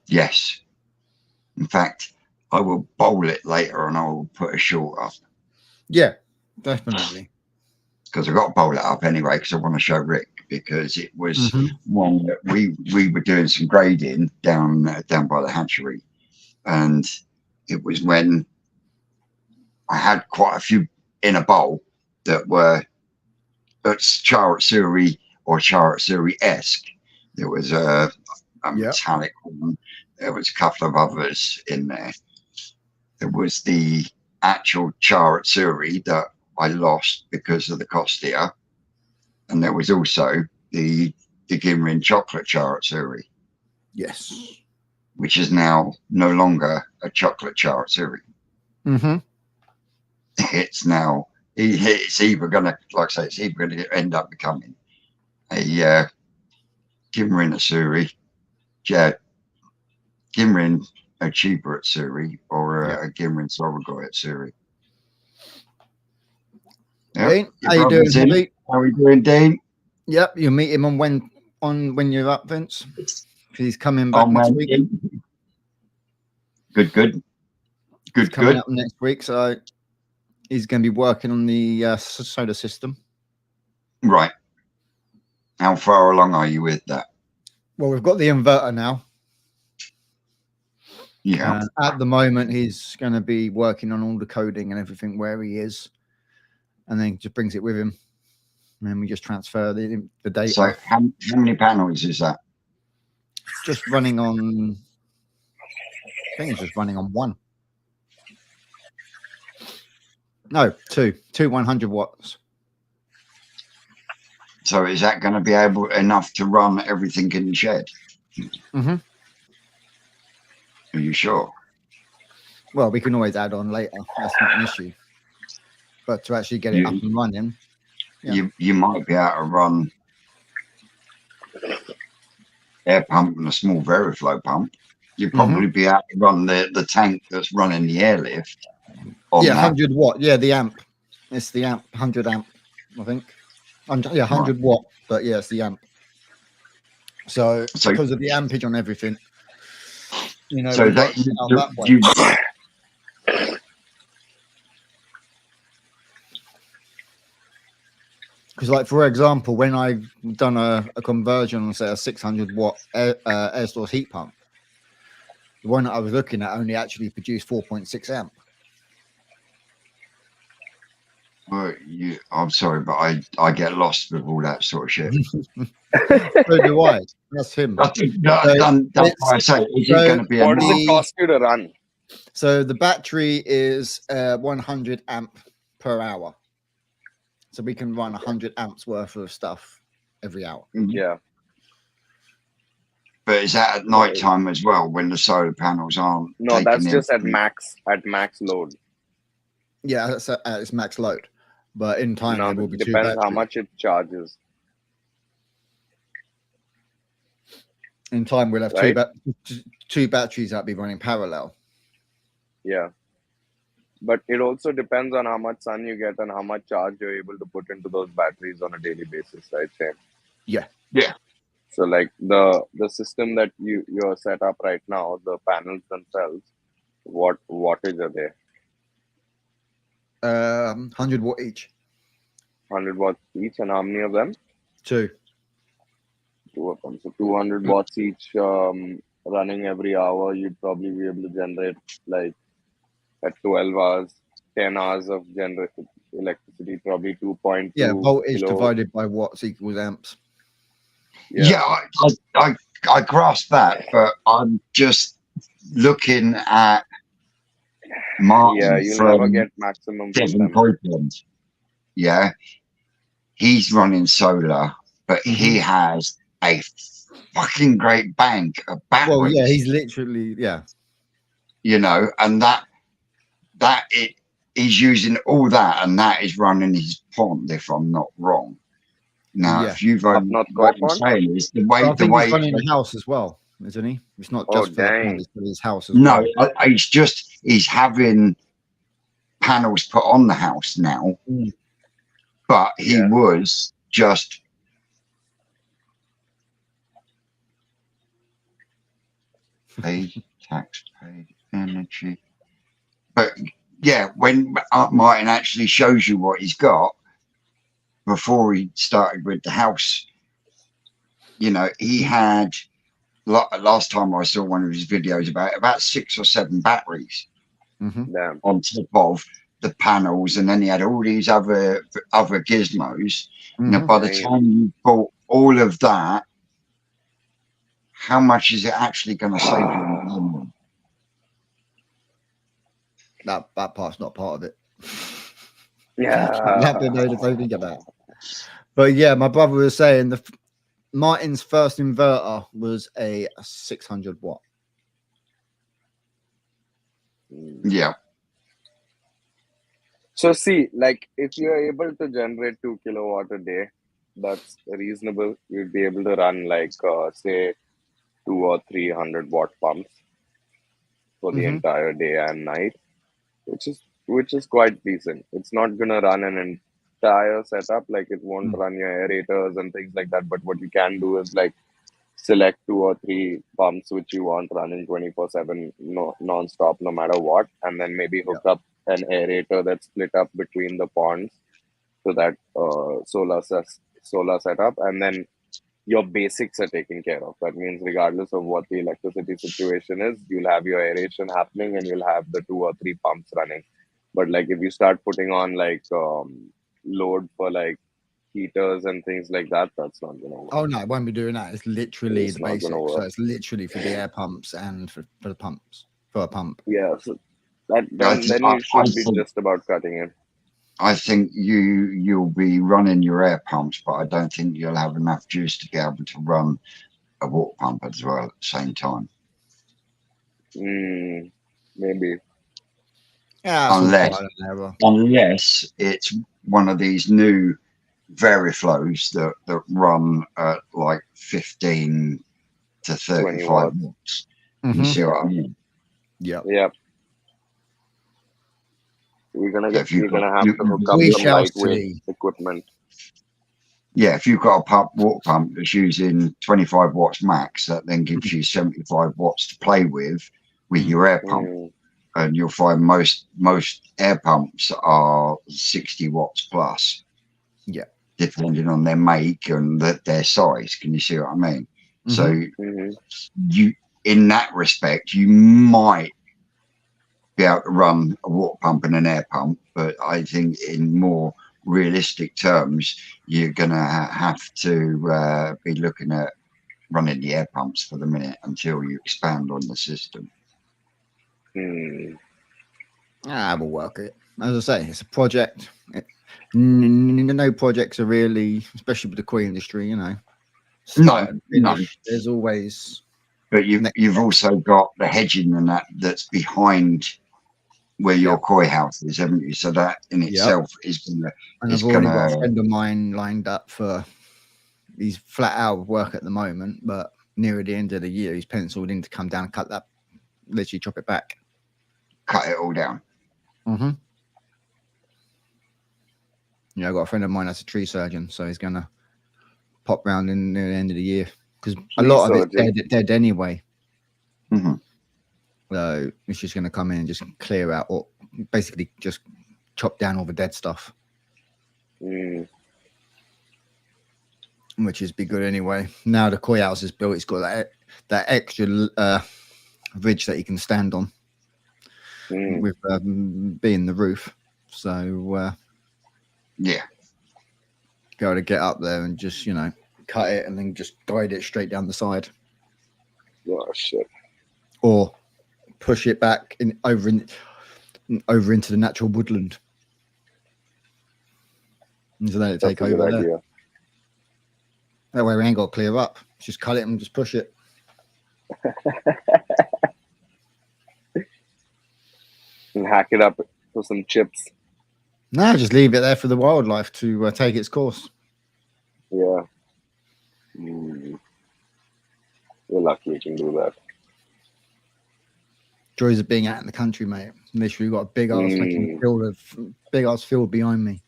Yes. In fact, I will bowl it later and I will put a short up. Yeah, definitely. Because I've got to bowl it up anyway because I want to show Rick, because it was one that we were doing some grading down by the hatchery, and it was when I had quite a few in a bowl that were Charatsuri or Charatsuri-esque. There was a metallic one. There was a couple of others in there. There was the actual Charatsuri that I lost because of the Costia, and there was also the Ginrin chocolate Charatsuri. Yes. Which is now no longer a chocolate Charatsuri. Mm-hmm. It's now, it's either going to, like I say, it's either going to end up becoming a Ginrin Asuri, Ginrin Achiever at Suri, or a Ginrin Sorogoy at Suri. Dean, how you doing, Bobby? How are we doing, Dean? Yep, you'll meet him on when you're up, Vince. He's coming back next week. Good. He's coming up next week, so he's going to be working on the solar system. Right. How far along are you with that? Well, we've got the inverter now. Yeah. At the moment, he's going to be working on all the coding and everything where he is, and then just brings it with him, and then we just transfer the data. So, how many panels is that? Just running on. I think it's just running on one. No, two 100 watts. So, is that going to be enough to run everything in the shed? Mm-hmm. Are you sure? Well, we can always add on later. That's not an issue. But to actually get it up and running, you might be able to run air pump and a small Veriflow pump. You'd probably be able to run the tank that's running the airlift. 100 watt. Yeah, the amp. It's the amp, 100 amp, I think. 100 watt. But yeah, it's the amp. So because of the ampage on everything, so because, like, for example, when I've done a conversion on, say, a 600 watt air source heat pump, the one that I was looking at only actually produced 4.6 amp. Well, I'm sorry, but I get lost with all that sort of shit. So do I. That's him. That's why I say, is it going to be what does it cost you to run? So the battery is 100 amp per hour. So we can run 100 amps worth of stuff every hour. Yeah. But is that at night time as well, when the solar panels aren't? No, that's just at max load. Yeah, that's at its max load. But in time, now, there will be two depends batteries. how much it charges. In time, we'll have two batteries that be running parallel. Yeah. But it also depends on how much sun you get and how much charge you're able to put into those batteries on a daily basis, right, Shane? Yeah. So, like, the system that you're set up right now, the panels themselves, what wattage are they? 100 watt each. 100 watts each, and how many of them? Two. Two of them. So 200 watts each, running every hour. You'd probably be able to generate, like, at 12 hours, 10 hours of generated electricity, probably 2.2. Yeah, voltage divided by watts equals amps. Yeah, I grasp that, but I'm just looking at Martin you from never get maximum. Devon Copeland. Yeah, he's running solar, but he has a fucking great bank of batteries. Well, yeah, he's literally, and that he's using all that, and that is running his pond, if I'm not wrong. Now, Yeah. if you've Up only, North what Koi I'm Pond? saying is the But I way, the think way, he's running the house as well, isn't he? It's not Oh, just for the pond, dang. it's for his house as no, well. it's just he's having panels put on the house now, Mm. but he Yeah. was just paid, tax paid, energy. But yeah, when Martin actually shows you what he's got before he started with the house, you know, he had last time I saw one of his videos about 6 or 7 batteries Damn. on top of the panels, and then he had all these other gizmos. Now, by the Damn. time you bought all of that, how much is it actually going to save you in the long run? That part's not part of it. Yeah. Don't think of that. But yeah, my brother was saying Martin's first inverter was a 600 watt. Yeah. So see, like if you're able to generate 2 kilowatt a day, that's reasonable. You'd be able to run like say 2 or 300 watt pumps for the entire day and night, which is quite decent. It's not gonna run an entire setup, like it won't run your aerators and things like that. But what you can do is like select 2 or 3 pumps which you want running 24/7, non-stop, no matter what, and then maybe hook up an aerator that's split up between the ponds so that solar setup, and then your basics are taken care of. That means regardless of what the electricity situation is, you'll have your aeration happening and you'll have the 2 or 3 pumps running. But like if you start putting on like load for like heaters and things like that, that's not gonna work. Oh no, it won't be doing that. It's literally It's the not basics. gonna So work. it's literally for the air pumps and for the pumps. For a pump. Yeah, so that I then think, you should be just about cutting it. I think you'll be running your air pumps, but I don't think you'll have enough juice to be able to run a water pump as well at the same time. Maybe. Yeah, that's all Unless trial and error. it's one of these new Veriflows that run at like 15 to 20 35 watts. watts. You see what I mean? Yep. Yep. You're gonna So if you've got, have to hook up We some shall lightweight see. equipment. yeah, if you've got a water pump that's using 25 watts max, that then gives you 75 watts to play with your air pump. And you'll find most air pumps are 60 watts plus. Yeah. Depending on their make and their size. Can you see what I mean? So you, in that respect, you might be able to run a water pump and an air pump, but I think in more realistic terms, you're gonna have to be looking at running the air pumps for the minute until you expand on the system. We'll work it. As I say, it's a project. No projects are really, especially with the koi industry, you know. Start and finish. There's always. But you've also got the hedging and that's behind where your koi house is, haven't you? So that in itself is gonna. And I've already got a friend of mine lined up for. He's flat out of work at the moment, but near the end of the year, he's penciled in to come down and cut that. Literally chop it back. Cut it all down. Yeah, I've got a friend of mine that's a tree surgeon, so he's gonna pop round in near the end of the year because a lot of it's dead anyway. So it's just gonna come in and just clear out, or basically just chop down all the dead stuff, which is be good anyway. Now the koi house is built; it's got that extra ridge that you can stand on with being the roof. So yeah, go to get up there and just cut it and then just guide it straight down the side. Oh shit! Or push it back over into the natural woodland. And so then it take over there. Idea. That way we ain't got to clear up. Just cut it and just push it. And hack it up for some chips. No, just leave it there for the wildlife to take its course. Yeah. Mm. You're lucky you can do that. Joys of being out in the country, mate. Literally got a big ass fucking field behind me.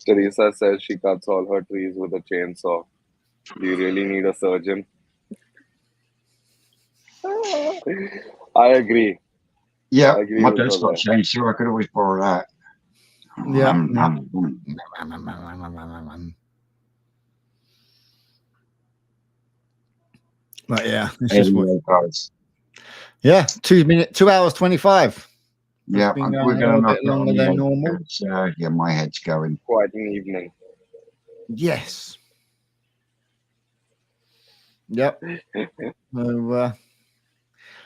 Teresa says she cuts all her trees with a chainsaw. Do you really need a surgeon? I agree. Yeah, I agree my with dad's her got a there. chainsaw. I could always borrow that. Yeah. But yeah, it's just what. Anyway, guys. Yeah, 2 hours 25. Yeah, been we're going a going to little knock bit it on longer the than head normal. because, yeah, my head's going. Quite an evening. Yes. Yep. So,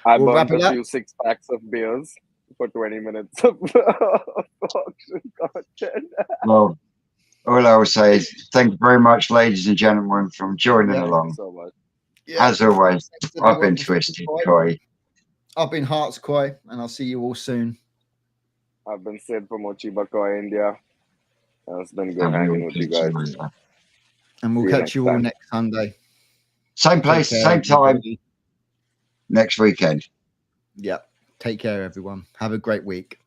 I we'll wrap burnt it a up. few 6-packs of beers for 20 minutes of auction content. Well, all I will say is thank you very much, ladies and gentlemen, for joining Yeah. Thank you along. so much. Yeah. As always, Thanks, I've everyone, been for Twisted Koi. Koi. I've been Hearts Koi, and I'll see you all soon. I've been Sid from Mochiba Koi, India. It's been good And we hanging will with you catch you guys. later. And we'll See you catch next you all time. next Sunday. Same Take place, care, same time, everybody. next weekend. Yep. Take care, everyone. Have a great week.